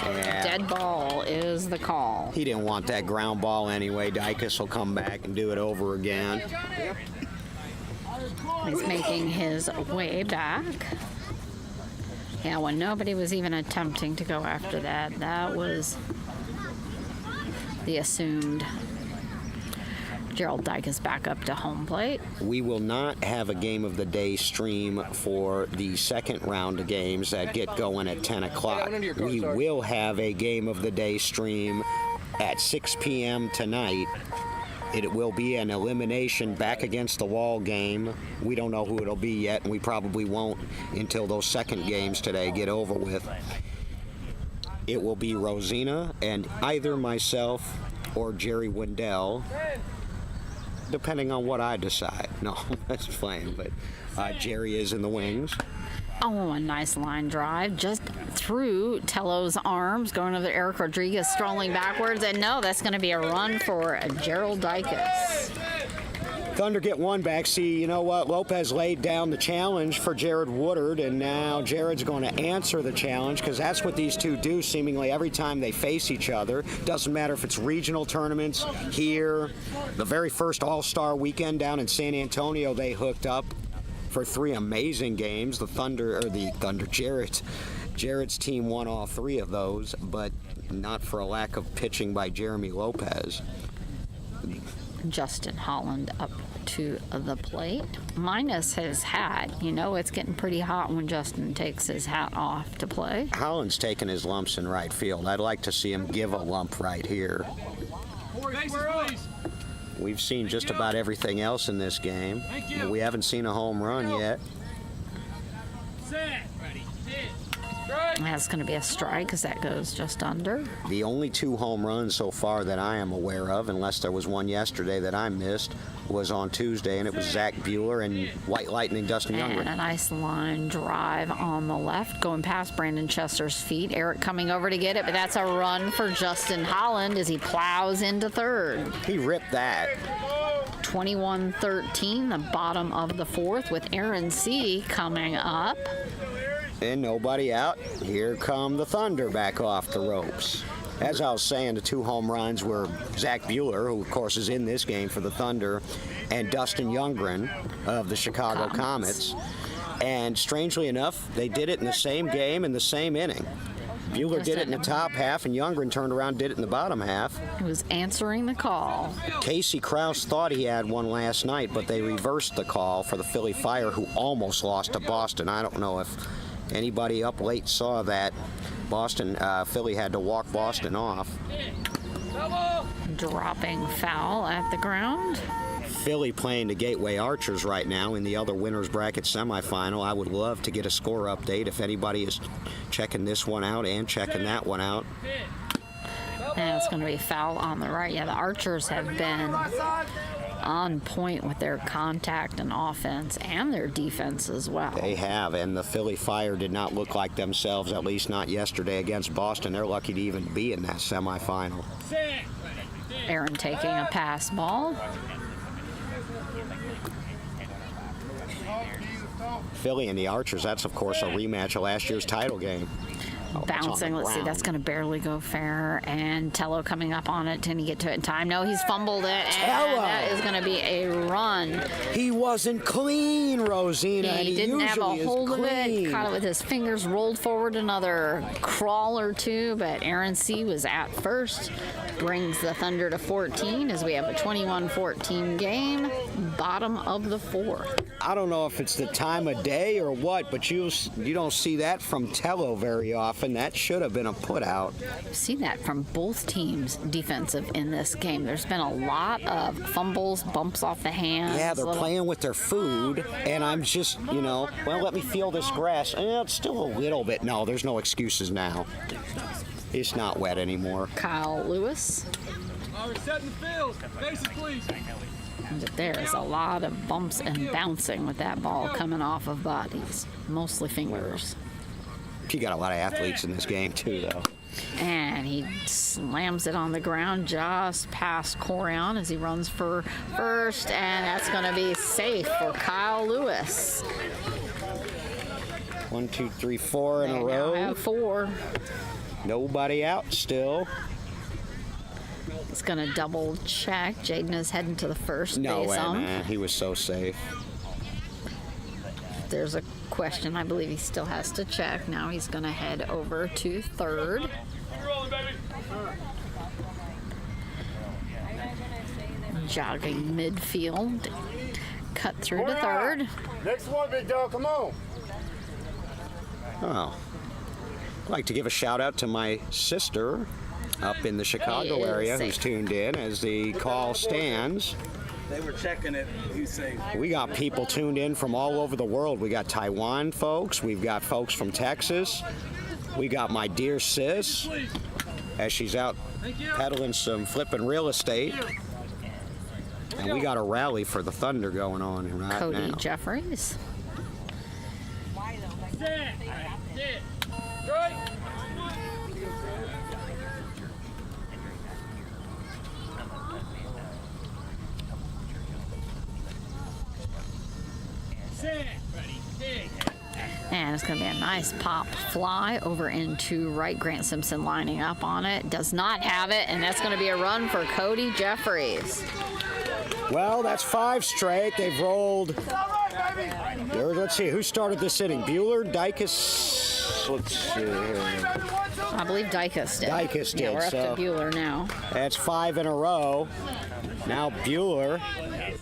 Yeah. Dead ball is the call. He didn't want that ground ball anyway. Dicus will come back and do it over again. He's making his way back. Yeah, when nobody was even attempting to go after that, that was the assumed Gerald Dyke is back up to home plate. We will not have a game of the day stream for the second round of games that get going at 10 o'clock. We will have a game of the day stream at 6 p.m. tonight. It will be an elimination back against the wall game. We don't know who it'll be yet, and we probably won't until those second games today get over with. It will be Rosina and either myself or Jerry Wendell, depending on what I decide. No, that's fine, but Jerry is in the wings. Oh, a nice line drive just through Tello's arms, going over to Eric Rodriguez, strolling backwards, and no, that's going to be a run for Gerald Dykes. Thunder get one back. See, you know what? Lopez laid down the challenge for Jared Woodard, and now Jared's going to answer the challenge because that's what these two do seemingly every time they face each other. Doesn't matter if it's regional tournaments here, the very first All-Star weekend down in San Antonio, they hooked up for 3 amazing games. Jared's team won all 3 of those, but not for a lack of pitching by Jeremy Lopez. Justin Holland up to the plate. Minus his hat. You know it's getting pretty hot when Justin takes his hat off to play. Holland's taking his lumps in right field. I'd like to see him give a lump right here. We've seen just about everything else in this game. But we haven't seen a home run yet. That's going to be a strike because that goes just under. The only 2 home runs so far that I am aware of, unless there was one yesterday that I missed, was on Tuesday, and it was Zach Bueller and White Lightning Dustin Youngren. And a nice line drive on the left, going past Brandon Chester's feet. Eric coming over to get it, but that's a run for Justin Holland as he plows into third. He ripped that. 21-13, the bottom of the 4th, with Aaron C. coming up. And nobody out. Here come the Thunder back off the ropes. As I was saying, the 2 home runs were Zach Bueller, who of course is in this game for the Thunder, and Dustin Youngren of the Chicago Comets. And strangely enough, they did it in the same game in the same inning. Bueller did it in the top half, and Youngren turned around and did it in the bottom half. He was answering the call. Casey Krause thought he had one last night, but they reversed the call for the Philly Fire, who almost lost to Boston. I don't know if anybody up late saw that. Philly had to walk Boston off. Dropping foul at the ground. Philly playing the Gateway Archers right now in the other winners bracket semifinal. I would love to get a score update if anybody is checking this one out and checking that one out. And it's going to be foul on the right. Yeah, the Archers have been on point with their contact and offense and their defense as well. They have, and the Philly Fire did not look like themselves, at least not yesterday against Boston. They're lucky to even be in that semifinal. Aaron taking a pass ball. Philly and the Archers, that's of course a rematch of last year's title game. Bouncing, let's see, that's going to barely go fair, and Tello coming up on it. Can he get to it in time? No, he's fumbled it, and Tello. that is going to be a run. He wasn't clean, Rosina. He didn't have a hold of it, caught it with his fingers, rolled forward another crawl or two, but Aaron C. was at first. Brings the Thunder to 14 as we have a 21-14 game, bottom of the 4th. I don't know if it's the time of day or what, but you don't see that from Tello very often. That should have been a put out. See that from both teams defensive in this game. There's been a lot of fumbles, bumps off the hands. Yeah, they're playing with their food, and I'm just, well, let me feel this grass. It's still a little bit. No, there's no excuses now. It's not wet anymore. Kyle Lewis. We're setting the field. Faces, please. There's a lot of bumps and bouncing with that ball coming off of bodies, mostly fingers. You got a lot of athletes in this game too, though. And he slams it on the ground just past Corian as he runs for first, and that's going to be safe for Kyle Lewis. 1, 2, 3, 4 in a row. Now have 4. Nobody out still. He's going to double check. Jaden is heading to the first base ump. Man. He was so safe. There's a question. I believe he still has to check. Now he's going to head over to third. jogging midfield. Cut through to third. Next one, big dog, come on. Oh. I'd like to give a shout out to my sister up in the Chicago area who's tuned in as the call stands. They were checking it. You say. We got people tuned in from all over the world. We got Taiwan folks. We've got folks from Texas. We got my dear sis as she's out peddling some flipping real estate. And we got a rally for the Thunder going on right Cody now. Jeffries. And it's going to be a nice pop fly over into right. Grant Simpson lining up on it. Does not have it, and that's going to be a run for Cody Jeffries. Well, that's 5 straight. They've rolled. Let's see, who started this inning? Bueller, Dicus. Let's see here. I believe Dicus did. Dicus did. Yeah, we're up so to Bueller now. That's 5 in a row. Now Bueller.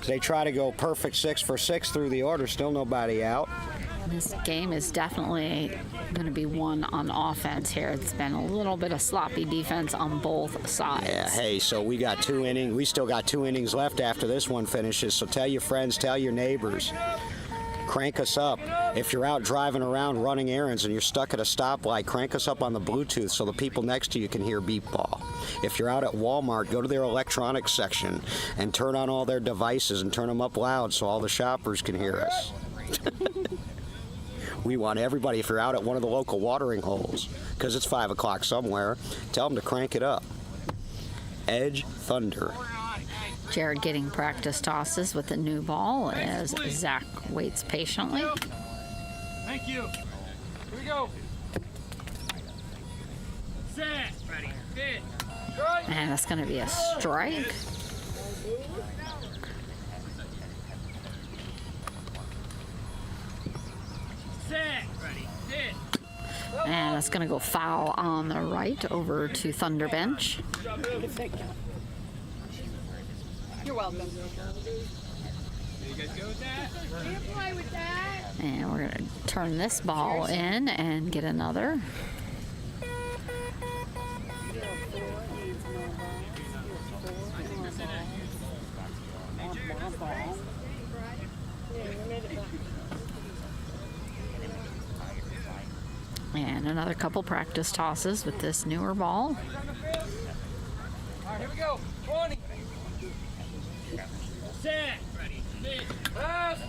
They try to go perfect 6 for 6 through the order. Still nobody out. This game is definitely going to be won on offense here. It's been a little bit of sloppy defense on both sides. Yeah, hey, so we got 2 innings. We still got 2 innings left after this one finishes. So tell your friends, tell your neighbors. Crank us up. If you're out driving around running errands and you're stuck at a stoplight, crank us up on the Bluetooth so the people next to you can hear beep ball. If you're out at Walmart, go to their electronics section and turn on all their devices and turn them up loud so all the shoppers can hear us. We want everybody, if you're out at one of the local watering holes, because it's 5 o'clock somewhere, tell them to crank it up. Edge Thunder. Jared getting practice tosses with the new ball as Zach waits patiently. Thank you. Here we go. Set. Ready. Hit. And it's going to be a strike. Set. Ready. Hit. And it's going to go foul on the right over to Thunder bench. You're welcome. You guys go with that? Can't play with that. And we're going to turn this ball in and get another. And another couple practice tosses with this newer ball. All right, here we go. 20. Set. Ready. Hit. Pass.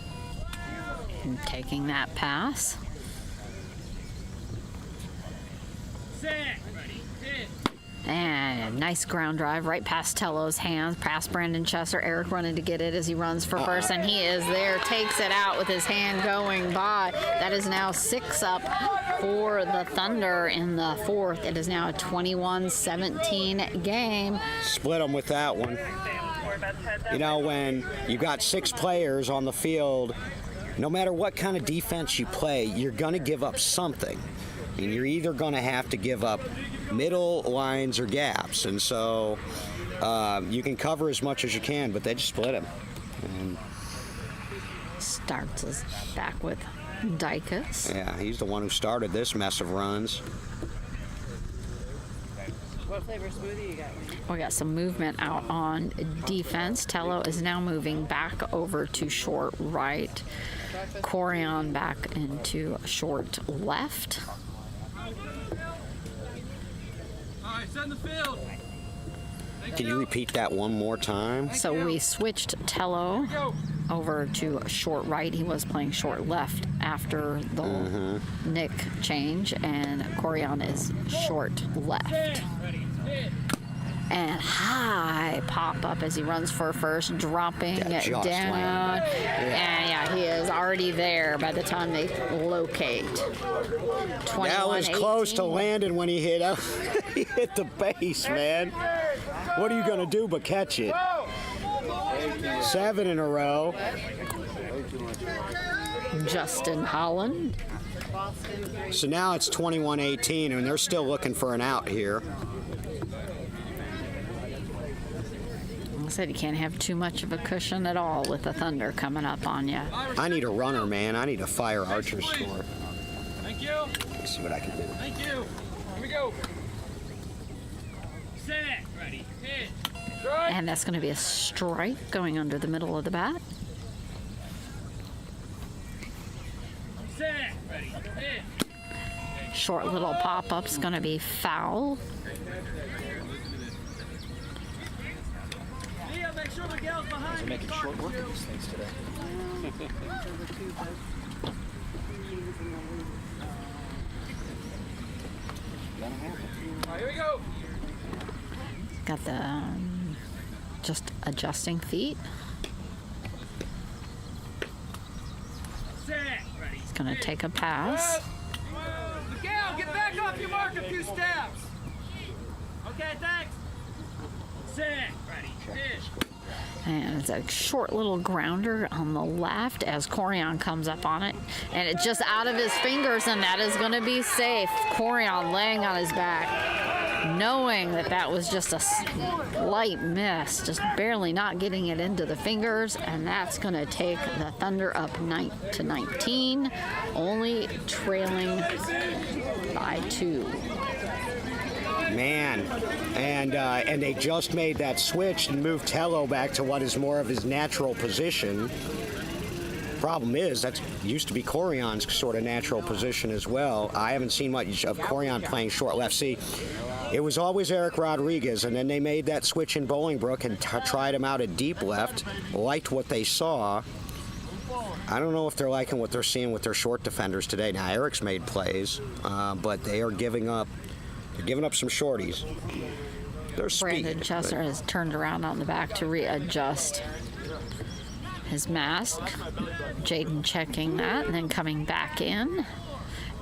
And taking that pass. Set. Ready. Hit. And a nice ground drive right past Tello's hands, past Brandon Chester. Eric running to get it as he runs for first, and he is there, takes it out with his hand going by. That is now 6 up for the Thunder in the 4th. It is now a 21-17 game. Split them with that one. You know, when you got 6 players on the field, no matter what kind of defense you play, you're going to give up something. And you're either going to have to give up middle lines or gaps. And so you can cover as much as you can, but they just split him. And Starts us back with Dicus. yeah, he's the one who started this mess of runs. What flavor smoothie you got? We got some movement out on defense. Tello is now moving back over to short right. Corian back into short left. All right, set in the field. Can you repeat that one more time? So we switched Tello over to short right. He was playing short left after the Nick change, and Corian is short left. And high pop up as he runs for first, dropping That it just down. landed. And yeah, he is already there by the time they locate. That was close to 21-18. landing when he hit up. He hit the base, man. What are you going to do but catch it? 7 in a row. Justin Holland. So now it's 21-18, and they're still looking for an out here. said you can't have too much of a cushion at all with the thunder coming up on you. I need a runner, man. I need a fire archer score. Thank you. Let's see what I can do. Thank you. Here we go. Set. Ready. Hit. Strike. And that's going to be a strike going under the middle of the bat. Set. Ready. Hit. Short little pop-up's going to be foul. Leah, make sure Miguel's behind you. Making short work of these things today. All right, here we go. Got the just adjusting feet. Set. Ready. He's going to take a pass. Miguel, get back off your mark a few steps. Okay, thanks. Set. Ready. Hit. And it's a short little grounder on the left as Corian comes up on it. And it's just out of his fingers, and that is going to be safe. Corian laying on his back, knowing that that was just a slight miss, just barely not getting it into the fingers. And that's going to take the Thunder up 9-19, only trailing by 2. Man, and they just made that switch and moved Tello back to what is more of his natural position. Problem is, that used to be Corian's sort of natural position as well. I haven't seen much of Corian playing short left. See, it was always Eric Rodriguez, and then they made that switch in Bolingbrook and tried him out at deep left, liked what they saw. I don't know if they're liking what they're seeing with their short defenders today. Now, Eric's made plays, but they are giving up. They're giving up some shorties. They're Brandon Chesser has turned around on the back to readjust his mask. Jaden checking that and then coming back in.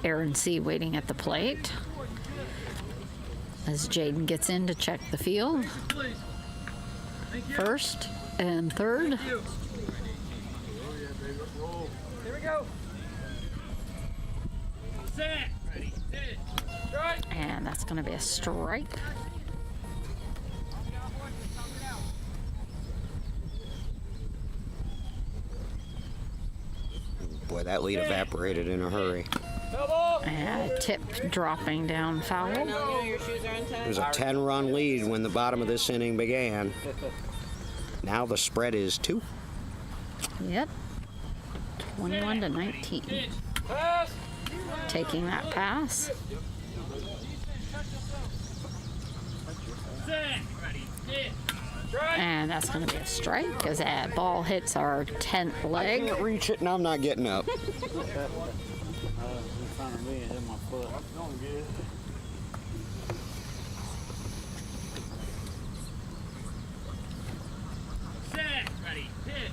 Aaron C. waiting at the plate as Jaden gets in to check the field. First and third. Here we go. Set. Ready. Hit. Strike. And that's going to be a strike. Boy, that lead evaporated in a hurry. And a tip dropping down foul. You know your shoes are untied? It was a 10-run lead when the bottom of this inning began. Now the spread is 2. Yep. 21-19. Pass. Taking that pass. Set. Ready. Hit. Strike. And that's going to be a strike as that ball hits our 10th I leg. can't reach it and I'm not getting up. In front of me, it hit my foot. Set. Ready. Hit.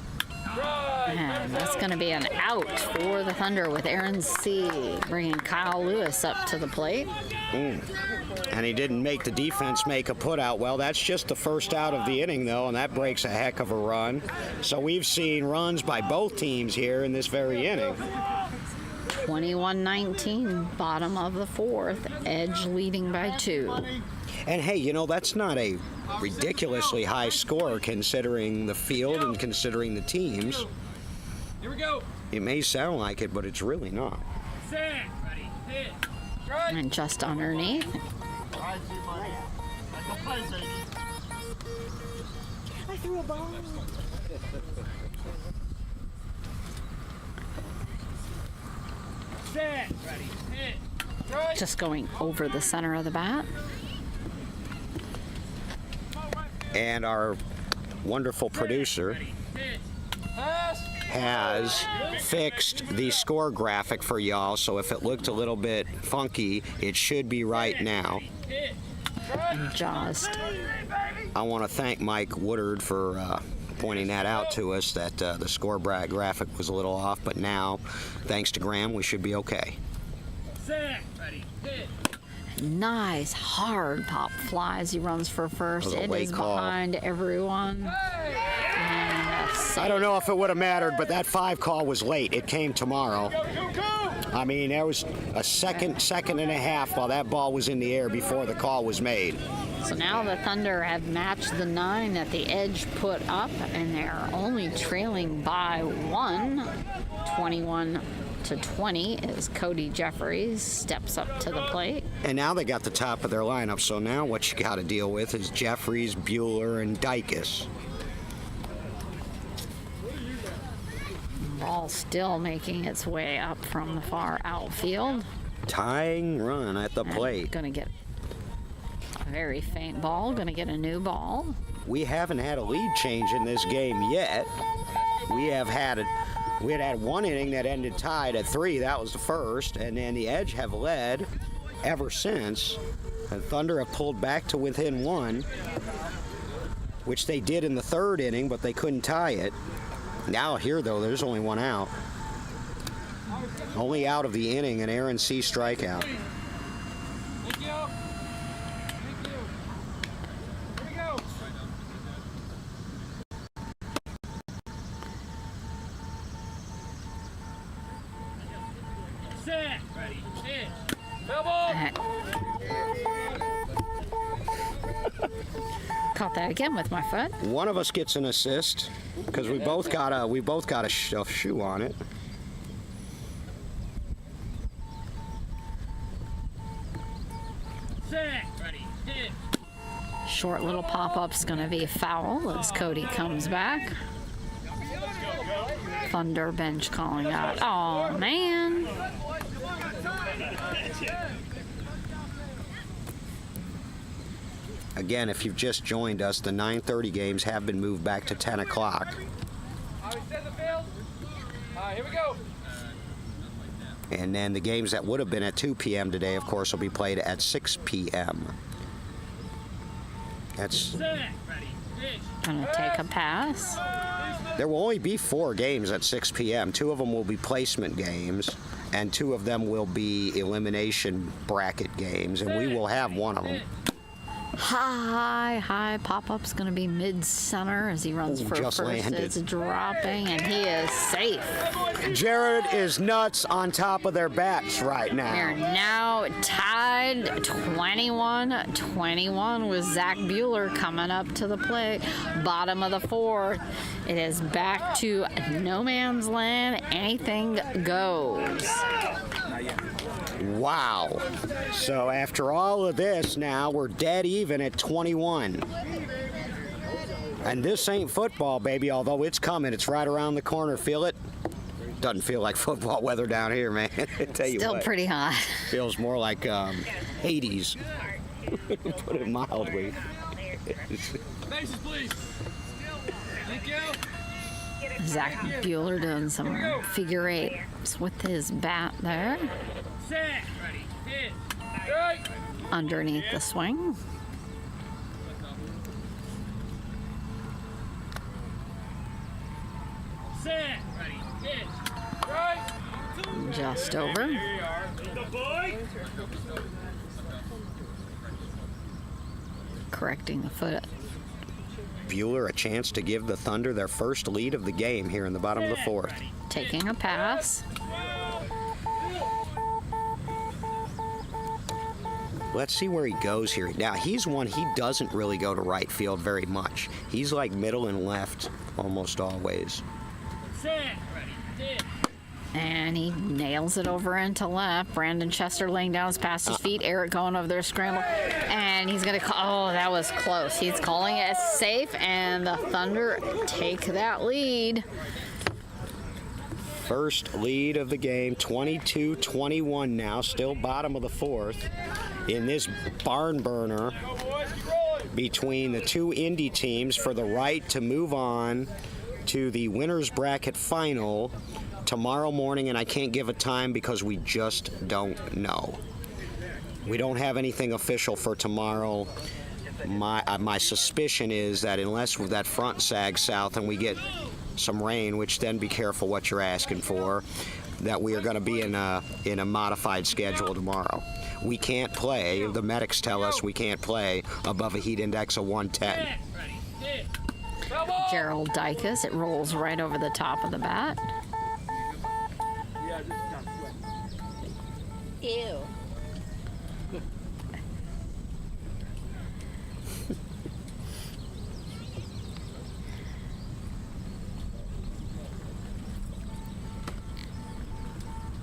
And that's going to be an out for the Thunder with Aaron C. bringing Kyle Lewis up to the plate. And he didn't make the defense make a put out. Well, that's just the first out of the inning, though, and that breaks a heck of a run. So we've seen runs by both teams here in this very inning. 21-19, bottom of the fourth, Edge leading by 2. And hey, you know, that's not a ridiculously high score considering the field and considering the teams. Here we go. It may sound like it, but it's really not. Set. Ready. Hit. Strike. And just underneath, I threw a ball. Set. Ready. Hit. Strike. just going over the center of the bat. And our wonderful producer Ready. Hit. Pass. has fixed the score graphic for y'all, so if it looked a little bit funky, it should be right now. Hit. And just I want to thank Mike Woodard for pointing that out to us, that the score graphic was a little off, but now, thanks to Graham, we should be okay. Set. Ready. Hit. nice hard pop fly as he runs for first. That was a It late is call. behind everyone. And a I don't know if it would have mattered, but that 5 call was late. It came tomorrow. I mean, there was a second and a half while that ball was in the air before the call was made. So now the Thunder have matched the 9 that the Edge put up, and they're only trailing by 1. 21-20 as Cody Jeffries steps up to the plate. And now they got the top of their lineup, so now what you got to deal with is Jeffries, Bueller, and Dykes. Ball still making its way up from the far outfield. Tying run at the plate. Going to get a very faint ball. Going to get a new ball. We haven't had a lead change in this game yet. We had one inning that ended tied at 3. That was the first. And then the Edge have led ever since. The Thunder have pulled back to within 1, which they did in the 3rd inning, but they couldn't tie it. Now here, though, there's only 1 out. Only out of the inning, an Aaron C. strikeout. Thank you. Thank you. Here we go. Set. Ready. Hit. Double. Caught that again with my foot. One of us gets an assist because we both got a shoe on it. Set. Ready. Hit. Short little pop-up's going to be a foul as Cody comes back. Thunder bench calling out. Oh, man. Again, if you've just joined us, the 9:30 games have been moved back to 10 o'clock. We set the field. Here we go. And then the games that would have been at 2 p.m. today, of course, will be played at 6 p.m. That's. Set. Ready. Hit. Going to take a pass. There will only be 4 games at 6 p.m. 2 of them will be placement games, and 2 of them will be elimination bracket games, and we will have one of them. High pop-up's going to be mid-center as he runs for just first. landed. It's dropping, and he is safe. Jared is nuts on top of their bats right We're now. now tied 21-21 with Zach Bueller coming up to the plate. Bottom of the 4th. It is back to no man's land. Anything goes. Wow. So after all of this now, we're dead even at 21. And this ain't football, baby, although it's coming. It's right around the corner. Feel it? Doesn't feel like football weather down here, man. Tell you Still what, pretty hot. feels more like Hades. Put it mildly. Bases, please. Thank you. Zach Bueller doing some figure 8s with his bat there. Set. Ready. Hit. Right. Underneath the swing. Set. Ready. Hit. Right. Just over. The boy. Correcting the foot. Bueller a chance to give the Thunder their first lead of the game here in the bottom of the 4th. Taking a pass. Let's see where he goes here. Now, he's one, he doesn't really go to right field very much. He's like middle and left almost always. Set. Ready. Hit. And he nails it over into left. Brandon Chester laying down his past his feet. Eric going over there scramble. And he's going to call. Oh, that was close. He's calling it safe. And the Thunder take that lead. First lead of the game, 22-21 now, still bottom of the 4th. In this barn burner between the 2 Indy teams for the right to move on to the winner's bracket final tomorrow morning, and I can't give a time because we just don't know. We don't have anything official for tomorrow. My suspicion is that unless that front sags south and we get some rain, which then be careful what you're asking for, that we are going to be in a modified schedule tomorrow. We can't play. The medics tell us we can't play above a heat index of 110. Ready. Hit. Gerald Dykes. It rolls right over the top of the bat. Ew.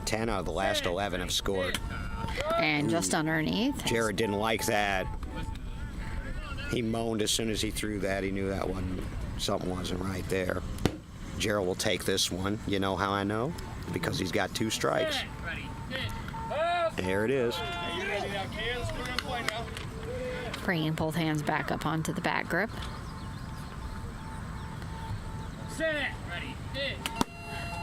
10 out of the last 11 have scored. And just underneath. Jared didn't like that. He moaned as soon as he threw that. He knew that something wasn't right there. Jared will take this one. You know how I know? Because he's got 2 strikes. There it is. Bringing both hands back up onto the back grip.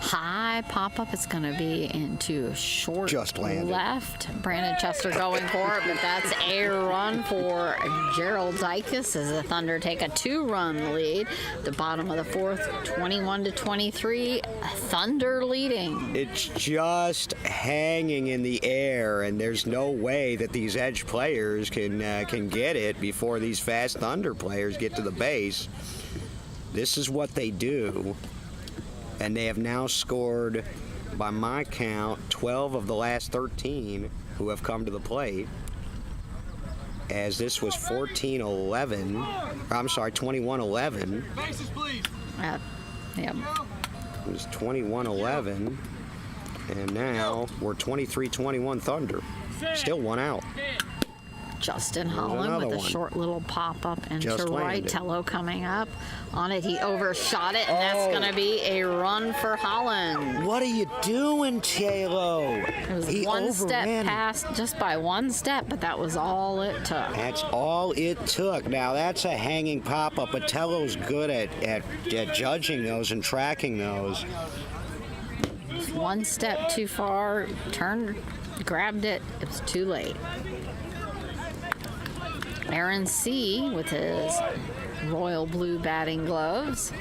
High pop-up. It's going to be into short Just landed. left. Brandon Chester going for it, but that's a run for Gerald Dykes as the Thunder take a 2-run lead. The bottom of the 4th, 21-23. Thunder leading. It's just hanging in the air, and there's no way that these edge players can get it before these fast Thunder players get to the base. This is what they do. And they have now scored, by my count, 12 of the last 13 who have come to the plate. As this was 21-11. Faces, please. Yep. It was 21-11. And now we're 23-21 Thunder. Still 1 out. Justin Holland another with a one. short little pop-up into Just right. landed. Tello coming up on it. He overshot it, and that's going to be a run for Holland. What are you doing, Taylor? It was He one step overran. past, just by 1 step, but that was all it took. That's all it took. Now, that's a hanging pop-up, but Tello's good at judging those and tracking those. 1 step too far, turned, grabbed it. It was too late. Aaron C. with his royal blue batting gloves.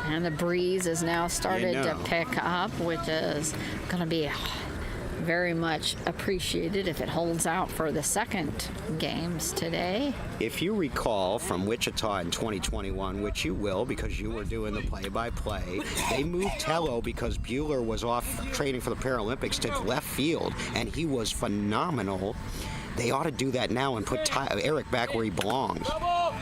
And the breeze has now started to pick up, which is going to be very much appreciated if it holds out for the second games today. If you recall from Wichita in 2021, which you will because you were doing the play-by-play, they moved Tello because Bueller was off training for the Paralympics to left field, and he was phenomenal. They ought to do that now and put Eric back where he belongs. Well,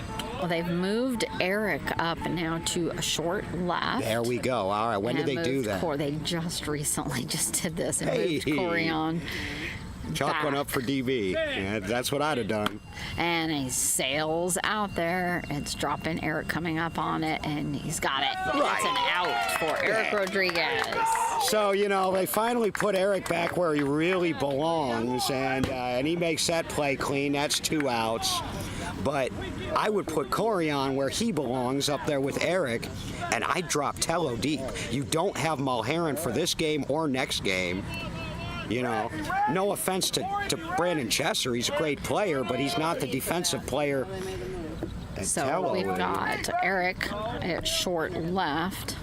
they've moved Eric up now to a short left. There we go. All right, when did they do that? They just recently just did this and Hey. moved Corey on. Chalk one up for DB. Yeah, that's what I'd have done. And he sails out there. It's dropping. Eric coming up on it, and he's got it. Right. It's an out for Eric Rodriguez. So, they finally put Eric back where he really belongs, and he makes that play clean. That's 2 outs. But I would put Corey on where he belongs up there with Eric, and I'd drop Tello deep. You don't have Mulherron for this game or next game. No offense to Brandon Chesser. He's a great player, but he's not the defensive player that So Tello we've is. got Eric at short left,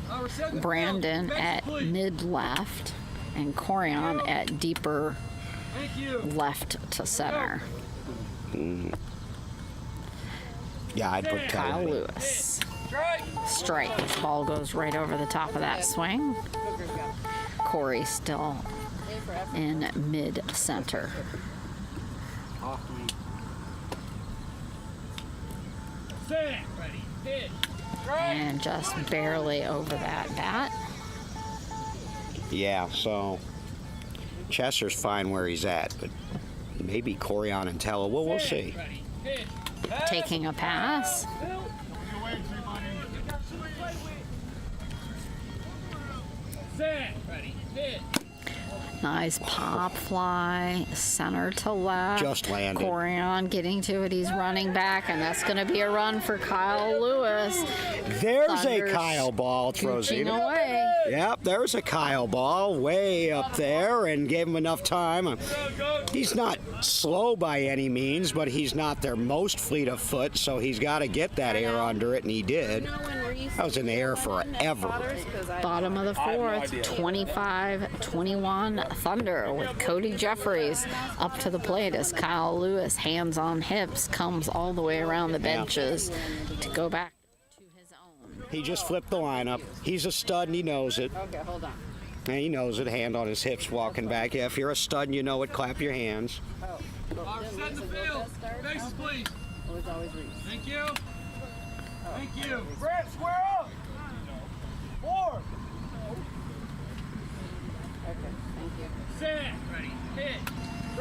Brandon at mid left, and Corian at deeper left to center. Yeah, I'd put Kyle Tello. Lewis. Strike. Ball goes right over the top of that swing. Corey still in mid center. And just barely over that bat. Yeah, so Chester's fine where he's at, but maybe Corian and Tello. Well, we'll see. Taking a pass. Nice pop fly, center to left. Just landed. Corian getting to it. He's running back, and that's going to be a run for Kyle Lewis. There's Thunder's a Kyle ball. Throws scooching him. away. Yep, there's a Kyle ball way up there and gave him enough time. He's not slow by any means, but he's not their most fleet of foot, so he's got to get that air under it, and he did. That was in the air forever. Bottom of the 4th, 25-21 Thunder with Cody Jeffries up to the plate as Kyle Lewis, hands on hips, comes all the way around the benches to go back to his own. He just flipped the lineup. He's a stud, and he knows it. Okay, hold on. And he knows it, hand on his hips walking back. Yeah, if you're a stud and you know it, clap your hands. Set in the field. Faces, please. It was always Reese. Thank you. Thank you. Brett, square up. 4.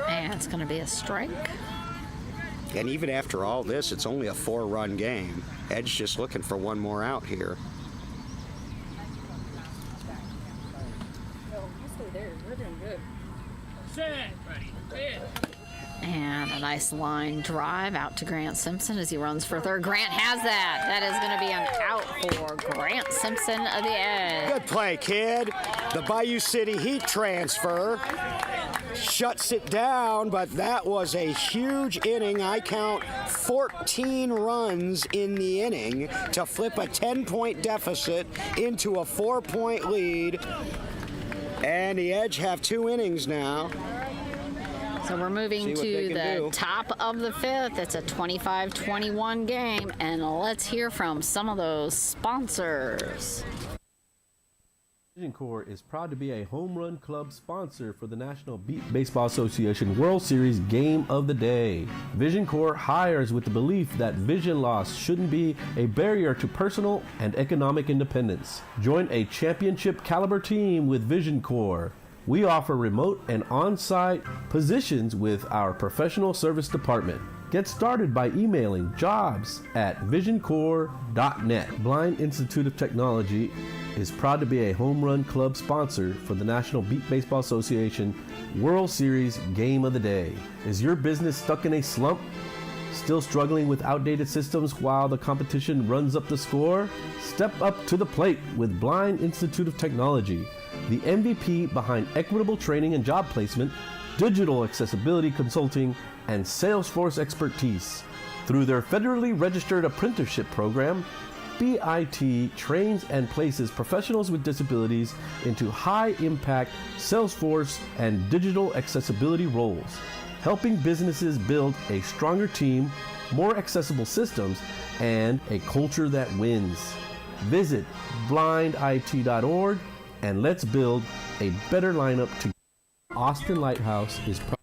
And it's going to be a strike. And even after all this, it's only a 4-run game. Edge just looking for one more out here. And a nice line drive out to Grant Simpson as he runs for third. Grant has that. That is going to be an out for Grant Simpson of the Edge. Good play, kid. The Bayou City Heat transfer shuts it down, but that was a huge inning. I count 14 runs in the inning to flip a 10-point deficit into a 4-point lead. And the Edge have 2 innings now. So we're moving to the top of the 5th. It's a 25-21 game, and let's hear from some of those sponsors. Vision Corps is proud to be a home run club sponsor for the National Baseball Association World Series Game of the Day. Vision Corps hires with the belief that vision loss shouldn't be a barrier to personal and economic independence. Join a championship caliber team with Vision Corps. We offer remote and on-site positions with our professional service department. Get started by emailing jobs@visioncorps.net. Blind Institute of Technology is proud to be a home run club sponsor for the National Beat Baseball Association World Series Game of the Day. Is your business stuck in a slump? Still struggling with outdated systems while the competition runs up the score? Step up to the plate with Blind Institute of Technology, the MVP behind equitable training and job placement, digital accessibility consulting, and Salesforce expertise. Through their federally registered apprenticeship program, BIT trains and places professionals with disabilities into high-impact Salesforce and digital accessibility roles, helping businesses build a stronger team, more accessible systems, and a culture that wins. Visit blindit.org and let's build a better lineup together. Austin Lighthouse is proud.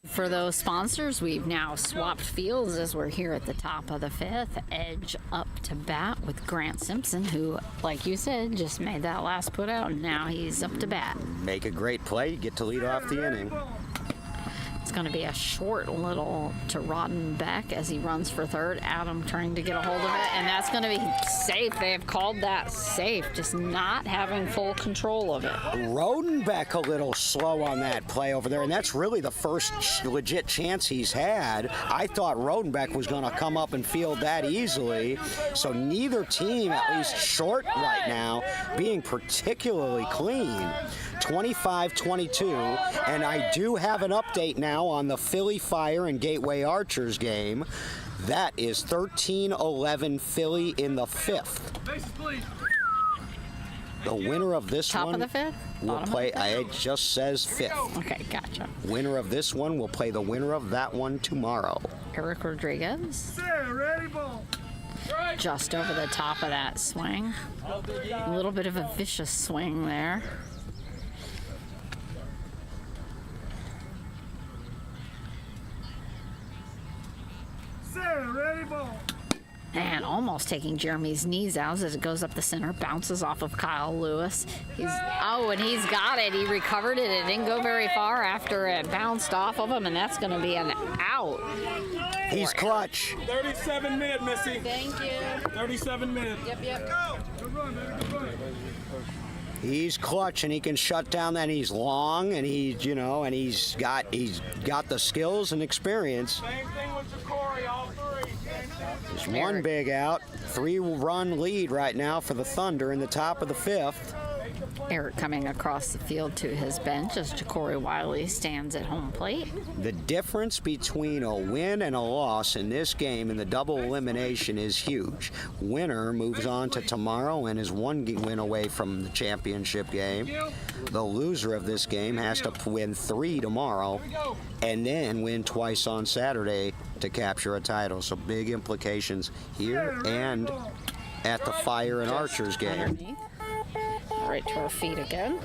For those sponsors, we've now swapped fields as we're here at the top of the 5th. Edge up to bat with Grant Simpson, who, like you said, just made that last put out, and now he's up to bat. Make a great play, get to lead off the inning. It's going to be a short little to Roddenbeck as he runs for third. Adam trying to get a hold of it, and that's going to be safe. They have called that safe, just not having full control of it. Rodenbeck a little slow on that play over there, and that's really the first legit chance he's had. I thought Rodenbeck was going to come up and field that easily, so neither team, at least short right now, being particularly clean. 25-22, and I do have an update now on the Philly Fire and Gateway Archers game. That is 13-11 Philly in the 5th. The winner of this Top one of the 5th? will play, it just says 5th. Okay, gotcha. Winner of this one will play the winner of that one tomorrow. Eric Rodriguez. Just over the top of that swing. A little bit of a vicious swing there. And almost taking Jeremy's knees out as it goes up the center, bounces off of Kyle Lewis. And he's got it. He recovered it. It didn't go very far after it bounced off of him, and that's going to be an out. He's clutch. 37 minute, Missy. Thank you. 37 minutes. Yep. Good run, baby. Good run. He's clutch, and he can shut down that. He's long, and he's got the skills and experience. Same thing with Ja'Cory, all three. There's one big out, 3-run lead right now for the Thunder in the top of the 5th. Eric coming across the field to his bench as Ja'Cory Wiley stands at home plate. The difference between a win and a loss in this game in the double elimination is huge. Winner moves on to tomorrow and is one win away from the championship game. The loser of this game has to win 3 tomorrow and then win twice on Saturday to capture a title. So big implications here and at the Fire and Archers game. Right to our feet again.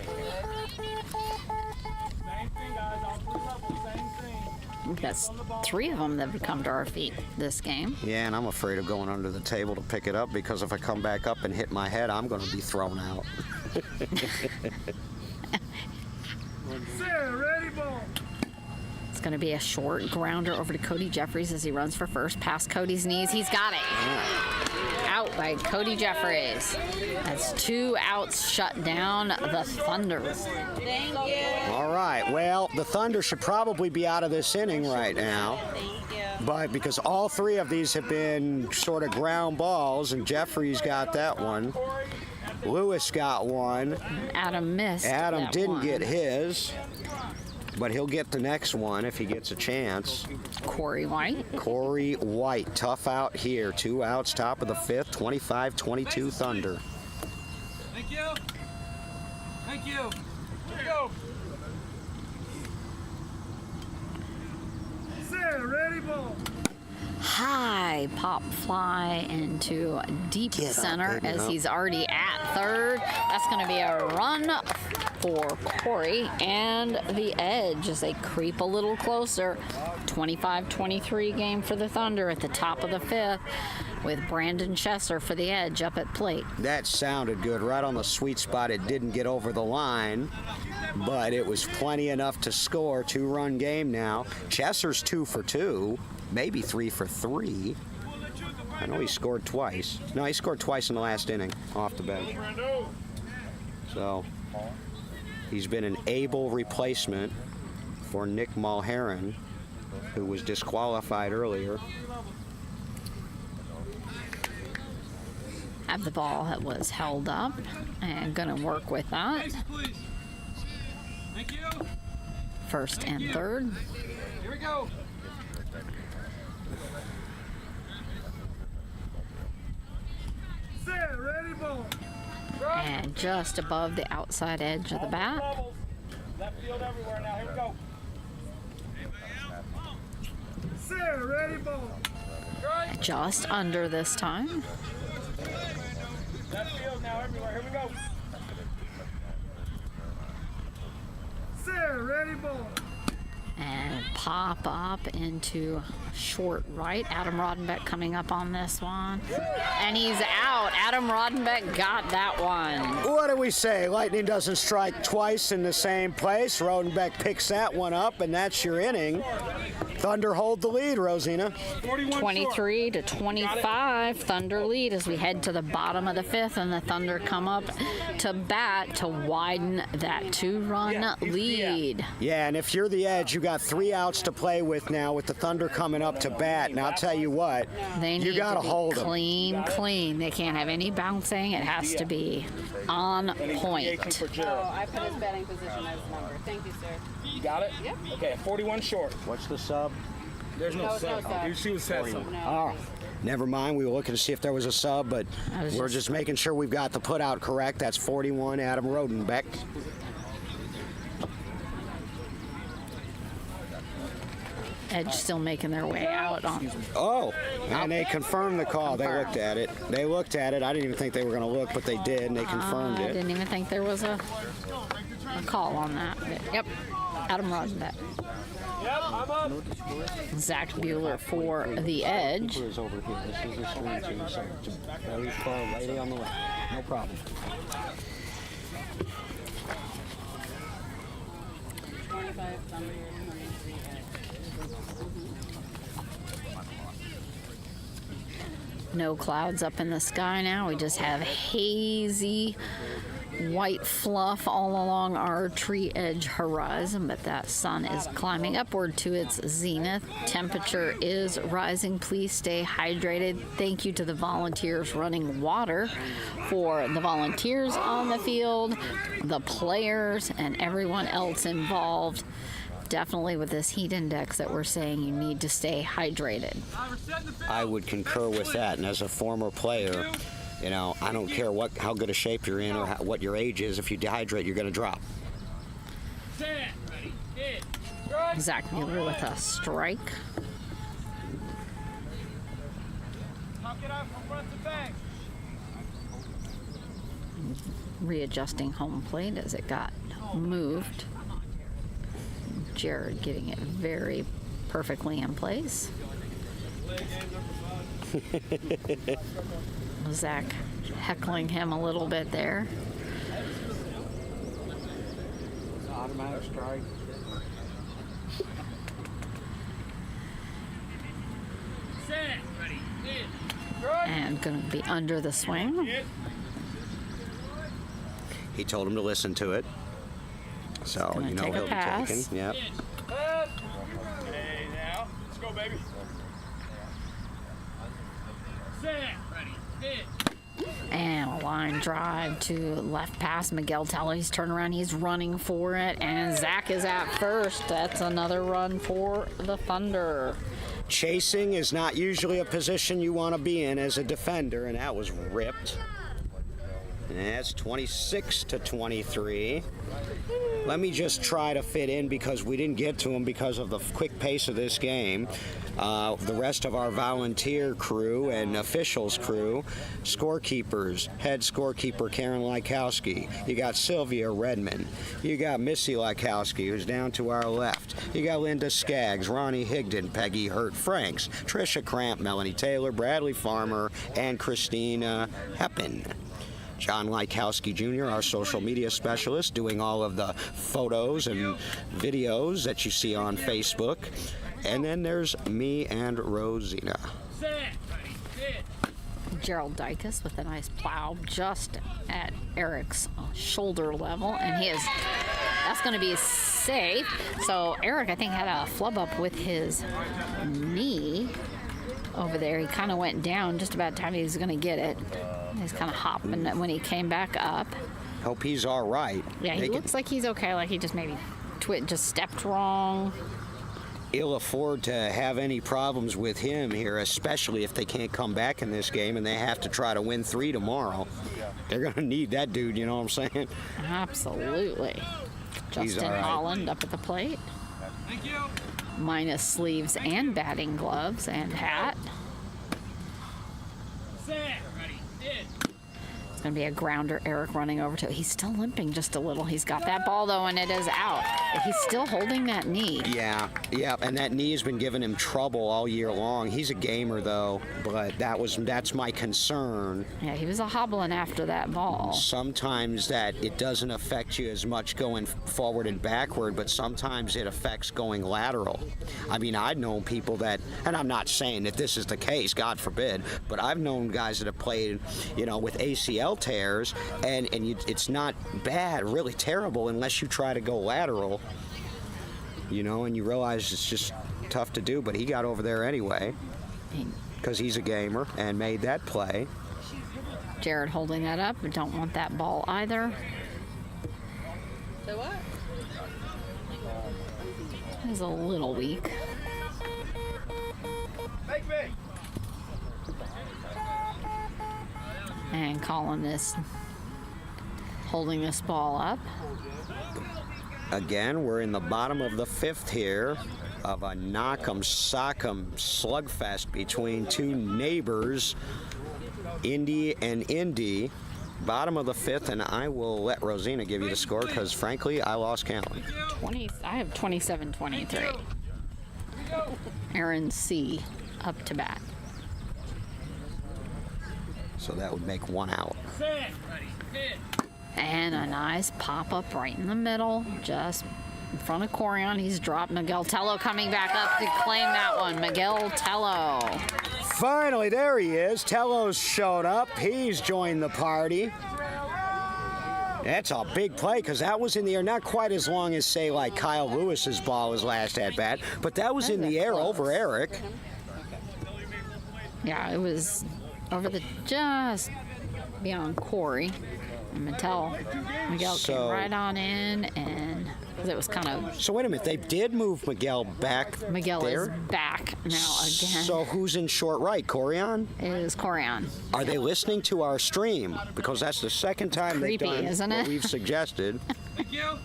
That's 3 of them that would come to our feet this game. Yeah, and I'm afraid of going under the table to pick it up because if I come back up and hit my head, I'm going to be thrown out. Sarah, ready, ball. It's going to be a short grounder over to Cody Jeffries as he runs for first. Past Cody's knees. He's got it. Out by Cody Jeffries. That's 2 outs shut down the Thunder. Thank you. All right. Well, the Thunder should probably be out of this inning right now. Thank you. But because all 3 of these have been sort of ground balls, and Jeffries got that one. Lewis got one. Adam missed. Adam that didn't one. get his, but he'll get the next one if he gets a chance. Corey White. Corey White, tough out here. 2 outs, top of the 5th, 25-22 Thunder. Thank you. Thank you. Here we go. Sarah, ready, ball. High pop fly into deep Get up, center baby, as up. he's already at third. That's going to be a run for Corey and the Edge as they creep a little closer. 25-23 game for the Thunder at the top of the 5th with Brandon Chesser for the Edge up at plate. That sounded good, right on the sweet spot. It didn't get over the line, but it was plenty enough to score. 2-run game now. Chesser's 2 for 2, maybe 3 for 3. I know he scored twice. No, he scored twice in the last inning off the bench. So he's been an able replacement for Nick Mulheron, who was disqualified earlier. Have the ball that was held up and going to work with that. Faces, please. Thank you. First and third. Here we go. Sarah, ready, ball. And just above the outside edge of the bat. Levels. Left field everywhere now. Here we go. Sarah, ready, ball. Right. Just under this time. Left field now everywhere. Here we go. Sarah, ready, ball. And pop up into short right. Adam Rodenbeck coming up on this one. And he's out. Adam Rodenbeck got that one. What do we say? Lightning doesn't strike twice in the same place. Rodenbeck picks that one up, and that's your inning. Thunder hold the lead, Rosina. 23-25, Thunder lead as we head to the bottom of the 5th, and the Thunder come up to bat to widen that 2-run lead. Yeah, and if you're the Edge, you got 3 outs to play with now with the Thunder coming up to bat. And I'll tell you what, They need you got to to be hold them. clean. They can't have any bouncing. It has to be on point. Oh, I put his batting position as number. Thank you, sir. You got it? Yep. Okay, 41 short. What's the sub? There's no, No, it's sub. no sub. She was said something. Oh, never mind. We were looking to see if there was a sub, but I was we're just- just making sure we've got the put out correct. That's 41, Adam Rodenbeck. Edge still making their way out on. Oh, and they confirmed the call. They Confirmed. looked at it. I didn't even think they were going to look, but they did, and they confirmed I it. didn't even think there was a call on that. But, yep, Adam Rodenbeck. Yep, I'm up. Zach Bueller for the Edge. Is over here. This is a screen too, so it's very far, right on the left. No problem. 25 Thunder, 23 Edge. No clouds up in the sky now. We just have hazy white fluff all along our tree edge horizon, but that sun is climbing upward to its zenith. Temperature is rising. Please stay hydrated. Thank you to the volunteers running water for the volunteers on the field, the players, and everyone else involved. Definitely with this heat index that we're saying, you need to stay hydrated. I would concur with that, and as a former player, you know, I don't care how good a shape you're in or what your age is. If you dehydrate, you're going to drop. Zach Mueller with a strike. Readjusting home plate as it got moved. Jared getting it very perfectly in place. Zach heckling him a little bit there. automatic strike. Set. Ready. Hit. And going to be under the swing. He told him to listen to it. So, Gonna you know take a he'll pass. be taken. Yep. Okay, now. Let's go, baby. Set. Ready. Hit. And a line drive to left past Miguel Tello. He's turned around. He's running for it. And Zach is at first. That's another run for the Thunder. Chasing is not usually a position you want to be in as a defender, and that was ripped. And that's 26-23. Let me just try to fit in because we didn't get to him because of the quick pace of this game. The rest of our volunteer crew and officials crew, scorekeepers, head scorekeeper Karen Lykowski. You got Sylvia Redmond. You got Missy Lykowski, who's down to our left. You got Linda Skaggs, Ronnie Higdon, Peggy Hurt Franks, Tricia Cramp, Melanie Taylor, Bradley Farmer, and Christina Heppen. John Lykowski Jr., our social media specialist, doing all of the photos and videos that you see on Facebook. And then there's me and Rosina. Set. Ready. Hit. Gerald Dykus with a nice plow just at Eric's shoulder level. And that's going to be safe. So Eric, I think, had a flub up with his knee over there. He kind of went down just about the time he was going to get it. He's kind of hopping when he came back up. Hope he's all right. Yeah, he looks like he's okay. Like he just maybe just stepped wrong. Ill afford to have any problems with him here, especially if they can't come back in this game and they have to try to win 3 tomorrow. They're going to need that dude, you know what I'm saying? Absolutely. Justin all right. Holland up at the plate. Thank you. Minus sleeves and batting gloves and hat. Set. Ready. Hit. It's going to be a grounder. Eric running over to it. He's still limping just a little. He's got that ball, though, and it is out. But he's still holding that knee. Yeah, and that knee has been giving him trouble all year long. He's a gamer, though, but that's my concern. Yeah, he was a hobbling after that ball. Sometimes that it doesn't affect you as much going forward and backward, but sometimes it affects going lateral. I mean, I've known people that, and I'm not saying that this is the case, God forbid, but I've known guys that have played, with ACL tears, and it's not bad, really terrible, unless you try to go lateral, and you realize it's just tough to do, but he got over there anyway because he's a gamer and made that play. Jared holding that up. We don't want that ball either. So what? He's a little weak. Make me. And Colin is holding this ball up. Again, we're in the bottom of the 5th here of a knock'em sock'em slugfest between two neighbors, Indy and Indy. Bottom of the 5th, and I will let Rosina give you the score because, frankly, I lost count. I have 27-23. Aaron C. up to bat. So that would make 1 out. Set. Ready. Hit. And a nice pop-up right in the middle, just in front of Corian. He's dropped. Miguel Tello coming back up to claim that one. Miguel Tello. Finally, there he is. Tello's showed up. He's joined the party. That's a big play because that was in the air. Not quite as long as, say, like Kyle Lewis's ball was last at bat, but that was in the air over Eric. Yeah, it was over just beyond Corey. And Miguel came right on in, and it was kind of... So wait a minute, they did move Miguel back Miguel there? is back now again. So who's in short right, Corian? It is Corian. Are they listening to our stream? Because that's the second time Creepy, they've done isn't what it? we've suggested. Thank you.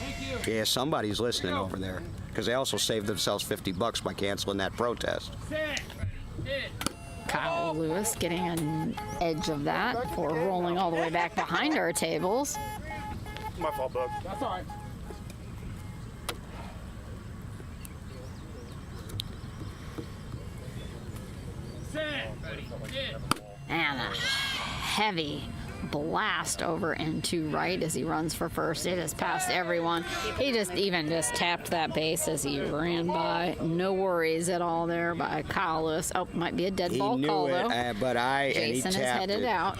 Thank you. Yeah, somebody's listening over there. Because they also saved themselves $50 by canceling that protest. Set. Ready. Hit. Kyle Lewis getting an edge of that for rolling all the way back behind our tables. My fault, Bug. That's all right. Set. Ready. Hit. And a heavy blast over into right as he runs for first. It has passed everyone. He just tapped that base as he ran by. No worries at all there by Kyle Lewis. Oh, might be a dead ball call though. Jason Jason is headed out.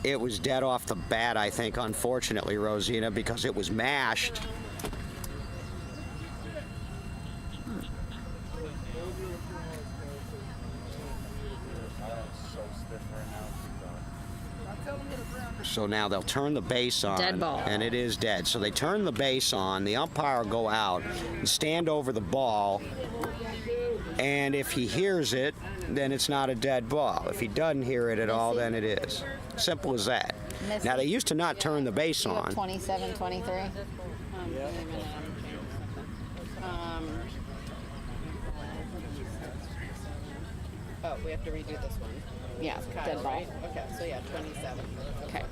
It was dead off the bat, I think, unfortunately, Rosina, because it was mashed. So now they'll turn the base on. Dead ball. And it is dead. So they turn the base on, the umpire will go out and stand over the ball, and if he hears it, then it's not a dead ball. If he doesn't hear it at all, then it is. Simple as that. Missy. Now, they used to not turn the base on. 27, 23. Oh, we have to redo this one. Yeah, Kyle, dead ball. right? Okay, so yeah, 27. Okay.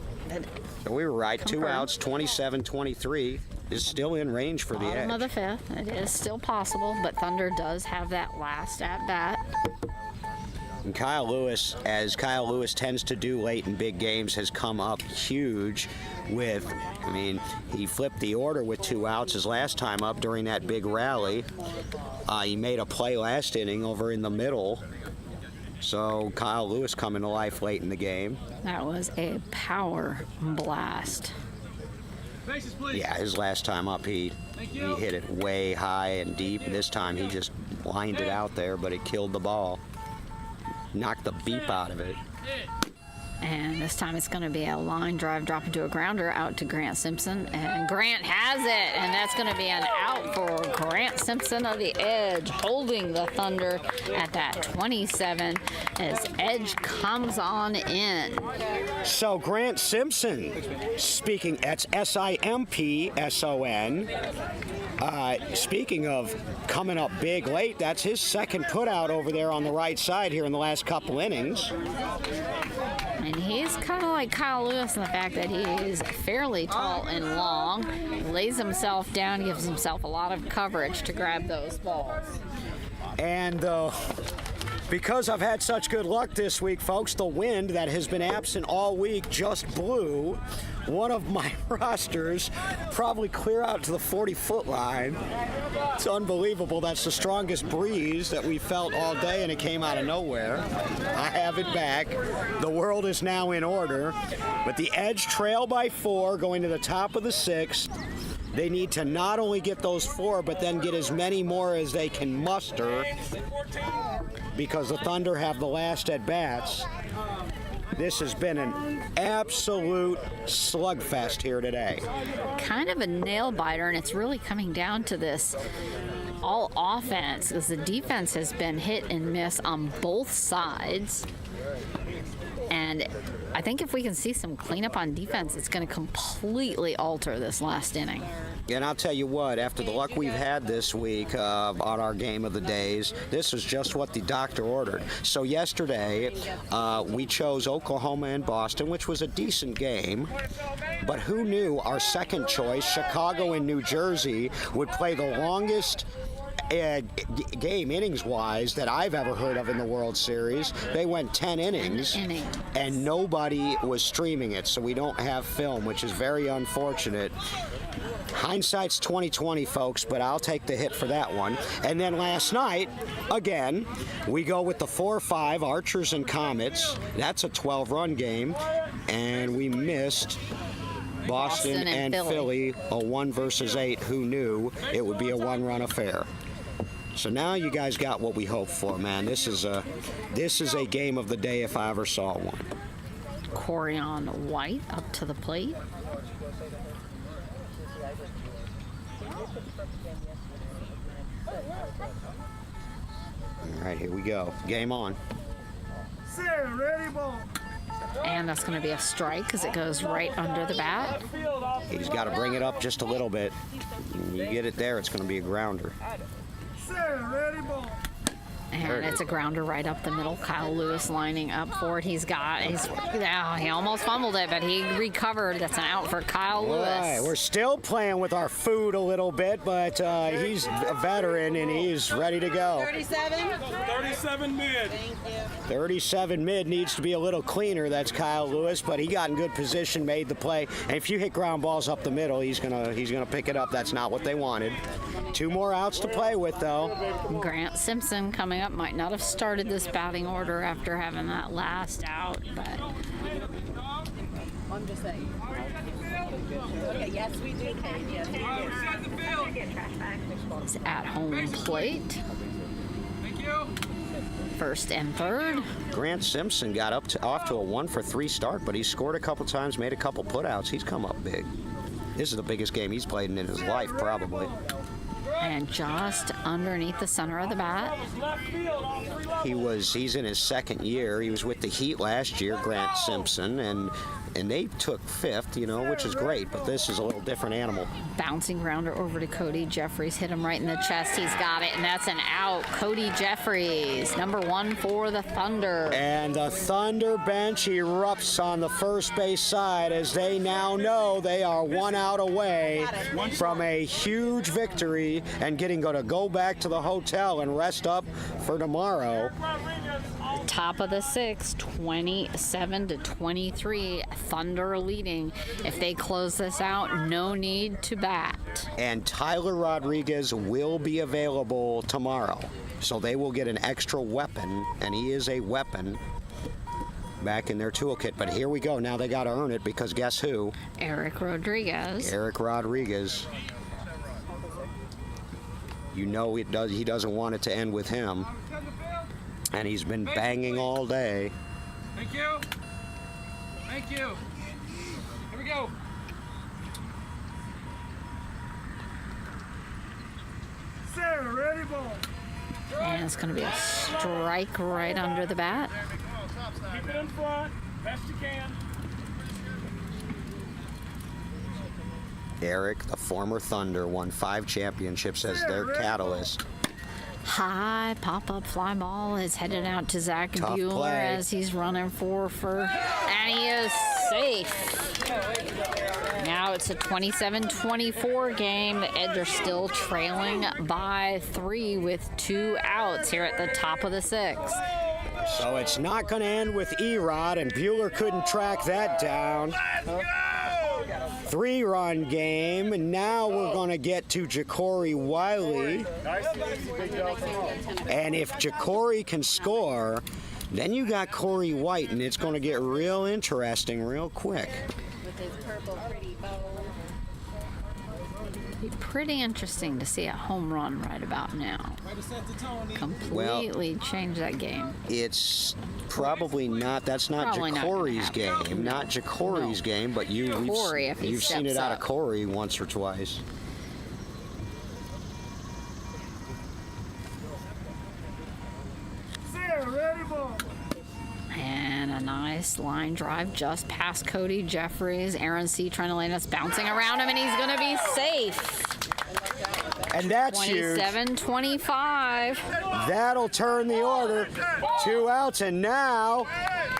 So we were right. 2 Confirmed. outs, 27-23 is still in range for the Bottom of Edge. the fifth. It is still possible, but Thunder does have that last at bat. And Kyle Lewis, as Kyle Lewis tends to do late in big games, has come up huge with, he flipped the order with 2 outs his last time up during that big rally. He made a play last inning over in the middle. So Kyle Lewis coming to life late in the game. That was a power blast. Faces, please. Yeah, his last time up, he hit it way high and deep. This time he just lined it out there, but it killed the ball. Knocked the beep out of it. And this time it's going to be a line drive drop into a grounder out to Grant Simpson. And Grant has it. And that's going to be an out for Grant Simpson of the Edge, holding the Thunder at that 27 as Edge comes on in. So Grant Simpson, speaking, that's Simpson. Speaking of coming up big late, that's his second putout over there on the right side here in the last couple innings. And he's kind of like Kyle Lewis in the fact that he is fairly tall and long, lays himself down, gives himself a lot of coverage to grab those balls. And because I've had such good luck this week, folks, the wind that has been absent all week just blew one of my rosters probably clear out to the 40-foot line. It's unbelievable. That's the strongest breeze that we felt all day, and it came out of nowhere. I have it back. The world is now in order, but the Edge trail by 4 going to the top of the 6th. They need to not only get those 4, but then get as many more as they can muster, because the Thunder have the last at-bats. This has been an absolute slugfest here today. Kind of a nail biter, and it's really coming down to this all offense, because the defense has been hit and miss on both sides. And I think if we can see some cleanup on defense, it's going to completely alter this last inning. And I'll tell you what, after the luck we've had this week on our game of the days, this is just what the doctor ordered. So yesterday, we chose Oklahoma and Boston, which was a decent game. But who knew our second choice, Chicago and New Jersey, would play the longest game innings-wise that I've ever heard of in the World Series. They went 10 innings, and nobody was streaming it, so we don't have film, which is very unfortunate. Hindsight's 20/20, folks, but I'll take the hit for that one. And then last night, again, we go with the 4-5 Archers and Comets. That's a 12-run game, and we missed Boston and Philly, a 1-versus-8. Who knew it would be a 1-run affair? So now you guys got what we hoped for, man. This is a game of the day if I ever saw one. Corian White up to the plate. All right, here we go. Game on. And that's going to be a strike because it goes right under the bat. He's got to bring it up just a little bit. When you get it there, it's going to be a grounder. And it's a grounder right up the middle. Kyle Lewis lining up for it. He almost fumbled it, but he recovered. That's an out for Kyle Lewis. Right, we're still playing with our food a little bit, but he's a veteran and he's ready to go. 37 mid. 37 mid needs to be a little cleaner. That's Kyle Lewis, but he got in good position, made the play. And if you hit ground balls up the middle, he's gonna pick it up. That's not what they wanted. 2 more outs to play with, though. Grant Simpson coming up. Might not have started this batting order after having that last out, but I'm just saying. Okay, yes, we do, Kate. Yes, we do. it's at home plate. Thank you. First and third. Grant Simpson got off to a 1-for-3 start, but he scored a couple times, made a couple putouts. He's come up big. This is the biggest game he's played in his life, probably. And just underneath the center of the bat. He's in his second year. He was with the Heat last year, Grant Simpson, and they took 5th, which is great, but this is a little different animal. Bouncing grounder over to Cody Jeffries. Hit him right in the chest. He's got it, and that's an out. Cody Jeffries, number 1 for the Thunder. And the Thunder bench erupts on the first base side as they now know they are 1 out away from a huge victory and going to go back to the hotel and rest up for tomorrow. Top of the 6th, 27-23. Thunder leading. If they close this out, no need to bat. And Tyler Rodriguez will be available tomorrow. So they will get an extra weapon, and he is a weapon back in their toolkit. But here we go. Now they got to earn it because guess who? Eric Rodriguez. Eric Rodriguez. He doesn't want it to end with him. And he's been banging all day. Thank you. Thank you. Here we go. Sarah, ready, ball. And it's going to be a strike right under the bat. Keep it in front, best you can. Eric, the former Thunder, won 5 championships as their catalyst. High pop-up fly ball is headed out to Zach Tough Bueller play. as he's running for and he is safe. Now it's a 27-24 game. The Edge are still trailing by 3 with 2 outs here at the top of the 6th. So it's not going to end with Erod, and Bueller couldn't track that down. 3-run game, and now we're going to get to Ja'Cory Wiley. And if Ja'Cory can score, then you got Corey White, and it's going to get real interesting real quick. With his purple pretty bow. Be pretty interesting to see a home run right about now. Completely change that game. It's probably not. That's not Probably not gonna Ja'Cory's game. Not Ja'Cory's game, but Corey, if he you've seen it steps out of up. Corey once or twice. Sarah, ready, ball. And a nice line drive just past Cody Jeffries. Aaron C. trying to land us, bouncing around him, and he's going to be safe. And that's huge. 27-25. That'll turn the order. 2 outs, and now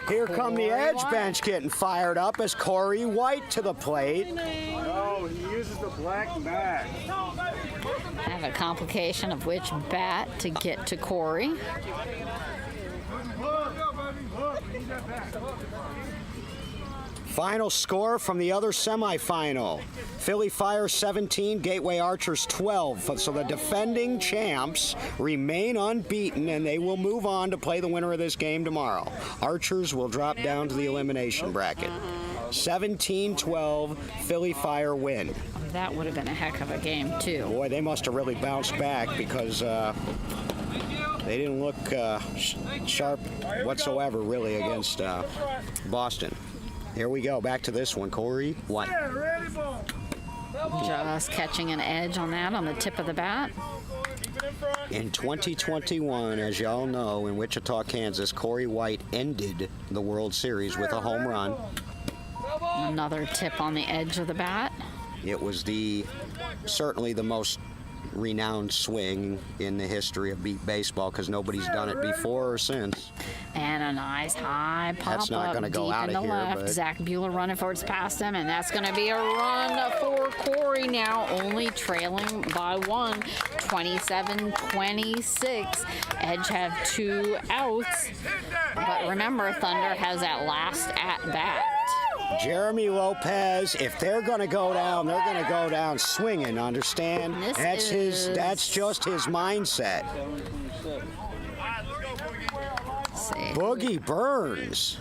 here come the Edge bench getting fired up as Corey White to the plate. Oh, he uses the black bat. Have a complication of which bat to get to Corey. Final score from the other semifinal. Philly Fire 17, Gateway Archers 12. So the defending champs remain unbeaten, and they will move on to play the winner of this game tomorrow. Archers will drop down to the elimination bracket. 17-12, Philly Fire win. That would have been a heck of a game, too. Boy, they must have really bounced back because they didn't look sharp whatsoever, really, against Boston. Here we go. Back to this one. Corey White. Just catching an edge on that on the tip of the bat. In 2021, as y'all know, in Wichita, Kansas, Corey White ended the World Series with a home run. Another tip on the edge of the bat. It was certainly the most renowned swing in the history of beat baseball because nobody's done it before or since. And a nice high pop That's not up gonna go deep out in of the here, left. but- Zach Bueller running for its past him, and that's going to be a run for Corey now, only trailing by 1, 27-26. Edge have 2 outs, but remember, Thunder has that last at bat. Jeremy Lopez, if they're going to go down, they're going to go down swinging, understand? That's just his mindset. Boogie Burns.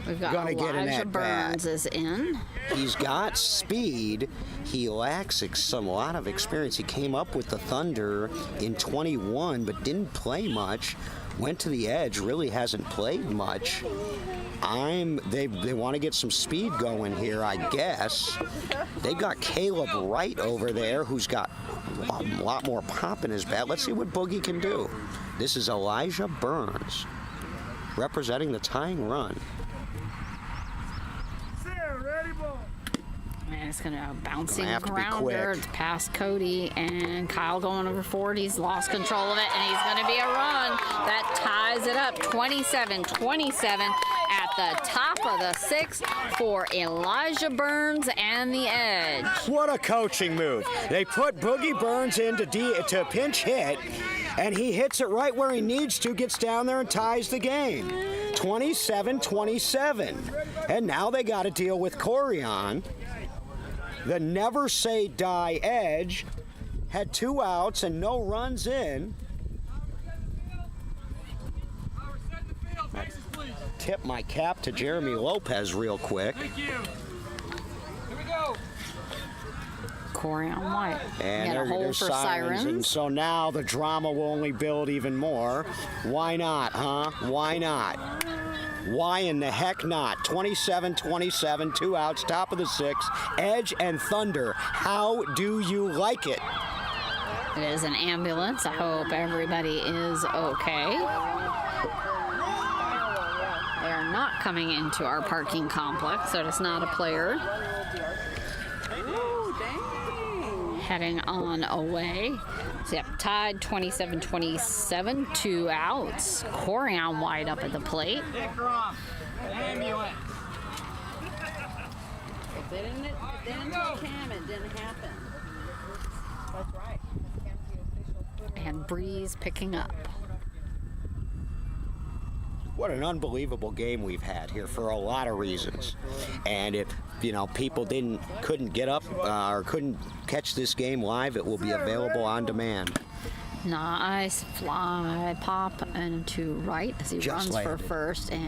We've got Gonna get an Elijah at-bat. Burns is in. He's got speed. He lacks a lot of experience. He came up with the Thunder in 21, but didn't play much. Went to the Edge, really hasn't played much. They want to get some speed going here, I guess. They've got Caleb Wright over there, who's got a lot more pop in his bat. Let's see what Boogie can do. This is Elijah Burns, representing the tying run. And it's going to bouncing Gonna have to be grounder. quick. It's past Cody, and Kyle going over forward. He's lost control of it, and he's going to be a run. That ties it up 27-27 at the top of the 6th for Elijah Burns and the Edge. What a coaching move. They put Boogie Burns in to pinch hit, and he hits it right where he needs to, gets down there and ties the game. 27-27. And now they got to deal with Corian. The never say die Edge had 2 outs and no runs in. Tip my cap to Jeremy Lopez real quick. Thank you. Here we go. Corey on white. And Got a hole there's for sirens. And so now the drama will only build even more. Why not, huh? Why not? Why in the heck not? 27-27, 2 outs, top of the 6th. Edge and Thunder. How do you like it? It is an ambulance. I hope everybody is okay. They are not coming into our parking complex, so it's not a player. Heading on away. So, yep, tied 27-27, 2 outs. Corey on wide up at the plate. Ambulance. If they didn't tell Cam, it didn't happen. That's right. And Breeze picking up. What an unbelievable game we've had here for a lot of reasons. And if, people couldn't get up or couldn't catch this game live, it will be available on demand. Nice fly pop into right as he Just runs landed. for first, and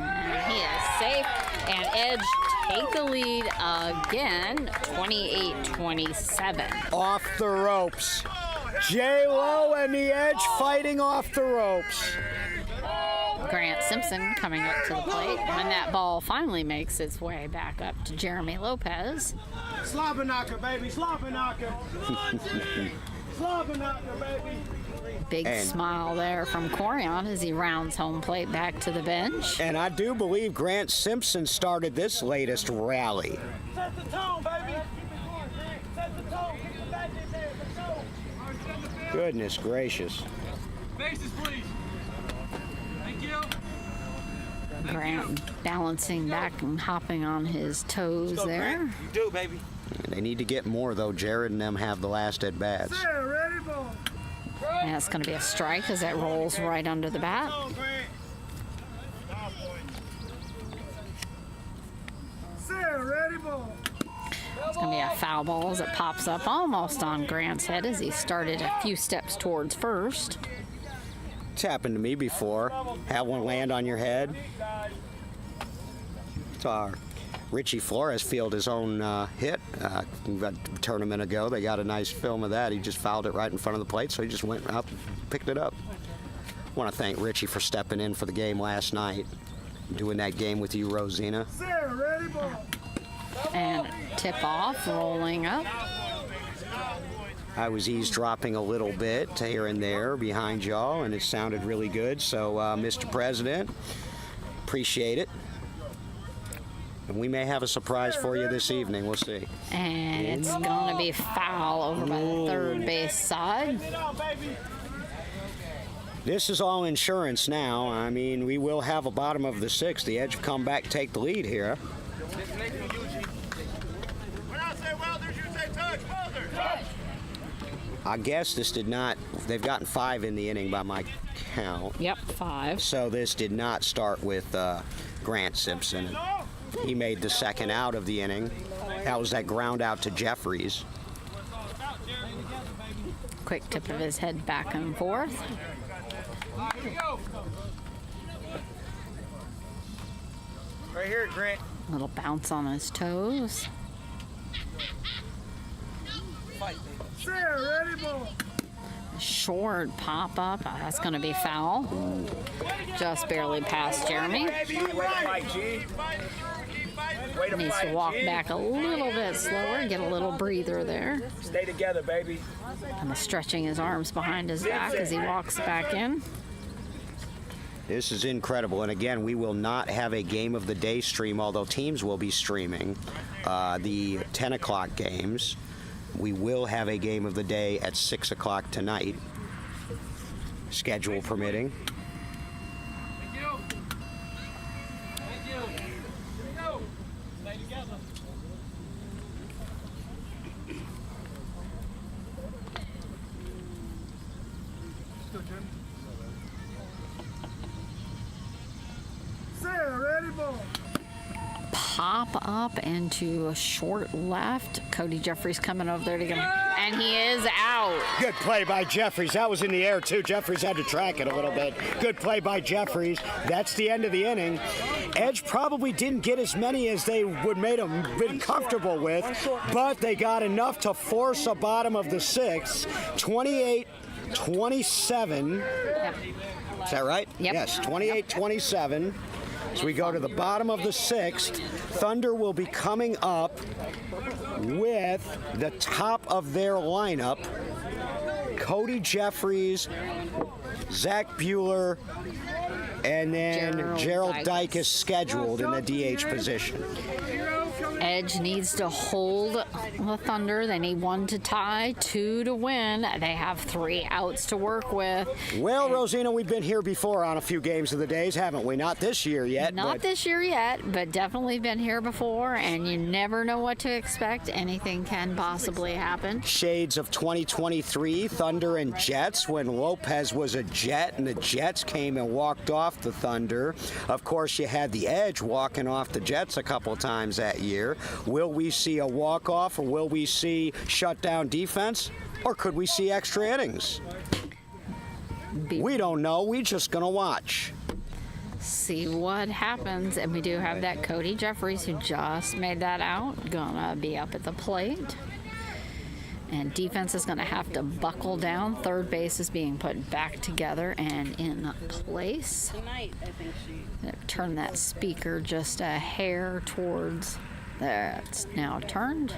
he is safe. And Edge take the lead again, 28-27. Off the ropes. J-Lo and the Edge fighting off the ropes. Grant Simpson coming up to the plate when that ball finally makes its way back up to Jeremy Lopez. Slobber knocker, baby. Slobber knocker. Slobber knocker, baby. Big And- smile there from Corian as he rounds home plate back to the bench. And I do believe Grant Simpson started this latest rally. Set the tone, baby. Set the tone. Keep the back in there. Let's go. Goodness gracious. Faces, please. Thank you. Grant balancing back and hopping on his toes there. You do, baby. They need to get more, though. Jared and them have the last at bats. Sarah, ready, ball. And that's going to be a strike as it rolls right under the bat. Sarah, ready, ball. It's going to be a foul ball as it pops up almost on Grant's head as he started a few steps towards first. It's happened to me before. Have one land on your head. It's our Richie Flores fielded his own hit a tournament ago. They got a nice film of that. He just fouled it right in front of the plate, so he just went up, picked it up. I want to thank Richie for stepping in for the game last night, doing that game with you, Rosina. Sarah, ready, ball. And tip off, rolling up. I was eavesdropping a little bit here and there behind y'all, and it sounded really good. So, Mr. President, appreciate it. And we may have a surprise for you this evening. We'll see. And it's going to be foul over by the third base side. This is all insurance now. I mean, we will have a bottom of the sixth. The Edge come back, take the lead here. I guess this did not, they've gotten 5 in the inning by my count. Yep, 5. So this did not start with Grant Simpson. He made the second out of the inning. That was that ground out to Jeffries. Quick tip of his head back and forth. Right here, Grant. Little bounce on his toes. Ready, ball. Short pop up. That's going to be foul. Just barely past Jeremy. Needs to walk back a little bit slower and get a little breather there. Stay together, baby. Kind of stretching his arms behind his back as he walks back in. This is incredible. And again, we will not have a game of the day stream, although teams will be streaming the 10 o'clock games. We will have a game of the day at 6 o'clock tonight, schedule permitting. Thank you. Thank you. Here we go. Stay together. Ready, ball. Pop up into a short left. Cody Jeffries coming over there to get him. And he is out. Good play by Jeffries. That was in the air, too. Jeffries had to track it a little bit. Good play by Jeffries. That's the end of the inning. Edge probably didn't get as many as they would make them been comfortable with, but they got enough to force a bottom of the sixth. 28-27. Yep. Is that right? Yep. Yes, 28-27. So we go to the bottom of the sixth. Thunder will be coming up with the top of their lineup. Cody Jeffries, Zach Bueller, and then Gerald Dyke is scheduled in the DH position. Edge needs to hold the Thunder. They need 1 to tie, 2 to win. They have 3 outs to work with. Well, Rosina, we've been here before on a few games of the days, haven't we? Not this year yet. Not this year yet, but definitely been here before, and you never know what to expect. Anything can possibly happen. Shades of 2023, Thunder and Jets, when Lopez was a Jet and the Jets came and walked off the Thunder. Of course, you had the Edge walking off the Jets a couple times that year. Will we see a walk-off, or will we see shutdown defense, or could we see extra innings? We don't know. We're just going to watch. See what happens. And we do have that Cody Jeffries, who just made that out, gonna be up at the plate. And defense is gonna have to buckle down. Third base is being put back together and in place. Tonight, I think she. Turn that speaker just a hair towards there. It's now turned.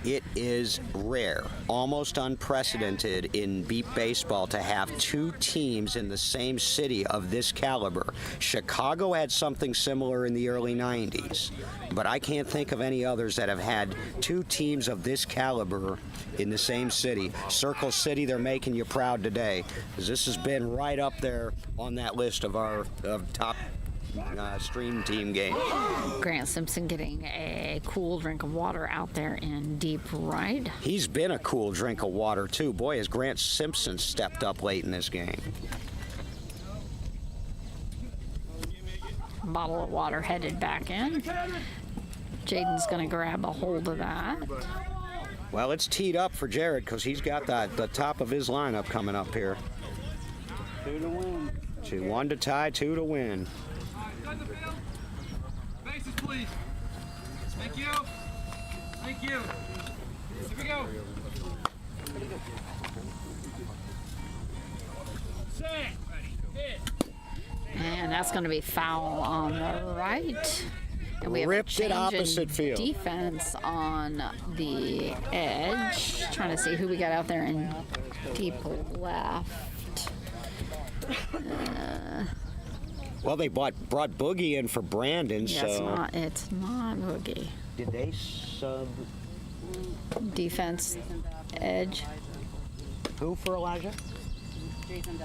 It is rare, almost unprecedented in beep baseball to have 2 teams in the same city of this caliber. Chicago had something similar in the early 90s, but I can't think of any others that have had 2 teams of this caliber in the same city. Circle City, they're making you proud today, because this has been right up there on that list of our top stream team game. Grant Simpson getting a cool drink of water out there in deep right. He's been a cool drink of water, too. Boy, has Grant Simpson stepped up late in this game. Bottle of water headed back in. Jaden's going to grab a hold of that. Well, it's teed up for Jared because he's got the top of his lineup coming up here. 2 to win. 1 to tie, 2 to win. Bases, please. Thank you. Thank you. Here we go. Set. Ready. Hit. And that's going to be foul on the right. And we have Ripped a it change opposite in field. defense on the Edge. Trying to see who we got out there in deep left. Well, they brought Boogie in for Brandon, Yes, so... it's not Boogie. Did they sub... Defense edge. Who for Elijah? Jason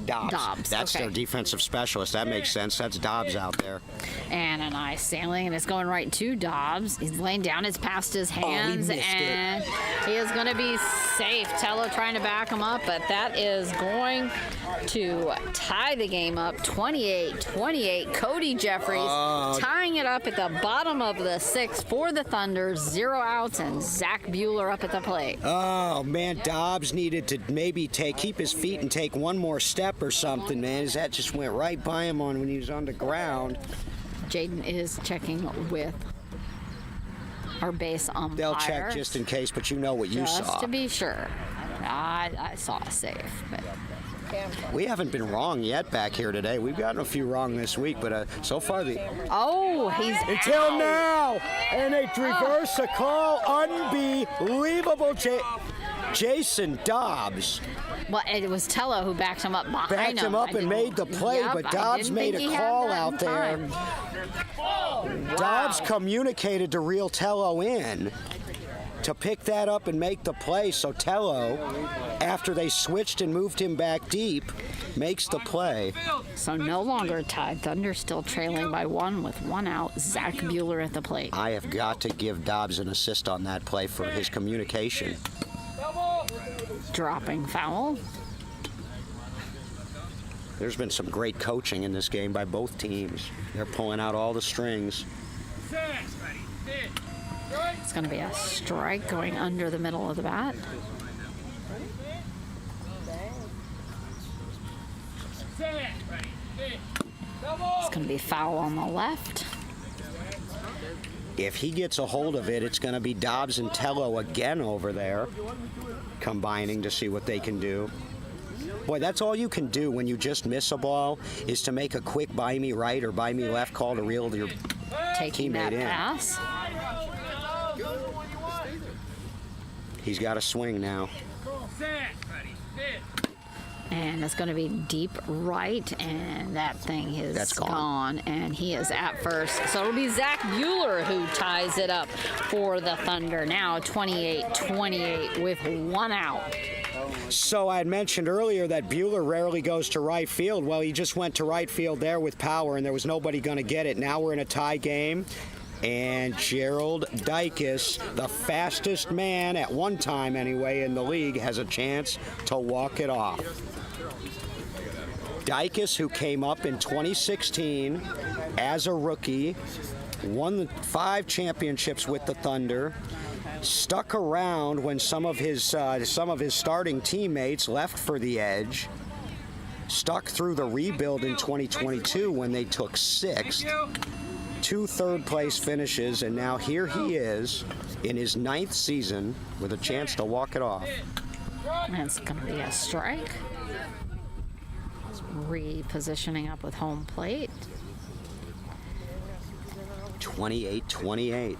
Dobbs. Dobbs. That's okay. their defensive specialist. That makes sense. That's Dobbs out there. And a nice sailing, and it's going right to Dobbs. He's laying down, it's past his hands, missed and he is going to be safe. Tello trying to back him up, but that is going to tie the game up 28-28. Cody Jeffries tying it up at the bottom of the sixth for the Thunder. 0 outs, and Zach Bueller up at the plate. Oh, man, Dobbs needed to maybe keep his feet and take one more step or something, man. That just went right by him when he was on the ground. Jaden is checking with our base umpire. They'll check just in case, but you know what you saw. Just to be sure. I saw a safe, but... We haven't been wrong yet back here today. We've gotten a few wrong this week, but so far the... Oh, he's Until out. now, and they reverse a call. Unbelievable. Jason Dobbs Well, it was Tello who backed him up behind backed him up and made the play, Yep, but I Dobbs didn't made think a he had call that out in there. time. Dobbs communicated to reel Tello in to pick that up and make the play. So Tello, after they switched and moved him back deep, makes the play. So no longer tied. Thunder still trailing by 1 with 1 out. Zach Bueller at the plate. I have got to give Dobbs an assist on that play for his communication. Dropping foul. There's been some great coaching in this game by both teams. They're pulling out all the strings. It's going to be a strike going under the middle of the bat. It's going to be foul on the left. If he gets a hold of it, it's going to be Dobbs and Tello again over there, combining to see what they can do. Boy, that's all you can do when you just miss a ball, is to make a quick buy me right or buy me left call to reel your Taking that teammate in. pass. He's got a swing now. And it's going to be deep right, and that thing is That's gone. and he is at first. So it'll be Zach Bueller who ties it up for the Thunder. Now 28-28 with 1 out. So I had mentioned earlier that Bueller rarely goes to right field. Well, he just went to right field there with power, and there was nobody going to get it. Now we're in a tie game, and Gerald Dykes, the fastest man at one time anyway in the league, has a chance to walk it off. Dykes, who came up in 2016 as a rookie, won 5 championships with the Thunder, stuck around when some of his starting teammates left for the Edge, stuck through the rebuild in 2022 when they took 6th, 2 third-place finishes, and now here he is in his 9th season with a chance to walk it off. And it's going to be a strike. Repositioning up with home plate. 28-28.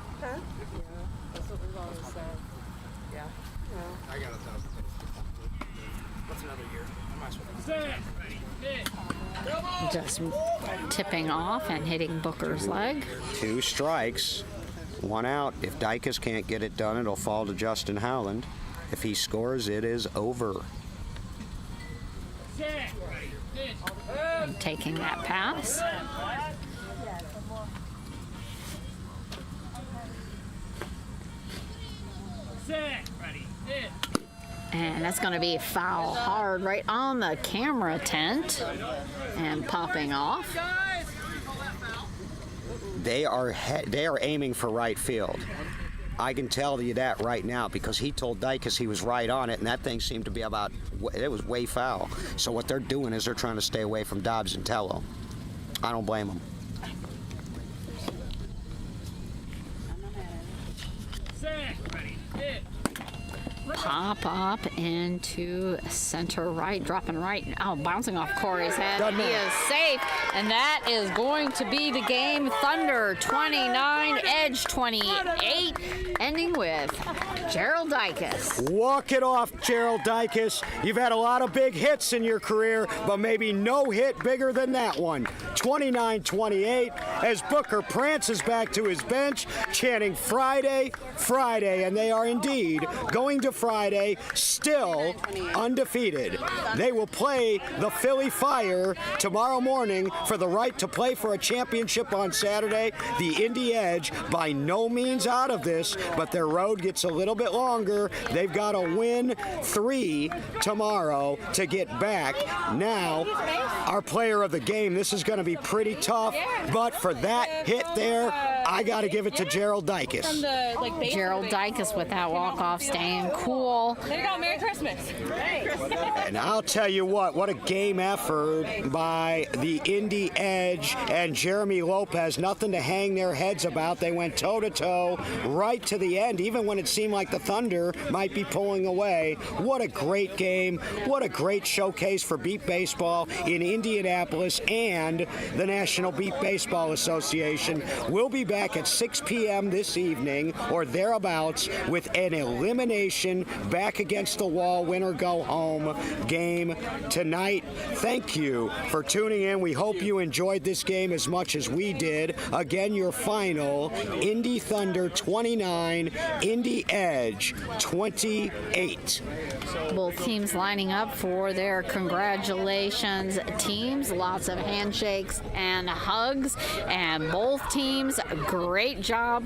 Just tipping off and hitting Booker's leg. 2 strikes, 1 out. If Dykes can't get it done, it'll fall to Justin Howland. If he scores, it is over. And taking that pass. And that's going to be foul hard right on the camera tent and popping off. They are aiming for right field. I can tell you that right now because he told Dykes he was right on it, and that thing seemed to be it was way foul. So what they're doing is they're trying to stay away from Dobbs and Tello. I don't blame them. Pop up into center right, dropping right. Oh, bouncing off Corey's head. He is safe, and that is going to be the game. Thunder 29, Edge 28, ending with Gerald Dykes. Walk it off, Gerald Dykes. You've had a lot of big hits in your career, but maybe no hit bigger than that one. 29-28 as Booker prances back to his bench, chanting Friday, Friday, and they are indeed going to Friday, still undefeated. They will play the Philly Fire tomorrow morning for the right to play for a championship on Saturday. The Indy Edge, by no means out of this, but their road gets a little bit longer. They've got to win 3 tomorrow to get back. Now, our player of the game, this is going to be pretty tough, but for that hit there, I got to give it to Gerald Dykes. Gerald Dykes with that walk-off, staying cool. There you go. Merry Christmas. And I'll tell you what a game effort by the Indy Edge and Jeremy Lopez. Nothing to hang their heads about. They went toe-to-toe right to the end, even when it seemed like the Thunder might be pulling away. What a great game. What a great showcase for Beat Baseball in Indianapolis and the National Beat Baseball Association. We'll be back at 6 p.m. this evening or thereabouts with an elimination back against the wall, win or go home game tonight. Thank you for tuning in. We hope you enjoyed this game as much as we did. Again, your final, Indy Thunder 29, Indy Edge 28. Both teams lining up for their congratulations teams. Lots of handshakes and hugs. And both teams, great job.